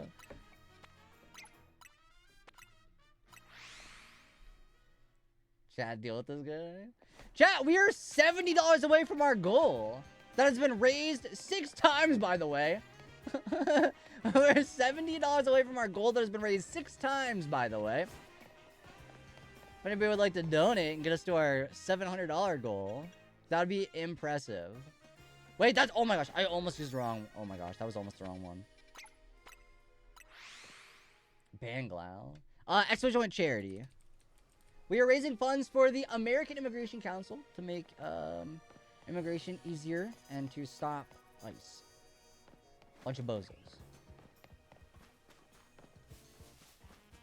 Chat, deal with this guy. Chat, we are $70 away from our goal. That has been raised 6 times, by the way. We're $70 away from our goal that has been raised 6 times, by the way. If anybody would like to donate and get us to our $700 goal, that would be impressive. Wait, that's... Oh my gosh, I almost used wrong. Oh my gosh, that was almost the wrong one. Banglau. Expo Joint Charity. We are raising funds for the American Immigration Council to make immigration easier and to stop ICE. Bunch of bozos.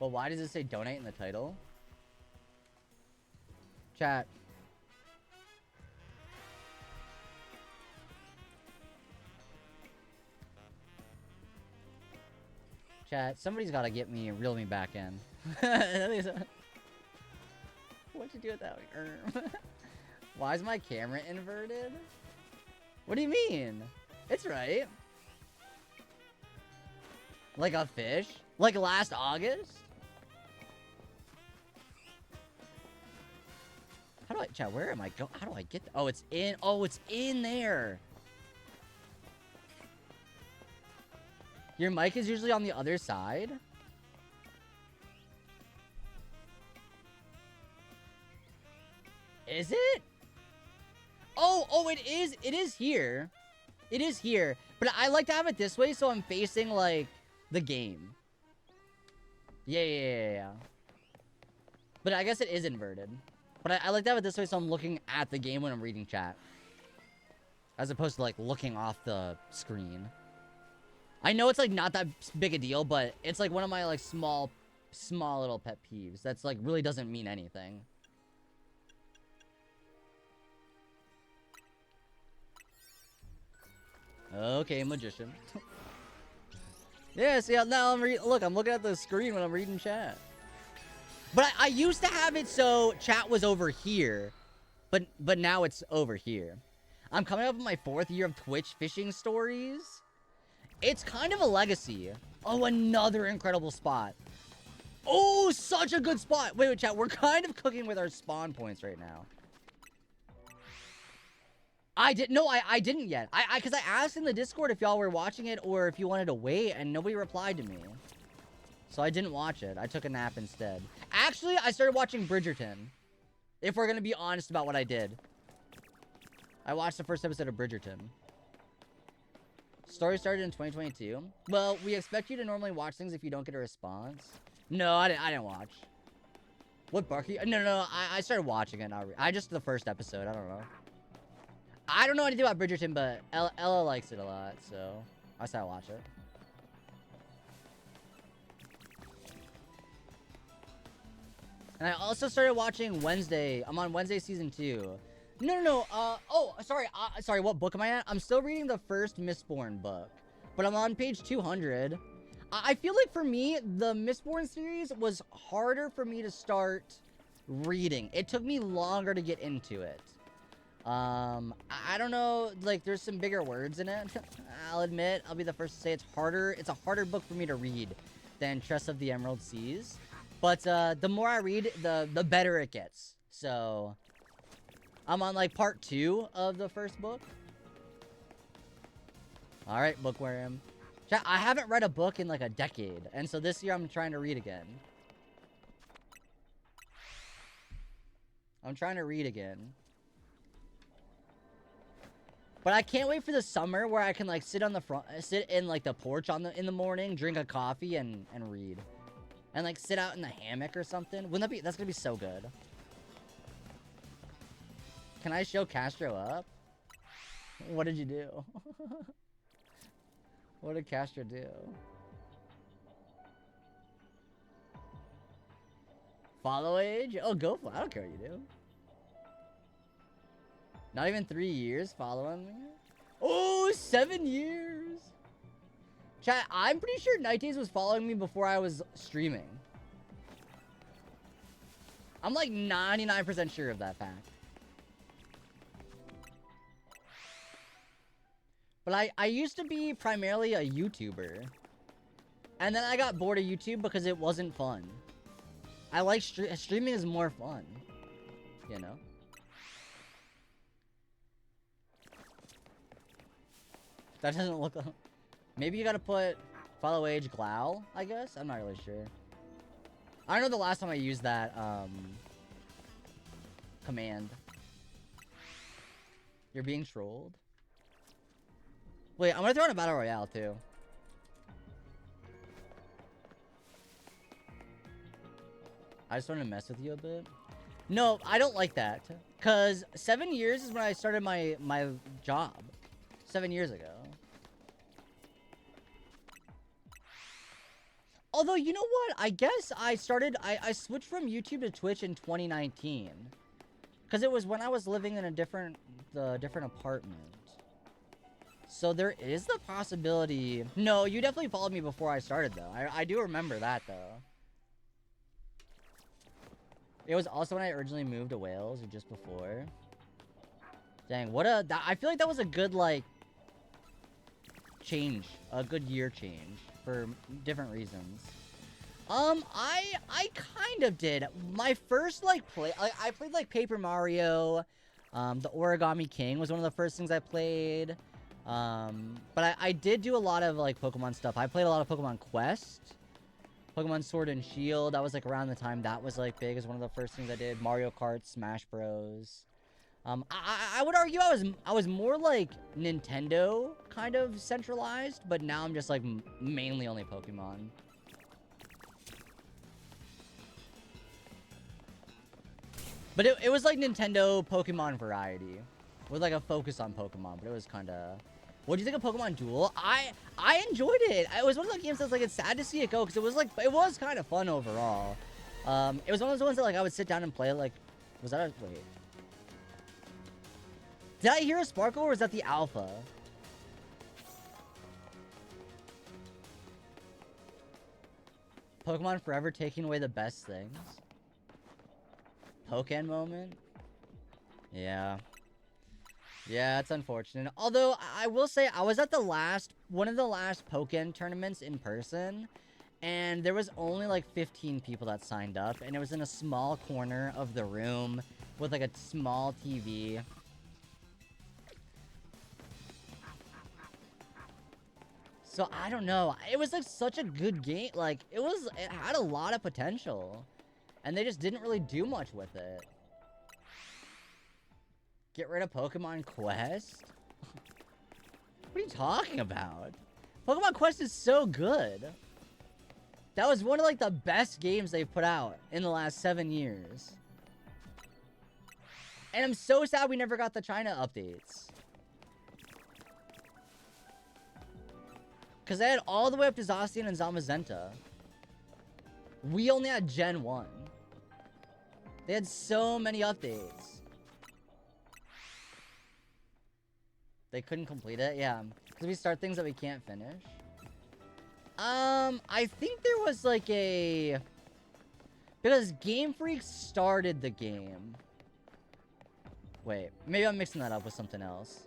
But why does it say donate in the title? Chat. Chat, somebody's gotta get me and reel me back in. What'd you do with that? Why is my camera inverted? What do you mean? It's right. Like a fish? Like last August? How do I, chat, where am I going? How do I get, oh, it's in there. Your mic is usually on the other side? Is it? Oh, it is here. It is here. But I like to have it this way so I'm facing, like, the game. Yeah. But I guess it is inverted. But I like to have it this way so I'm looking at the game when I'm reading chat. As opposed to, like, looking off the screen. I know it's, like, not that big a deal, but it's, like, one of my, like, small little pet peeves. That's, like, really doesn't mean anything. Okay, magician. Yeah, see, now look, I'm looking at the screen when I'm reading chat. But I used to have it so chat was over here, but now it's over here. I'm coming up with my 4th year of Twitch fishing stories. It's kind of a legacy. Oh, another incredible spot. Oh, such a good spot. Wait, chat, we're kind of cooking with our spawn points right now. I didn't yet. Because I asked in the Discord if y'all were watching it or if you wanted to wait, and nobody replied to me. So I didn't watch it. I took a nap instead. Actually, I started watching Bridgerton. If we're gonna be honest about what I did. I watched the first episode of Bridgerton. Story started in 2022. Well, we expect you to normally watch things if you don't get a response. No, I didn't watch. What, Barky? No, I started watching it. I just the first episode. I don't know. I don't know anything about Bridgerton, but Ella likes it a lot, so I started watching it. And I also started watching Wednesday. I'm on Wednesday season 2. No. Oh, sorry. What book am I at? I'm still reading the first Mistborn book, but I'm on page 200. I feel like for me, the Mistborn series was harder for me to start reading. It took me longer to get into it. I don't know, like, there's some bigger words in it. I'll admit, I'll be the first to say it's harder. It's a harder book for me to read than Tress of the Emerald Seas. But, the more I read, the better it gets. So, I'm on, like, part 2 of the first book. Alright, Bookworm. I haven't read a book in, like, a decade. And so this year, I'm trying to read again. But I can't wait for the summer where I can, like, sit in, like, the porch in the morning, drink a coffee, and read. and like sit out in the hammock or something. Wouldn't that be? That's gonna be so good. Can I show Castro up? What did you do? What did Castro do? Follow age? Oh, go for it. I don't care what you do. Not even 3 years following me? Oh, 7 years. Chat, I'm pretty sure Night Days was following me before I was streaming. I'm like 99% sure of that fact. But I used to be primarily a YouTuber. And then I got bored of YouTube because it wasn't fun. I like streaming is more fun. You know? That doesn't look... Maybe you gotta put follow age Glau, I guess? I'm not really sure. I don't know the last time I used that, command. You're being trolled? Wait, I'm gonna throw in a battle royale, too. I just want to mess with you a bit. No, I don't like that. Because 7 years is when I started my job. 7 years ago. Although, you know what? I guess I switched from YouTube to Twitch in 2019. Because it was when I was living in a different apartment. So there is the possibility... No, you definitely followed me before I started, though. I do remember that, though. It was also when I originally moved to Wales, or just before. Dang, I feel like that was a good, like... change. A good year change. For different reasons. I kind of did. My first, like, I played, like, Paper Mario. The Origami King was one of the first things I played. But I did do a lot of, like, Pokemon stuff. I played a lot of Pokemon Quest. Pokemon Sword and Shield. That was, like, around the time that was, like, big as one of the first things I did. Mario Kart, Smash Bros. I would argue I was more, like, Nintendo kind of centralized. But now I'm just, like, mainly only Pokemon. But it was, like, Nintendo Pokemon variety. With, like, a focus on Pokemon. But it was kind of... What do you think of Pokemon Duel? I enjoyed it. It was one of those games that's, like, it's sad to see it go. Because it was, like, it was kind of fun overall. It was one of those ones that, like, I would sit down and play, like... Was that a... Wait. Did I hear a Sparkle, or is that the Alpha? Pokemon forever taking away the best things. Pokken moment? Yeah. Yeah, it's unfortunate. Although, I will say, I was at one of the last Pokken tournaments in person. And there was only, like, 15 people that signed up. And it was in a small corner of the room with, like, a small TV. So, I don't know. It was, like, such a good game. Like, it had a lot of potential. And they just didn't really do much with it. Get rid of Pokemon Quest? What are you talking about? Pokemon Quest is so good. That was one of, like, the best games they've put out in the last 7 years. And I'm so sad we never got the China updates. Because they had all the way up to Zacian and Zamazenta. We only had Gen 1. They had so many updates. They couldn't complete it? Yeah. Because we start things that we can't finish. I think there was like a... Because Game Freak started the game. Wait, maybe I'm mixing that up with something else.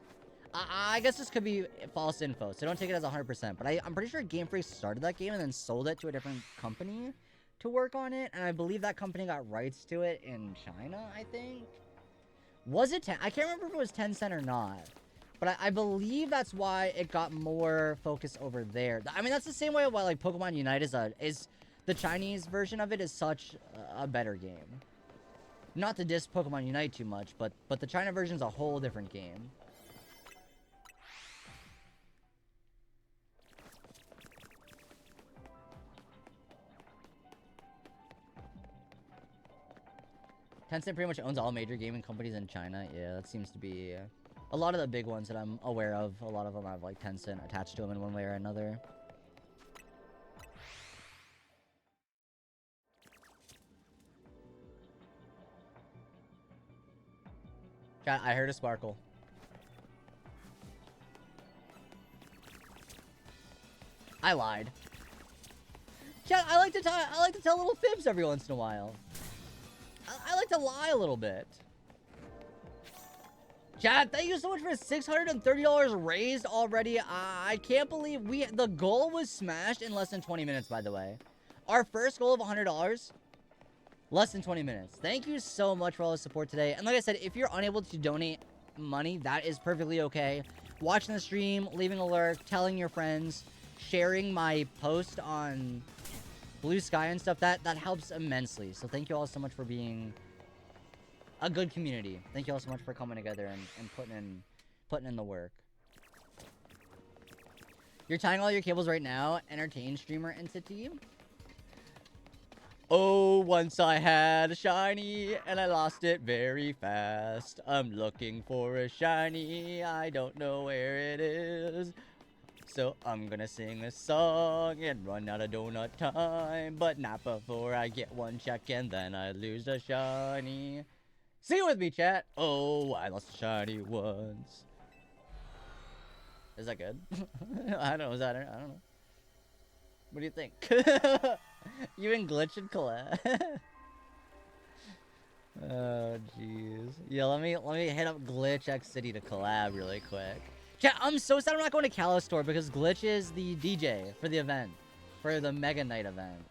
I guess this could be false info, so don't take it as 100%. But I'm pretty sure Game Freak started that game and then sold it to a different company to work on it. And I believe that company got rights to it in China, I think. Was it 10? I can't remember if it was Tencent or not. But I believe that's why it got more focus over there. I mean, that's the same way why, like, Pokemon Unite is the Chinese version of it is such a better game. Not to diss Pokemon Unite too much, but the China version is a whole different game. Tencent pretty much owns all major gaming companies in China. Yeah, that seems to be a lot of the big ones that I'm aware of. A lot of them have like Tencent attached to them in one way or another. Chat, I heard a sparkle. I lied. Chat, I like to tell little fibs every once in a while. I like to lie a little bit. Chat, thank you so much for $630 raised already. I can't believe the goal was smashed in less than 20 minutes, by the way. Our first goal of $100, less than 20 minutes. Thank you so much for all the support today. And like I said, if you're unable to donate money, that is perfectly okay. Watching the stream, leaving a lurk, telling your friends, sharing my post on Blue Sky and stuff, that helps immensely. So thank you all so much for being a good community. Thank you all so much for coming together and putting in the work. You're tying all your cables right now. Entertain streamer entity. Oh, once I had a shiny and I lost it very fast. I'm looking for a shiny. I don't know where it is. So I'm gonna sing a song and run out of donut time, but not before I get one check and then I lose a shiny. Sing it with me, chat. Oh, I lost a shiny once. Is that good? I don't know. Is that? I don't know. What do you think? You and Glitch and collab. Oh, jeez. Yeah, let me hit up Glitch X City to collab really quick. Chat, I'm so sad I'm not going to Calo Store because Glitch is the DJ for the event. For the Mega Night event.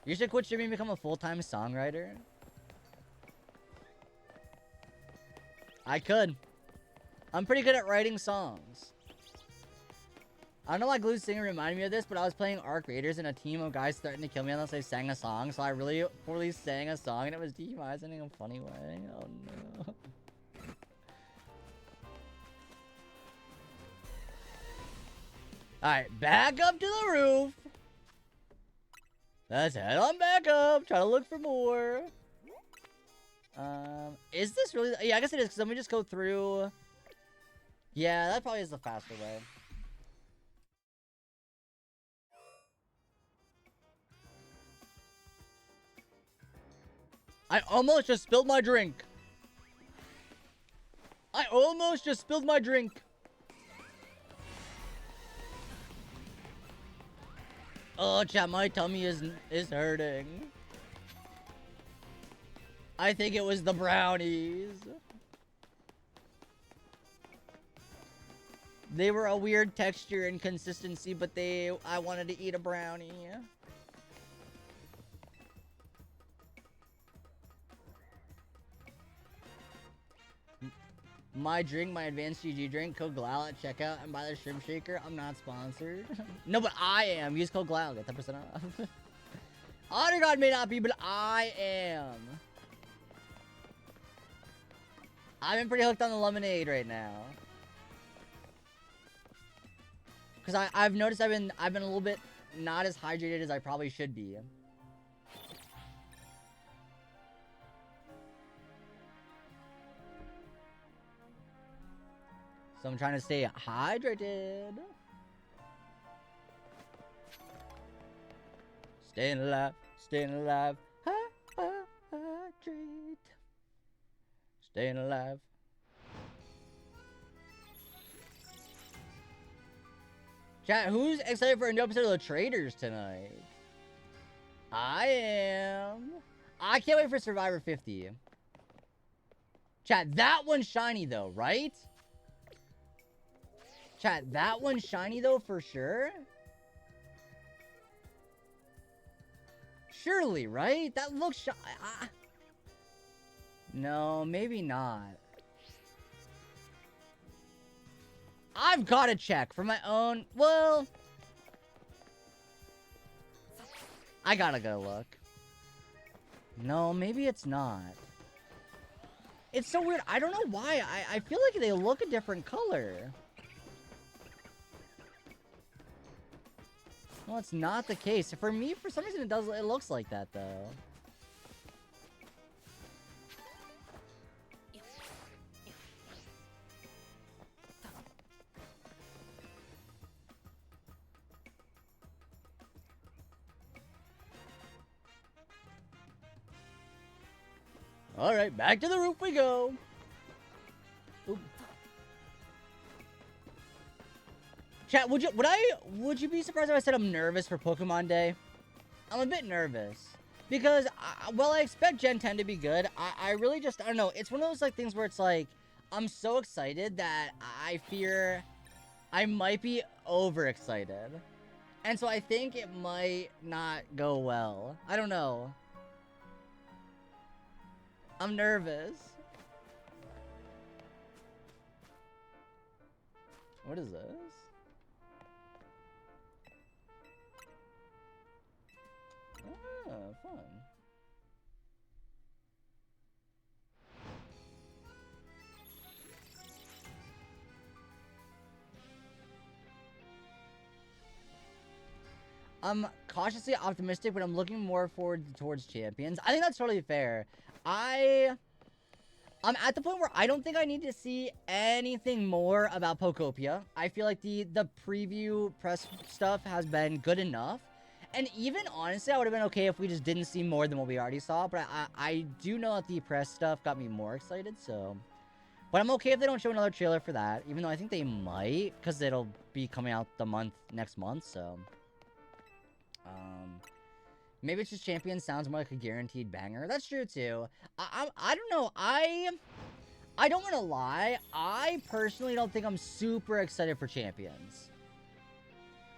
You should quit streaming and become a full-time songwriter. I could. I'm pretty good at writing songs. I don't know why Glue Singer reminded me of this, but I was playing Arc Raiders and a team of guys threatened to kill me unless I sang a song. So I really poorly sang a song and it was dehumanizing in a funny way. Oh no. Alright, back up to the roof. Let's head on back up. Try to look for more. Is this really... Yeah, I guess it is, because let me just go through... Yeah, that probably is the faster way. I almost just spilled my drink. I almost just spilled my drink. Oh, chat, my tummy is hurting. I think it was the brownies. They were a weird texture and consistency, but I wanted to eat a brownie. My drink, my advanced GG drink, code GLAL at checkout and buy the shrimp shaker. I'm not sponsored. No, but I am. Use code GLAL, get 10% off. Honor God may not be, but I am. I've been pretty hooked on the lemonade right now. Because I've noticed I've been a little bit not as hydrated as I probably should be. So I'm trying to stay hydrated. Staying alive, staying alive. Hydrate. Staying alive. Chat, who's excited for a new episode of The Traders tonight? I am. I can't wait for Survivor 50. Chat, that one's shiny though, right? Chat, that one's shiny though for sure? Surely, right? That looks shiny. No, maybe not. I've got to check for my own... Well... I gotta go look. No, maybe it's not. It's so weird. I don't know why. I feel like they look a different color. Well, it's not the case. For me, for some reason, it looks like that, though. Alright, back to the roof we go. Oop. Chat, would you be surprised if I said I'm nervous for Pokemon Day? I'm a bit nervous. Because, while I expect Gen 10 to be good, I really just, I don't know, it's one of those, like, things where it's like, I'm so excited that I fear I might be overexcited. And so I think it might not go well. I don't know. I'm nervous. What is this? Oh, fun. I'm cautiously optimistic, but I'm looking more forward towards champions. I think that's totally fair. I'm at the point where I don't think I need to see anything more about Pokopia. I feel like the preview press stuff has been good enough. And even, honestly, I would have been okay if we just didn't see more than what we already saw. But I do know that the press stuff got me more excited, so... But I'm okay if they don't show another trailer for that. Even though I think they might, because it'll be coming out next month, so... Maybe it's just Champion sounds more like a guaranteed banger. That's true, too. I don't know. I don't want to lie. I personally don't think I'm super excited for Champions.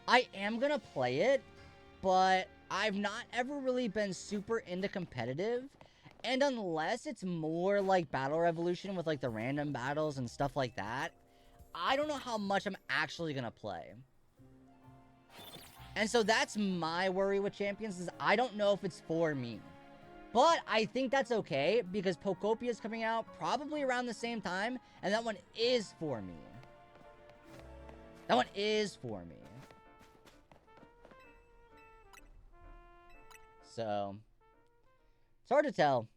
I am going to play it, but I've not ever really been super into competitive. And unless it's more like Battle Revolution with, like, the random battles and stuff like that, I don't know how much I'm actually going to play. And so that's my worry with Champions, is I don't know if it's for me. But I think that's okay, because Pokopia is coming out probably around the same time, and that one is for me. That one is for me. So, it's hard to tell.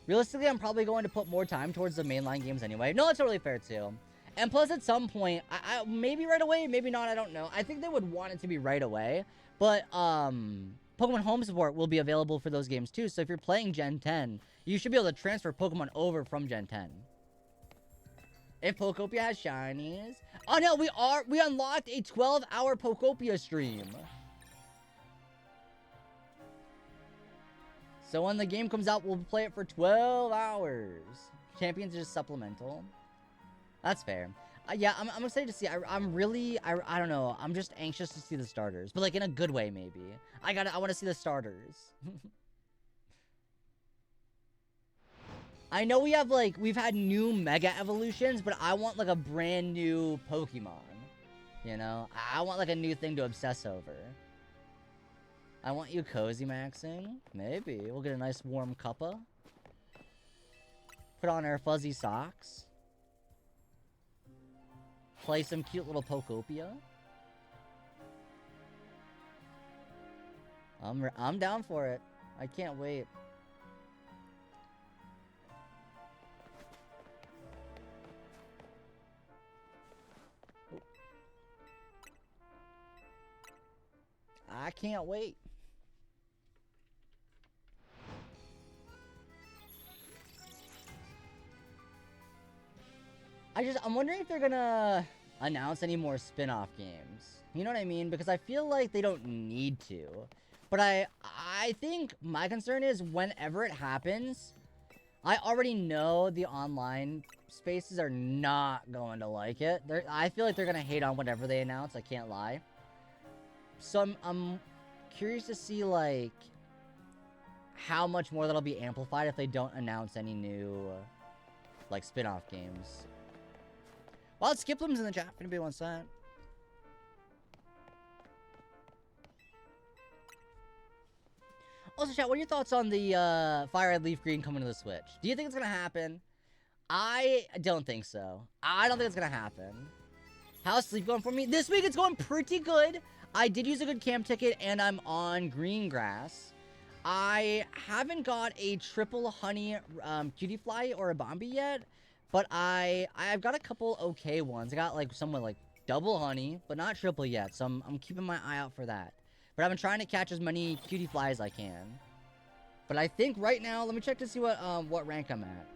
Realistically, I'm probably going to put more time towards the mainline games anyway. No, that's totally fair, too. And plus, at some point, maybe right away, maybe not, I don't know. I think they would want it to be right away. But, Pokemon Home support will be available for those games, too. So if you're playing Gen 10, you should be able to transfer Pokemon over from Gen 10. If Pokopia has shinies... Oh, no, we unlocked a 12-hour Pokopia stream. So when the game comes out, we'll play it for 12 hours. Champions is just supplemental. That's fair. Yeah, I'm excited to see. I'm really, I don't know. I'm just anxious to see the starters. But, like, in a good way, maybe. I want to see the starters. I know we have, like, we've had new Mega Evolutions, but I want, like, a brand new Pokemon. You know? I want, like, a new thing to obsess over. I want you cozy maxing. Maybe. We'll get a nice warm cuppa. Put on our fuzzy socks. Play some cute little Pokopia. I'm down for it. I can't wait. I can't wait. I'm wondering if they're gonna announce any more spin-off games. You know what I mean? Because I feel like they don't need to. But I think my concern is whenever it happens, I already know the online spaces are not going to like it. I feel like they're gonna hate on whatever they announce, I can't lie. So I'm curious to see, like, how much more that'll be amplified if they don't announce any new, like, spin-off games. Well, Skiplim's in the chat if anybody wants that. Also, chat, what are your thoughts on the Fire Red Leaf Green coming to the Switch? Do you think it's gonna happen? I don't think so. I don't think it's gonna happen. How's sleep going for me? This week it's going pretty good. I did use a good camp ticket, and I'm on green grass. I haven't got a triple honey cutie fly or a Bombi yet, but I've got a couple okay ones. I got like some with like double honey, but not triple yet, so I'm keeping my eye out for that. But I've been trying to catch as many cutie flies as I can. But I think right now, let me check to see what rank I'm at.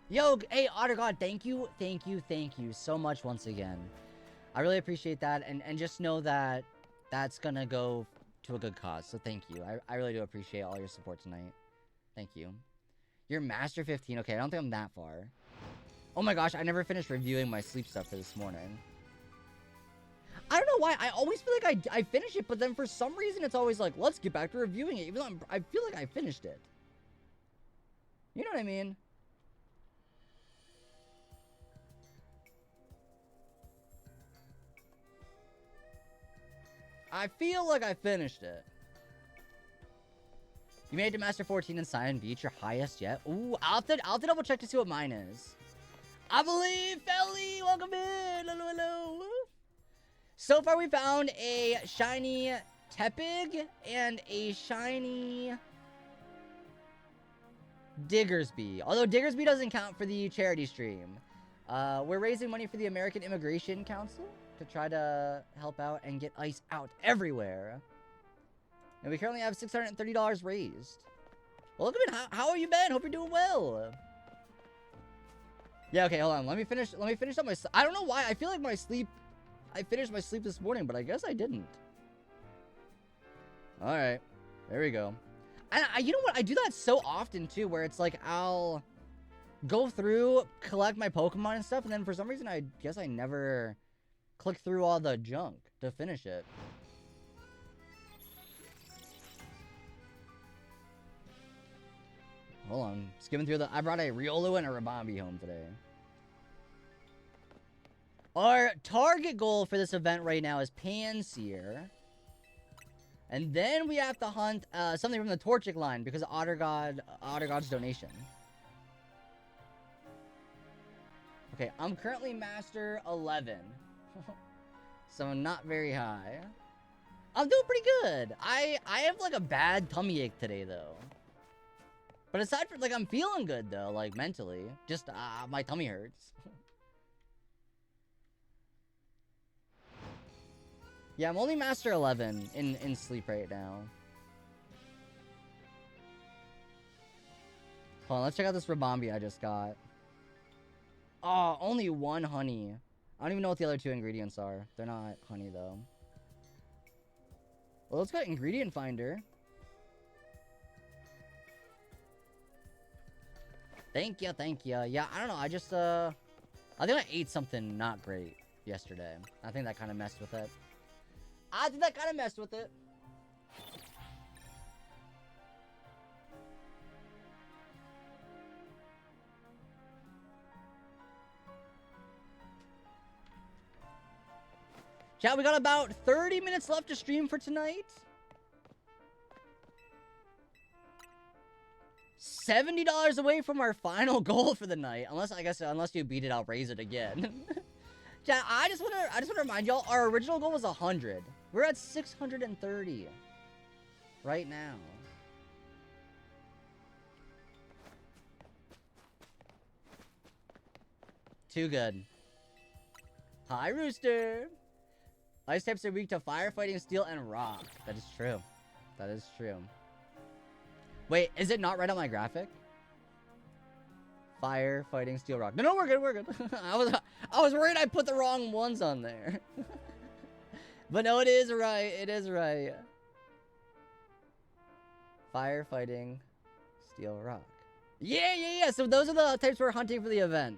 Yo, hey, Otter God, thank you so much once again. I really appreciate that, and just know that that's gonna go to a good cause, so thank you. I really do appreciate all your support tonight. Thank you. You're Master 15. Okay, I don't think I'm that far. Oh my gosh, I never finished reviewing my sleep stuff for this morning. I don't know why. I always feel like I finish it, but then for some reason it's always like, let's get back to reviewing it, even though I feel like I finished it. You know what I mean? I feel like I finished it. You made it to Master 14 in Cyan Beach, your highest yet. Ooh, I'll have to double check to see what mine is. I believe, Felly, welcome in. Hello, hello. So far, we found a shiny Tepig and a shiny Diggersby. Although Diggersby doesn't count for the charity stream. We're raising money for the American Immigration Council to try to help out and get ice out everywhere. And we currently have $630 raised. Well, look at it. How have you been? Hope you're doing well. Yeah, okay, hold on. Let me finish up my... I don't know why. I feel like my sleep... I finished my sleep this morning, but I guess I didn't. Alright. There we go. And you know what? I do that so often, too, where it's like I'll go through, collect my Pokemon and stuff, and then for some reason, I guess I never click through all the junk to finish it. Hold on. Skimming through I brought a Riolu and a Rabambi home today. Our target goal for this event right now is Pansear. And then we have to hunt something from the Torchic line because of Otter God's donation. Okay, I'm currently Master 11. So not very high. I'm doing pretty good. I have like a bad tummy ache today though. But aside from, like, I'm feeling good, though, like, mentally. Just, my tummy hurts. Yeah, I'm only Master 11 in sleep right now. Hold on, let's check out this Rabambi I just got. Oh, only one honey. I don't even know what the other two ingredients are. They're not honey, though. Well, let's go ingredient finder. Thank you, thank you. Yeah, I don't know. I just, I think I ate something not great yesterday. I think that kind of messed with it. Chat, we got about 30 minutes left to stream for tonight. $70 away from our final goal for the night. Unless you beat it, I'll raise it again. Chat, I just want to remind y'all, our original goal was 100. We're at 630 right now. Too good. Hi, Rooster. Ice types are weak to firefighting, steel, and rock. That is true. That is true. Wait, is it not right on my graphic? Fire, fighting, steel, rock. No, we're good, we're good. I was worried I put the wrong ones on there. But no, it is right. It is right. Fire, fighting, steel, rock. Yeah. So those are the types we're hunting for the event.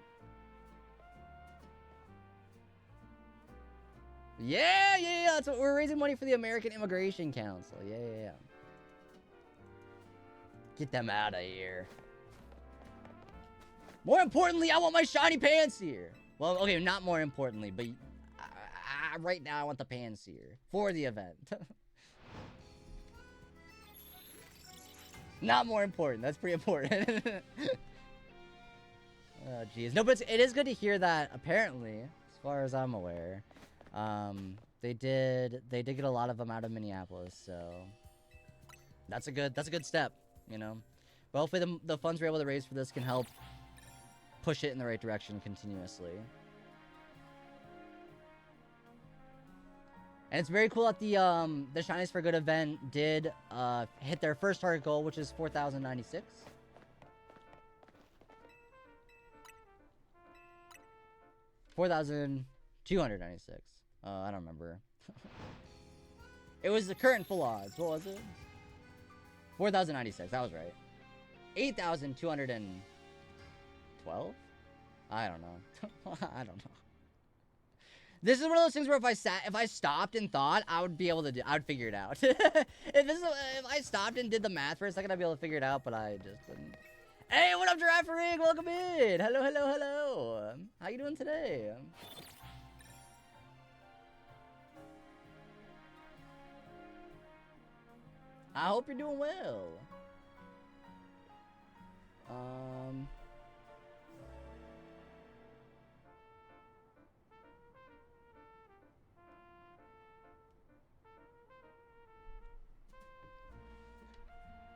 Yeah. That's what we're raising money for the American Immigration Council. Yeah. Get them out of here. More importantly, I want my shiny Pansear. Well, okay, not more importantly, but right now I want the Pansear for the event. Not more important. That's pretty important. Oh, jeez. No, but it is good to hear that, apparently, as far as I'm aware, they did get a lot of them out of Minneapolis, so that's a good step. You know, but hopefully the funds we're able to raise for this can help push it in the right direction continuously. And it's very cool that the Shinies for Good event did hit their first target goal, which is 4,096. $4,296. I don't remember. It was the current full odds. What was it? 4,096. That was right. 8,212? I don't know. I don't know. This is one of those things where if I stopped and thought, I would be able to I would figure it out. If I stopped and did the math for a second, I'd be able to figure it out, but I just couldn't. Hey, what up, Giraffe Rig? Welcome in. Hello, hello, hello. How you doing today? I hope you're doing well.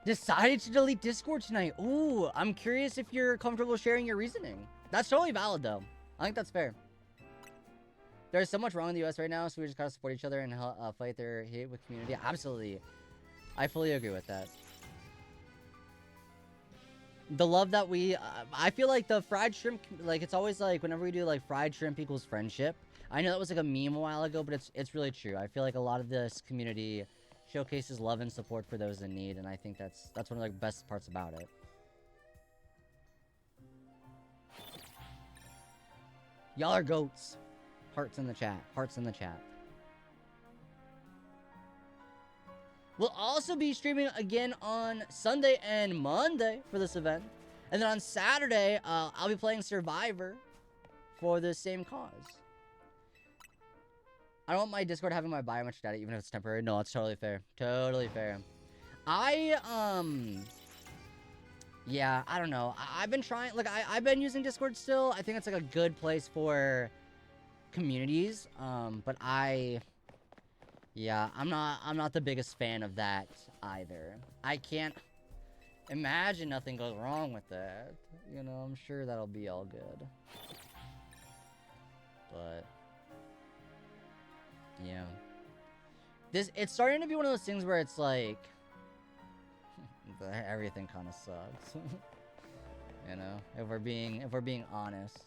Decided to delete Discord tonight. Ooh, I'm curious if you're comfortable sharing your reasoning. That's totally valid, though. I think that's fair. There's so much wrong in the US right now, so we just gotta support each other and fight their hate with community. Absolutely. I fully agree with that. The love that we... I feel like the fried shrimp... Like, it's always like, whenever we do, like, fried shrimp equals friendship. I know that was, like, a meme a while ago, but it's really true. I feel like a lot of this community showcases love and support for those in need, and I think that's one of the best parts about it. Y'all are goats. Hearts in the chat. Hearts in the chat. We'll also be streaming again on Sunday and Monday for this event. And then on Saturday, I'll be playing Survivor for the same cause. I don't want my Discord having my biometric data, even if it's temporary. No, it's totally fair. Totally fair. Yeah, I don't know. I've been trying, like, I've been using Discord still. I think it's, like, a good place for communities. But yeah, I'm not the biggest fan of that either. I can't imagine nothing goes wrong with that. You know, I'm sure that'll be all good. But yeah. It's starting to be one of those things where it's like everything kind of sucks. You know, if we're being honest.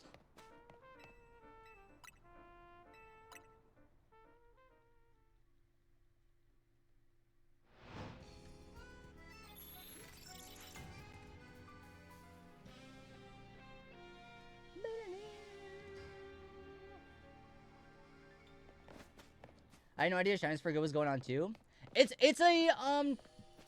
I had no idea Shines for Good was going on too. It's a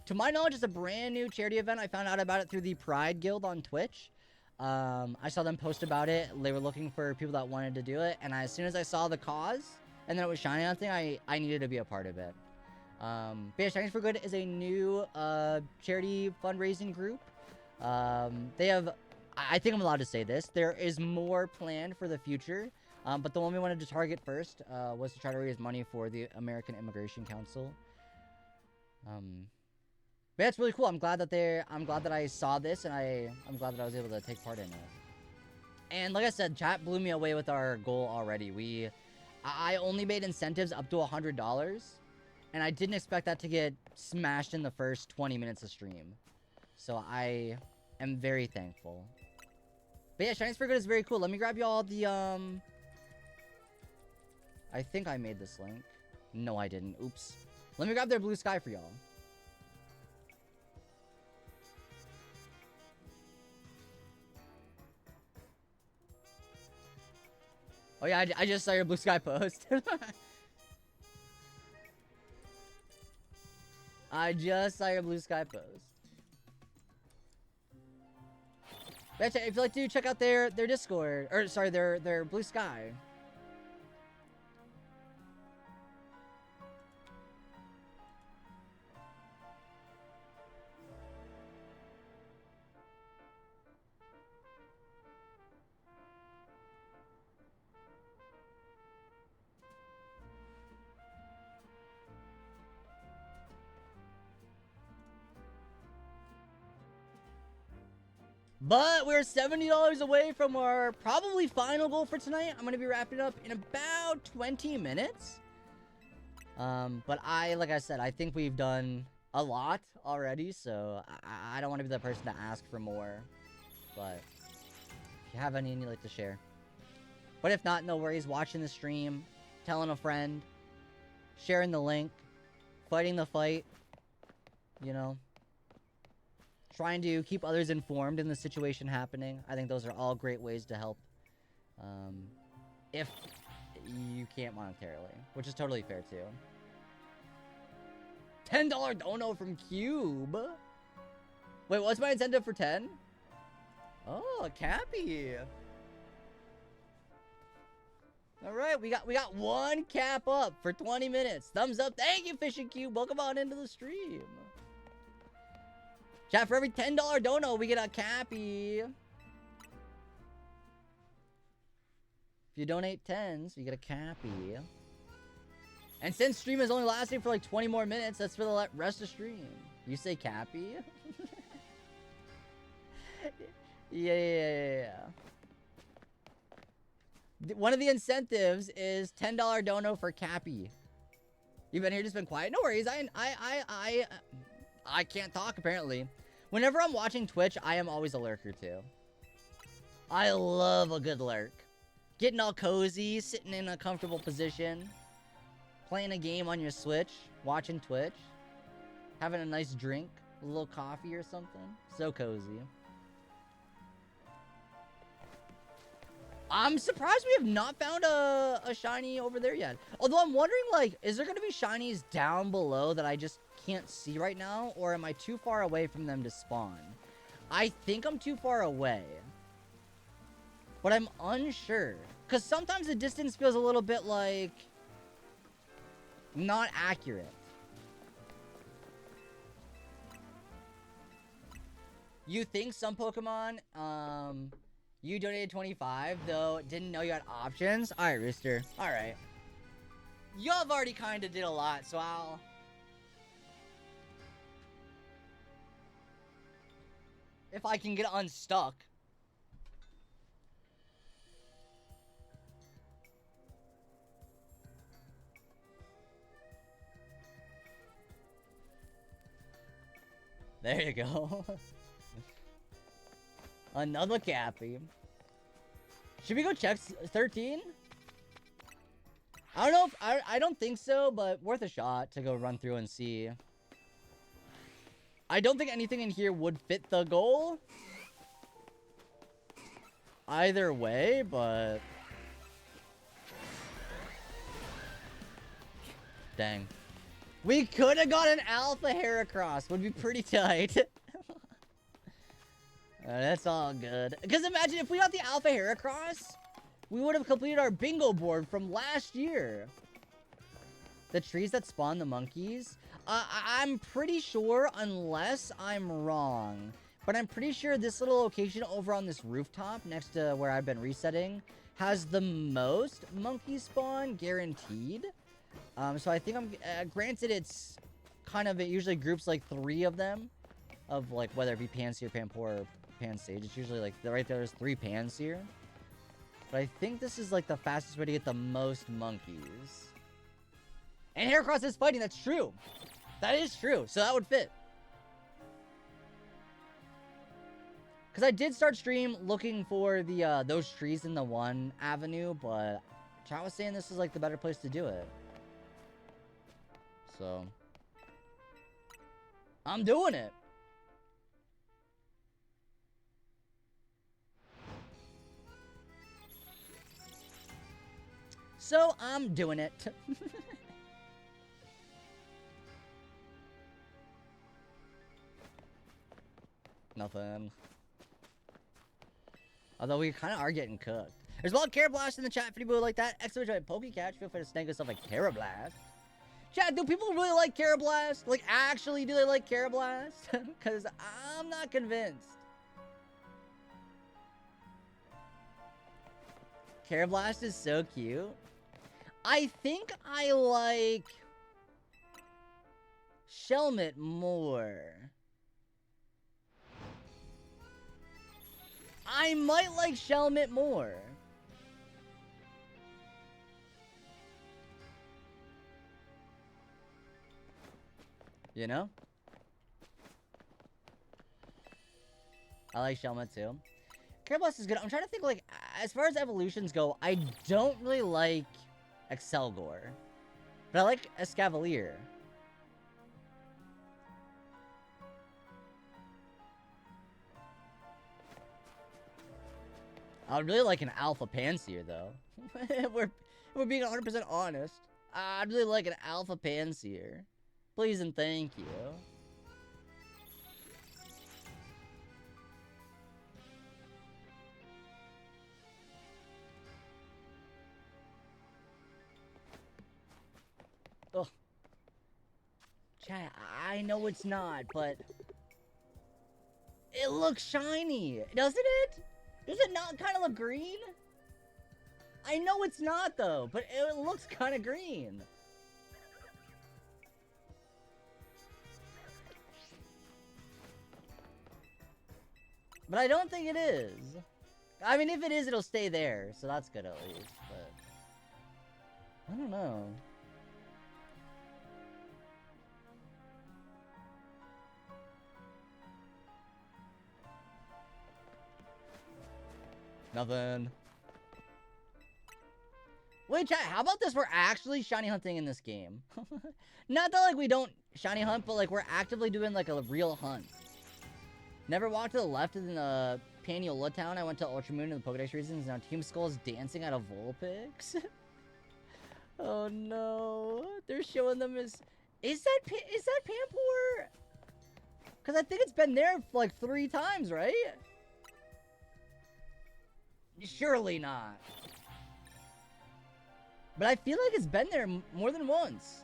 to my knowledge, it's a brand new charity event. I found out about it through the Pride Guild on Twitch. I saw them post about it. They were looking for people that wanted to do it, and as soon as I saw the cause and then it was shining on thing, I needed to be a part of it. But yeah, Shines for Good is a new charity fundraising group. They have, I think I'm allowed to say this, there is more planned for the future. But the one we wanted to target first was to try to raise money for the American Immigration Council. But yeah, it's really cool. I'm glad that I saw this, and I'm glad that I was able to take part in it. And like I said, chat blew me away with our goal already. I only made incentives up to $100, and I didn't expect that to get smashed in the first 20 minutes of stream. So I am very thankful. But yeah, Shinies for Good is very cool. Let me grab y'all the I think I made this link. No, I didn't. Oops. Let me grab their blue sky for y'all. Oh yeah, I just saw your blue sky post. I just saw your blue sky post. But if you'd like to check out their Discord, or sorry, their blue sky. But we're $70 away from our probably final goal for tonight. I'm going to be wrapping up in about 20 minutes. But like I said, I think we've done a lot already, so I don't want to be the person to ask for more. But if you have any and you'd like to share. But if not, no worries. Watching the stream, telling a friend, sharing the link, fighting the fight, you know. Trying to keep others informed in the situation happening. I think those are all great ways to help. If you can't monetarily, which is totally fair too. $10 dono from Cube. Wait, what's my incentive for 10? Oh, Cappy. All right, we got one cap up for 20 minutes. Thumbs up. Thank you, Fishing Cube. Welcome on into the stream. Chat, for every $10 dono, we get a Cappy. If you donate 10s, you get a Cappy. And since stream is only lasting for like 20 more minutes, that's for the rest of stream. You say Cappy? Yeah. One of the incentives is $10 dono for Cappy. You've been here, just been quiet. No worries. I can't talk apparently. Whenever I'm watching Twitch, I am always a lurker too. I love a good lurk. Getting all cozy, sitting in a comfortable position, playing a game on your Switch, watching Twitch, having a nice drink, a little coffee or something. So cozy. I'm surprised we have not found a shiny over there yet. Although I'm wondering, like, is there going to be shinies down below that I just can't see right now? Or am I too far away from them to spawn? I think I'm too far away. But I'm unsure. Because sometimes the distance feels a little bit like not accurate. You think some Pokemon, you donated 25, though didn't know you had options? Alright, Rooster. Alright. Y'all have already kind of did a lot, so I'll... If I can get unstuck. There you go. Another Cappy. Should we go check 13? I don't know if... I don't think so, but worth a shot to go run through and see. I don't think anything in here would fit the goal. Either way, but... Dang. We could have got an Alpha Heracross. Would be pretty tight. That's all good. Because imagine if we got the Alpha Heracross, we would have completed our bingo board from last year. The trees that spawn the monkeys. I'm pretty sure, unless I'm wrong, but I'm pretty sure this little location over on this rooftop next to where I've been resetting has the most monkey spawn guaranteed. So I think I'm, granted it's kind of, it usually groups like 3 of them, of like whether it be Pansear, Panpour, or Pansage. It's usually like, right there's 3 Pansear. But I think this is like the fastest way to get the most monkeys. And Heracross is fighting, that's true. That is true, so that would fit. Because I did start stream looking for the those trees in the one avenue, but chat was saying this is like the better place to do it. So I'm doing it. So I'm doing it. Nothing. Although we kind of are getting cooked. There's a lot of Carablast in the chat. If anybody would like that, exclamation Pokecatch. Feel free to snag yourself a Carablast. Chat, do people really like Carablast? Like, actually, do they like Carablast? Because I'm not convinced. Carablast is so cute. I think I like Shelmet more. I might like Shelmet more. You know? I like Shelmet too. Carablast is good. I'm trying to think, like, as far as evolutions go, I don't really like Excelgor. But I like Escavalier. I would really like an Alpha Pansear, though. if we're being 100% honest. I'd really like an Alpha Pansear. Please and thank you. Ugh. Chat, I know it's not, but... It looks shiny, doesn't it? Does it not kind of look green? I know it's not, though, but it looks kind of green. But I don't think it is. I mean, if it is, it'll stay there, so that's good at least, but... I don't know. Nothing. Wait, chat, how about this? We're actually shiny hunting in this game. Not that, like, we don't shiny hunt, but, like, we're actively doing, like, a real hunt. Never walked to the left in the Paniola town. I went to Ultramoon in the Pokédex reasons. Now Team Skull's dancing out of Vulpix. Oh, no. They're showing them as... Is that Panpour? Because I think it's been there, like, 3 times, right? Surely not. But I feel like it's been there more than once.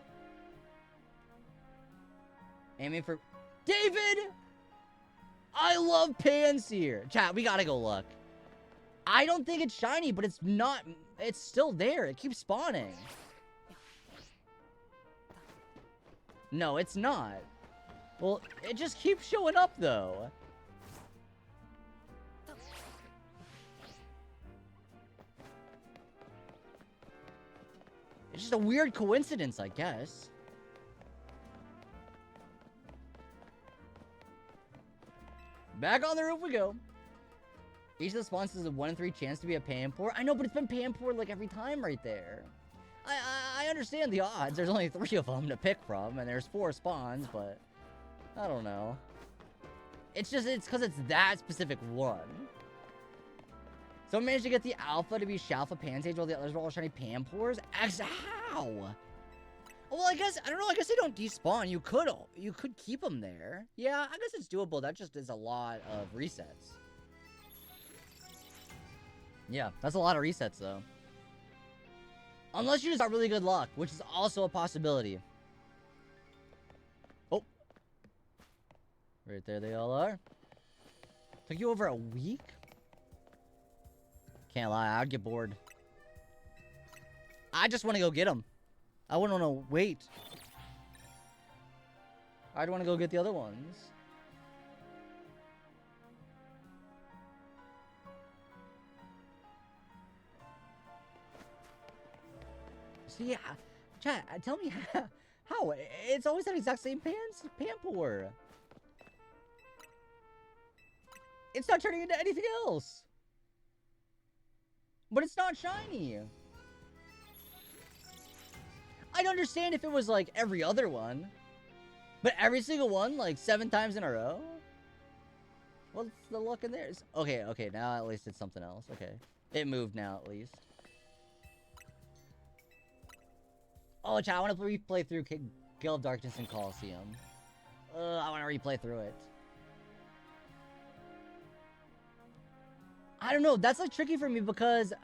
Aiming for... David! I love Pansear. Chat, we gotta go look. I don't think it's shiny, but it's not... It's still there. It keeps spawning. No, it's not. Well, it just keeps showing up, though. It's just a weird coincidence, I guess. Back on the roof we go. Each of the spawns has a 1 in 3 chance to be a Panpour. I know, but it's been Panpour like every time right there. I understand the odds. There's only 3 of them to pick from, and there's 4 spawns, but I don't know. It's because it's that specific one. Someone managed to get the alpha to be Shalfa Pansage while the others were all shiny Panpours. How? Well, I guess, I don't know, I guess they don't despawn. You could keep them there. Yeah, I guess it's doable. That just is a lot of resets. Yeah, that's a lot of resets, though. Unless you just got really good luck, which is also a possibility. Oh. Right there they all are. Took you over a week? Can't lie, I'd get bored. I just want to go get them. I wouldn't want to wait. I'd want to go get the other ones. So yeah, chat, tell me how. It's always that exact same Panpour. It's not turning into anything else. But it's not shiny. I'd understand if it was like every other one. But every single one, like 7 times in a row? What's the luck in there? Okay, now at least it's something else. Okay. It moved now, at least. Oh, chat, I want to replay through Gale of Darkness and Coliseum. I want to replay through it. I don't know, that's like tricky for me because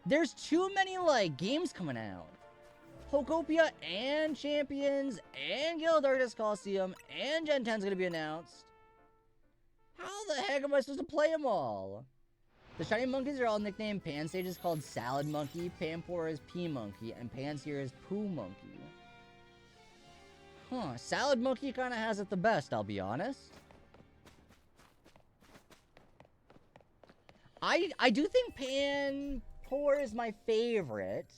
there's too many like games coming out. Pokopia and Champions and Gale of Darkness Coliseum and Gen 10's gonna be announced. How the heck am I supposed to play them all? The shiny monkeys are all nicknamed Pansage is called Salad Monkey, Panpour is Pea Monkey, and Pansear is Poo Monkey. Huh, Salad Monkey kinda has it the best, I'll be honest. I do think Panpour is my favorite.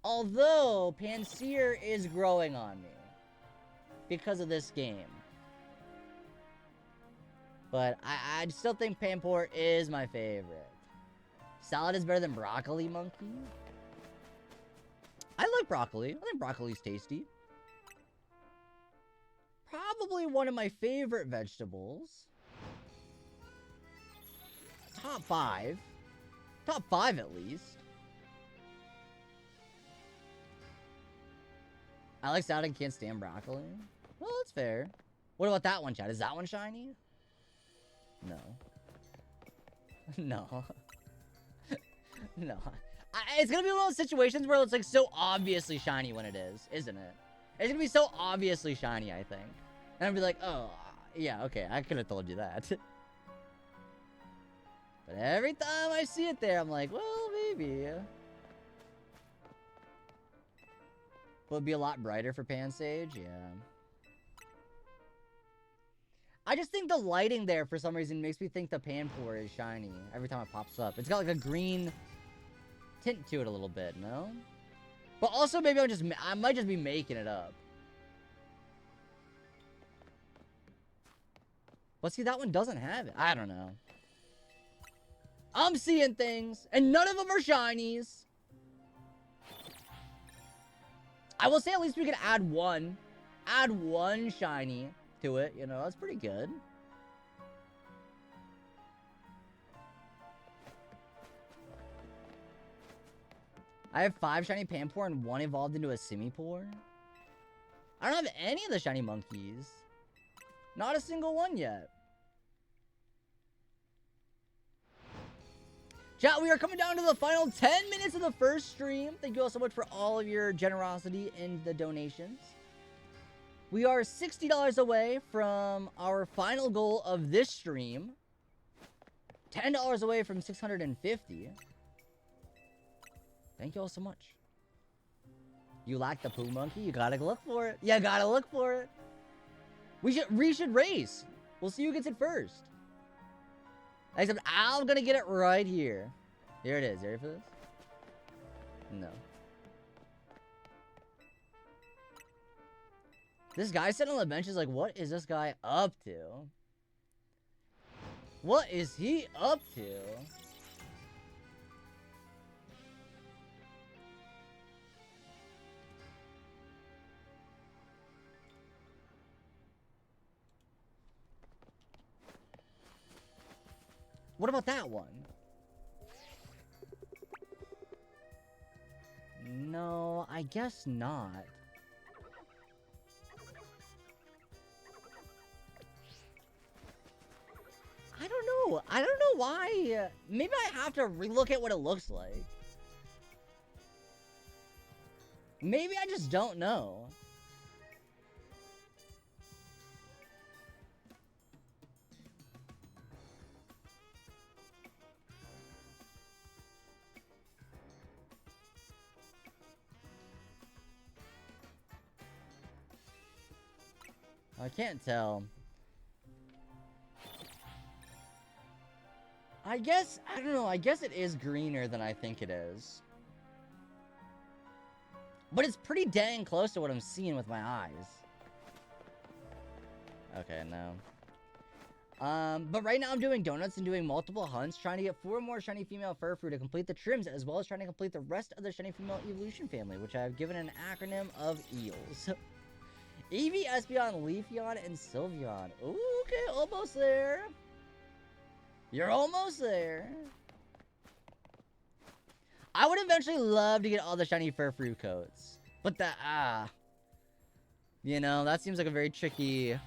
Although, Pansear is growing on me. because of this game. But I still think Pansear is my favorite. Salad is better than broccoli, monkey. I like broccoli. I think broccoli's tasty. Probably one of my favorite vegetables. Top 5. Top 5 at least. I like salad and can't stand broccoli. Well, that's fair. What about that one, Chad? Is that one shiny? No. No. No. It's gonna be one of those situations where it's like so obviously shiny when it is, isn't it? It's gonna be so obviously shiny, I think. And I'll be like, oh, yeah, okay, I could have told you that. But every time I see it there, I'm like, well, maybe. Will it be a lot brighter for Pansage? Yeah. I just think the lighting there, for some reason, makes me think the Pansear is shiny every time it pops up. It's got like a green tint to it a little bit, no? But also, maybe I might just be making it up. But see, that one doesn't have it. I don't know. I'm seeing things, and none of them are shinies. I will say at least we can add one shiny to it, you know, that's pretty good. I have 5 shiny Pansear and 1 evolved into a Simipour. I don't have any of the shiny monkeys. Not a single one yet. Chat, we are coming down to the final 10 minutes of the first stream. Thank you all so much for all of your generosity and the donations. We are $60 away from our final goal of this stream. $10 away from 650. Thank you all so much. You like the poo monkey? You gotta look for it. You gotta look for it. We should race. We'll see who gets it first. Except I'm gonna get it right here. Here it is. You ready for this? No. This guy sitting on the bench is like, what is this guy up to? What is he up to? What about that one? No, I guess not. I don't know. I don't know why. Maybe I have to relook at what it looks like. Maybe I just don't know. I can't tell. I don't know, I guess it is greener than I think it is. But it's pretty dang close to what I'm seeing with my eyes. Okay, no. But right now I'm doing donuts and doing multiple hunts, trying to get 4 more shiny female Furfrou to complete the trims, as well as trying to complete the rest of the shiny female evolution family, which I have given an acronym of EELS. Eevee, Espeon, Leafeon, and Sylveon. Ooh, okay, almost there. You're almost there. I would eventually love to get all the shiny Furfrou coats. But you know, that seems like a very tricky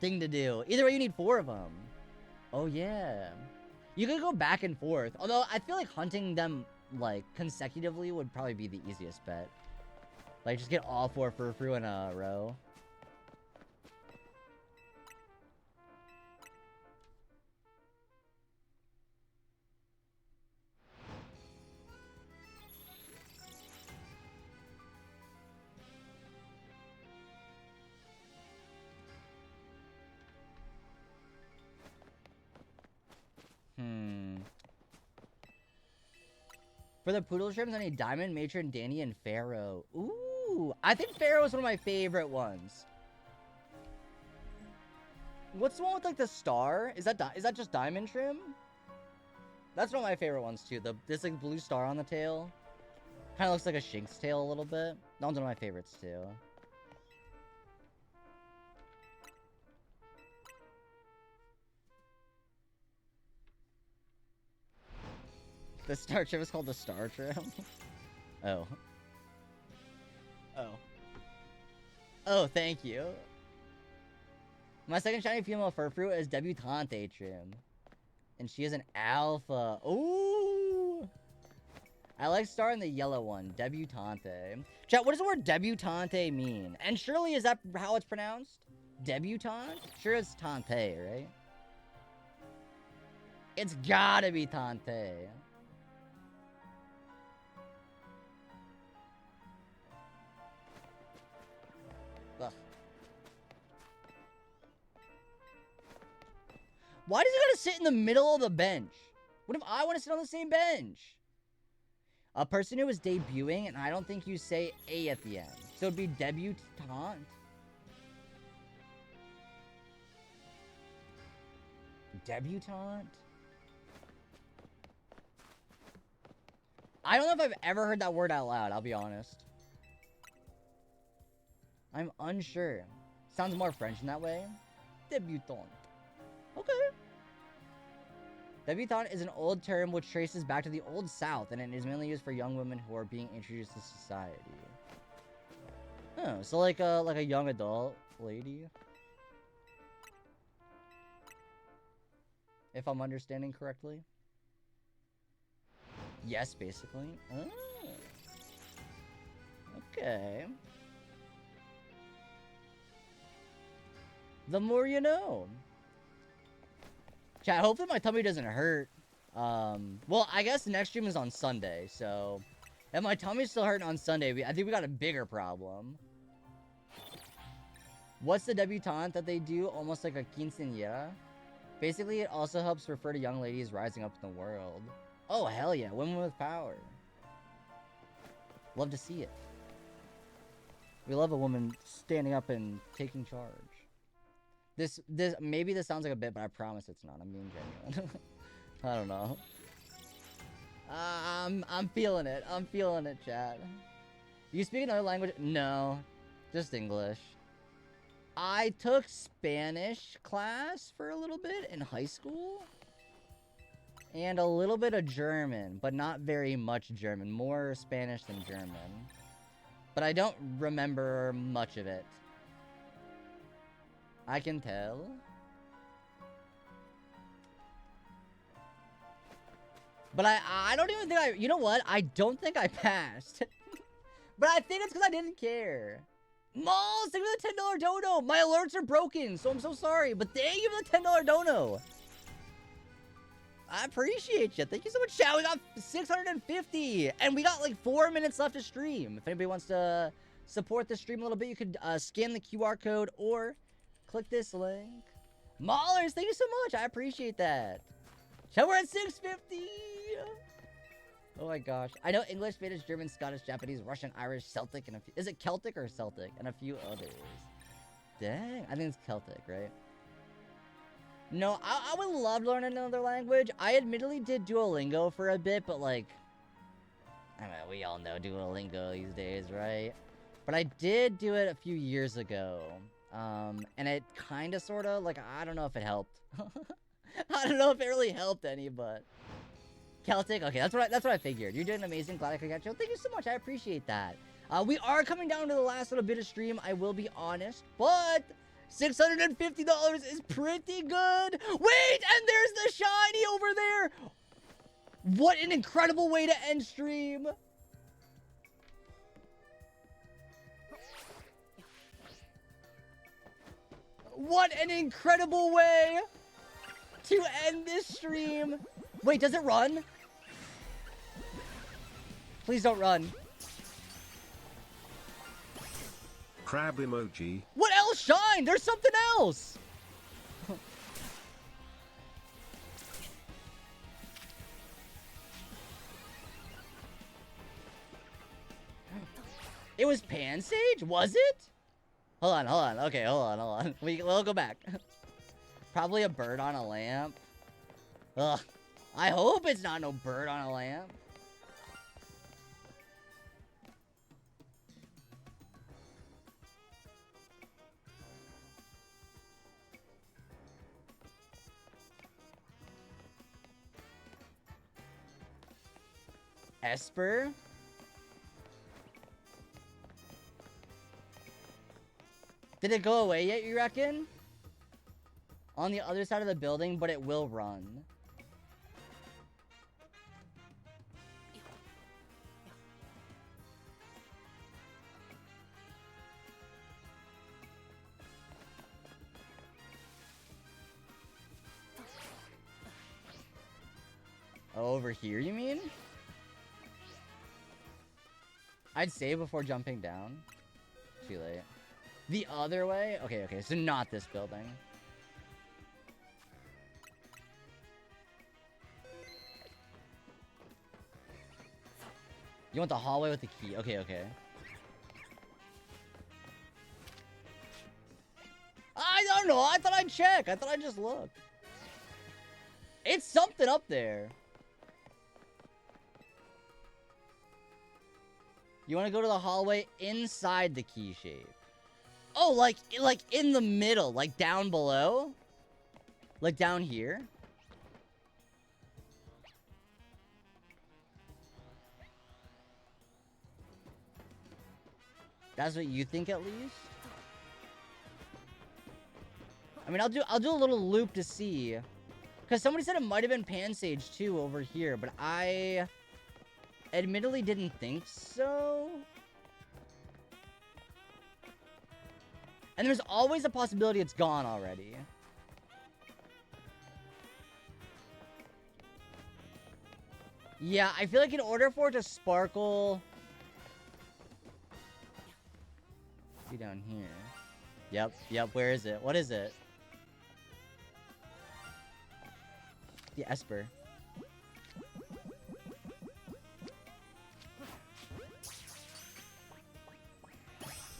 thing to do. Either way, you need 4 of them. Oh, yeah. You could go back and forth. Although, I feel like hunting them, like, consecutively would probably be the easiest bet. Like, just get all 4 Furfrou in a row. For the poodle trims, I need Diamond, Matron, Danny, and Pharaoh. Ooh, I think Pharaoh is one of my favorite ones. What's the one with like the star? Is that just diamond trim? That's one of my favorite ones too. This like blue star on the tail. Kind of looks like a Shink's tail a little bit. That one's one of my favorites too. The star trim is called the star trim. Oh. Oh. Oh, thank you. My second shiny female fur fruit is Debutante trim. And she is an alpha. Ooh! I like star in the yellow one. Debutante. Chat, what does the word debutante mean? And surely, is that how it's pronounced? Debutante? Sure it's tante, right? It's gotta be tante. Ugh. Why does he gotta sit in the middle of the bench? What if I want to sit on the same bench? A person who is debuting, and I don't think you say A at the end. So it'd be debutante. Debutante? I don't know if I've ever heard that word out loud, I'll be honest. I'm unsure. Sounds more French in that way. Debutante. Okay. Debutante is an old term which traces back to the Old South, and it is mainly used for young women who are being introduced to society. Oh, so like a young adult lady? If I'm understanding correctly? Yes, basically. Oh. Okay. The more you know. Chat, hopefully my tummy doesn't hurt. Well, I guess the next stream is on Sunday, so... If my tummy's still hurting on Sunday, I think we got a bigger problem. What's the debutante that they do? Almost like a quinceañera? Basically, it also helps refer to young ladies rising up in the world. Oh, hell yeah. Women with power. Love to see it. We love a woman standing up and taking charge. Maybe this sounds like a bit, but I promise it's not. I'm being genuine. I don't know. I'm feeling it. I'm feeling it, chat. You speak another language? No. Just English. I took Spanish class for a little bit in high school. And a little bit of German, but not very much German. More Spanish than German. But I don't remember much of it. I can tell. But I don't even think you know what? I don't think I passed. But I think it's because I didn't care. Malls, thank you for the $10 dono. My alerts are broken, so I'm so sorry. But thank you for the $10 dono. I appreciate you. Thank you so much, chat. We got 650. And we got like 4 minutes left to stream. If anybody wants to support the stream a little bit, you could scan the QR code or click this link. Maulers, thank you so much. I appreciate that. Chat, we're at 650. Oh my gosh. I know English, Spanish, German, Scottish, Japanese, Russian, Irish, Celtic, and a few... Is it Celtic or Celtic? And a few others. Dang. I think it's Celtic, right? No, I would love to learn another language. I admittedly did Duolingo for a bit, but like... I mean, we all know Duolingo these days, right? But I did do it a few years ago. And it kind of, sort of, like, I don't know if it helped. I don't know if it really helped any, but... Celtic? Okay, that's what I figured. You're doing amazing. Glad I could catch you. Thank you so much. I appreciate that. We are coming down to the last little bit of stream, I will be honest. But $650 is pretty good. Wait, and there's the shiny over there. What an incredible way to end stream. What an incredible way to end this stream. Wait, does it run? Please don't run. Crab emoji. What else shine? There's something else. It was Pansage? Was it? Hold on. Okay, hold on. We'll go back. Probably a bird on a lamp. Ugh. I hope it's not no bird on a lamp. Esper? Did it go away yet, you reckon? On the other side of the building, but it will run. Oh, over here, you mean? I'd save before jumping down. Too late. The other way? Okay, okay, so not this building. You want the hallway with the key? Okay, okay. I don't know. I thought I'd check. I thought I'd just look. It's something up there. You want to go to the hallway inside the key shape. Oh, like in the middle, like down below? Like down here? That's what you think, at least? I mean, I'll do a little loop to see. Because somebody said it might have been Pansage too over here, but I admittedly didn't think so. And there's always a possibility it's gone already. Yeah, I feel like in order for it to sparkle... Be down here. Yep, where is it? What is it? The Esper.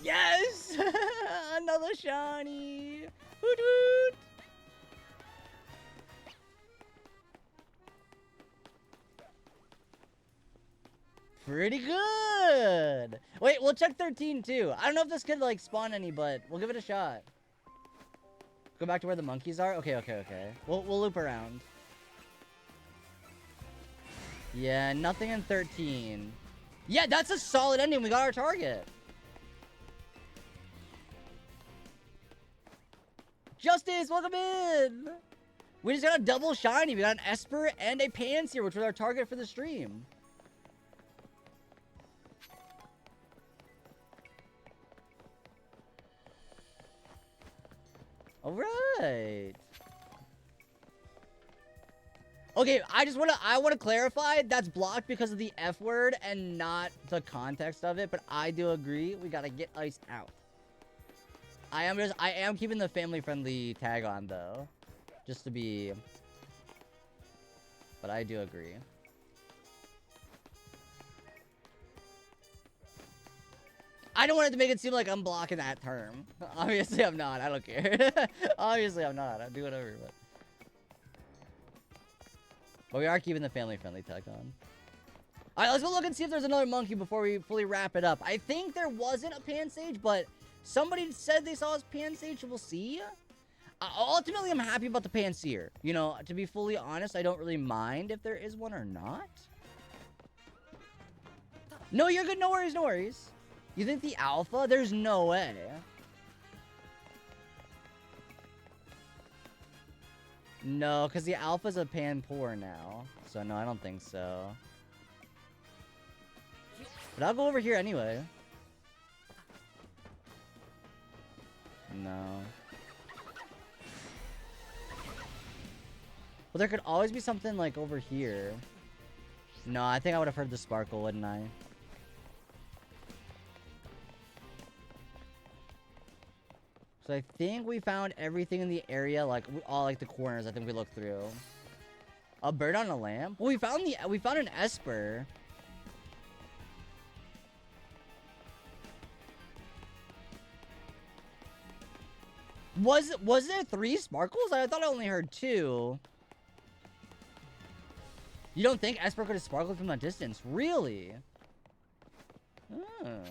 Yes! Another shiny! Hoot hoot! Pretty good! Wait, we'll check 13 too. I don't know if this could like spawn any, but we'll give it a shot. Go back to where the monkeys are? Okay, okay, okay. We'll loop around. Yeah, nothing in 13. Yeah, that's a solid ending. We got our target. Justice, welcome in! We just got a double shiny. We got an Esper and a Pansear, which was our target for the stream. Alright. Okay, I wanna clarify that's blocked because of the F word and not the context of it, but I do agree we gotta get iced out. I am keeping the family-friendly tag on though. Just to be... But I do agree. I don't want it to make it seem like I'm blocking that term. Obviously I'm not. I don't care. Obviously I'm not. I'll do whatever, but... But we are keeping the family-friendly tag on. Alright, let's go look and see if there's another monkey before we fully wrap it up. I think there wasn't a Pansage, but... Somebody said they saw his Pansage, we'll see. Ultimately, I'm happy about the Pansear. You know, to be fully honest, I don't really mind if there is one or not. No, you're good. No worries, no worries. You think the alpha? There's no way. No, because the alpha's a Panpour now. So, no, I don't think so. But I'll go over here anyway. No. Well, there could always be something, like, over here. No, I think I would have heard the sparkle, wouldn't I? So I think we found everything in the area, like, all, like, the corners I think we looked through. A bird on a lamp? Well, we found an Esper. Was there 3 Sparkles? I thought I only heard 2. You don't think Esper could have sparkled from that distance? Really? Oh.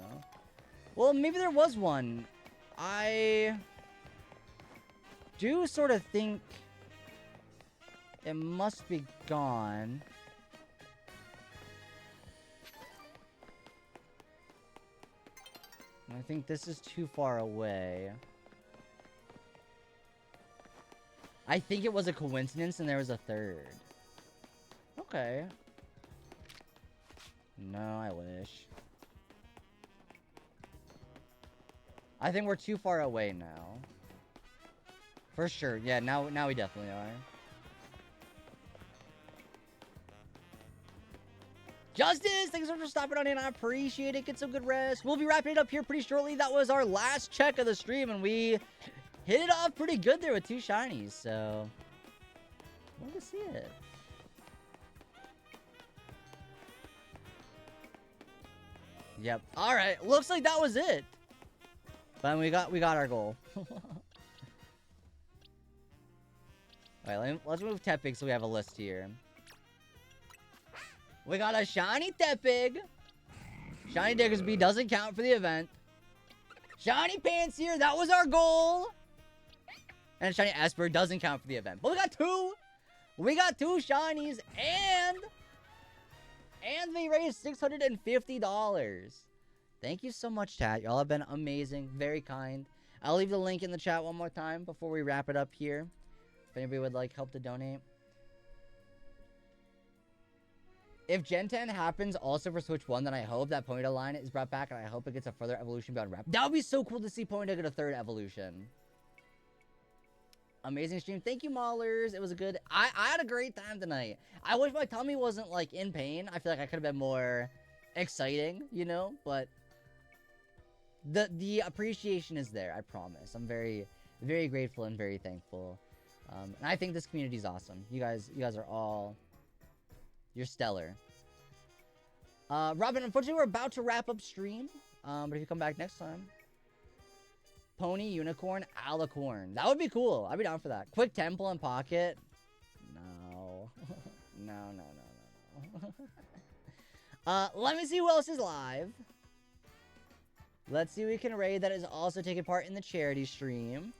Well, maybe there was one. I do sort of think it must be gone. I think this is too far away. I think it was a coincidence and there was a third. Okay. No, I wish. I think we're too far away now. For sure. Yeah, now we definitely are. Justice, thanks so much for stopping on in. I appreciate it. Get some good rest. We'll be wrapping it up here pretty shortly. That was our last check of the stream, and we hit it off pretty good there with 2 shinies, so love to see it. Yep. All right. Looks like that was it. But we got our goal. All right. Let's move Tepig so we have a list here. We got a shiny Tepig. Shiny Diggersby doesn't count for the event. Shiny Pansear, that was our goal. And shiny Esper doesn't count for the event. But we got 2. We got 2 shinies and we raised $650. Thank you so much, chat. Y'all have been amazing, very kind. I'll leave the link in the chat one more time before we wrap it up here. If anybody would like help to donate. If Gen 10 happens also for Switch 1, then I hope that Ponyta line is brought back, and I hope it gets a further evolution beyond Rap. That would be so cool to see Ponyta get a 3rd evolution. Amazing stream. Thank you, Maulers. It was a good... I had a great time tonight. I wish my tummy wasn't, like, in pain. I feel like I could have been more exciting, you know? But the appreciation is there, I promise. I'm very, very grateful and very thankful. And I think this community is awesome. You guys are all... You're stellar. Robin, unfortunately, we're about to wrap up stream. But if you come back next time... Pony, Unicorn, Alicorn. That would be cool. I'd be down for that. Quick Temple and Pocket. No. No. Let me see who else is live. Let's see who we can raid that is also taking part in the charity stream.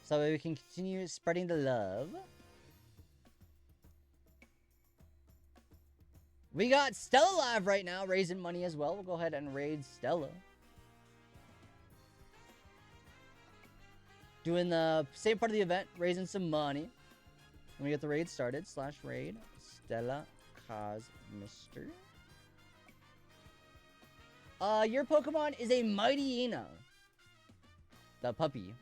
So we can continue spreading the love. We got Stella live right now, raising money as well. We'll go ahead and raid Stella. Doing the same part of the event, raising some money. When we get the raid started, /raid Stella Cosmister. Your Pokemon is a Mightyena. The puppy.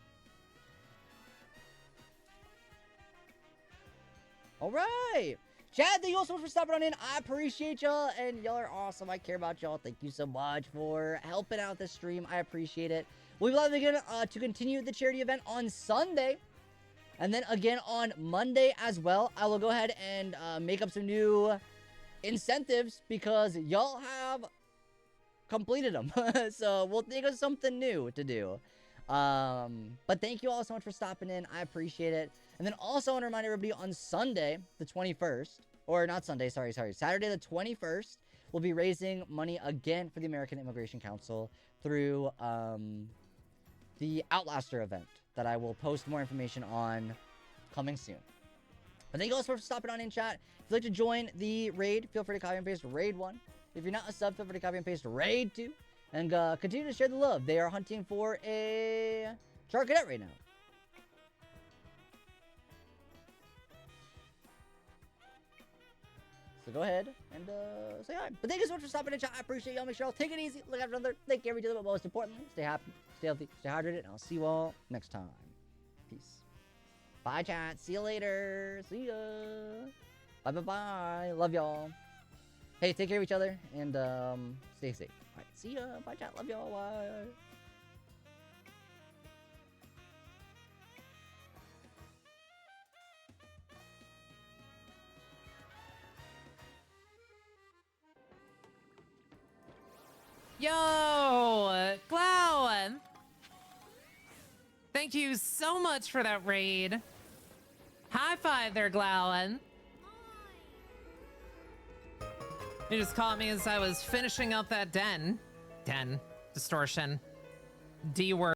Alright. Chad, thank you all so much for stopping on in. I appreciate y'all, and y'all are awesome. I care about y'all. Thank you so much for helping out the stream. I appreciate it. We'll be live again to continue the charity event on Sunday, and then again on Monday as well. I will go ahead and make up some new incentives because y'all have completed them. So we'll think of something new to do. But thank you all so much for stopping in. I appreciate it. And then also I want to remind everybody on Sunday, the 21st, or not Sunday, sorry, Saturday the 21st, we'll be raising money again for the American Immigration Council through the Outlaster event that I will post more information on coming soon. But thank you all so much for stopping on in, chat. If you'd like to join the raid, feel free to copy and paste raid 1. If you're not a sub, feel free to copy and paste raid 2. And continue to share the love. They are hunting for a Char Cadet right now. So go ahead and say hi. But thank you so much for stopping in, chat. I appreciate y'all. Make sure y'all take it easy. Look after another. Take care of each other. But most importantly, stay happy, stay healthy, stay hydrated. And I'll see you all next time. Peace. Bye, chat. See you later. See ya. Bye, bye, bye. Love y'all. Hey, take care of each other. And stay safe. All right. See ya. Bye, chat. Love y'all. Bye. Yo, Clown! thank you so much for that raid. High five there, Glowin. You just caught me as I was finishing up that den. Distortion. D word.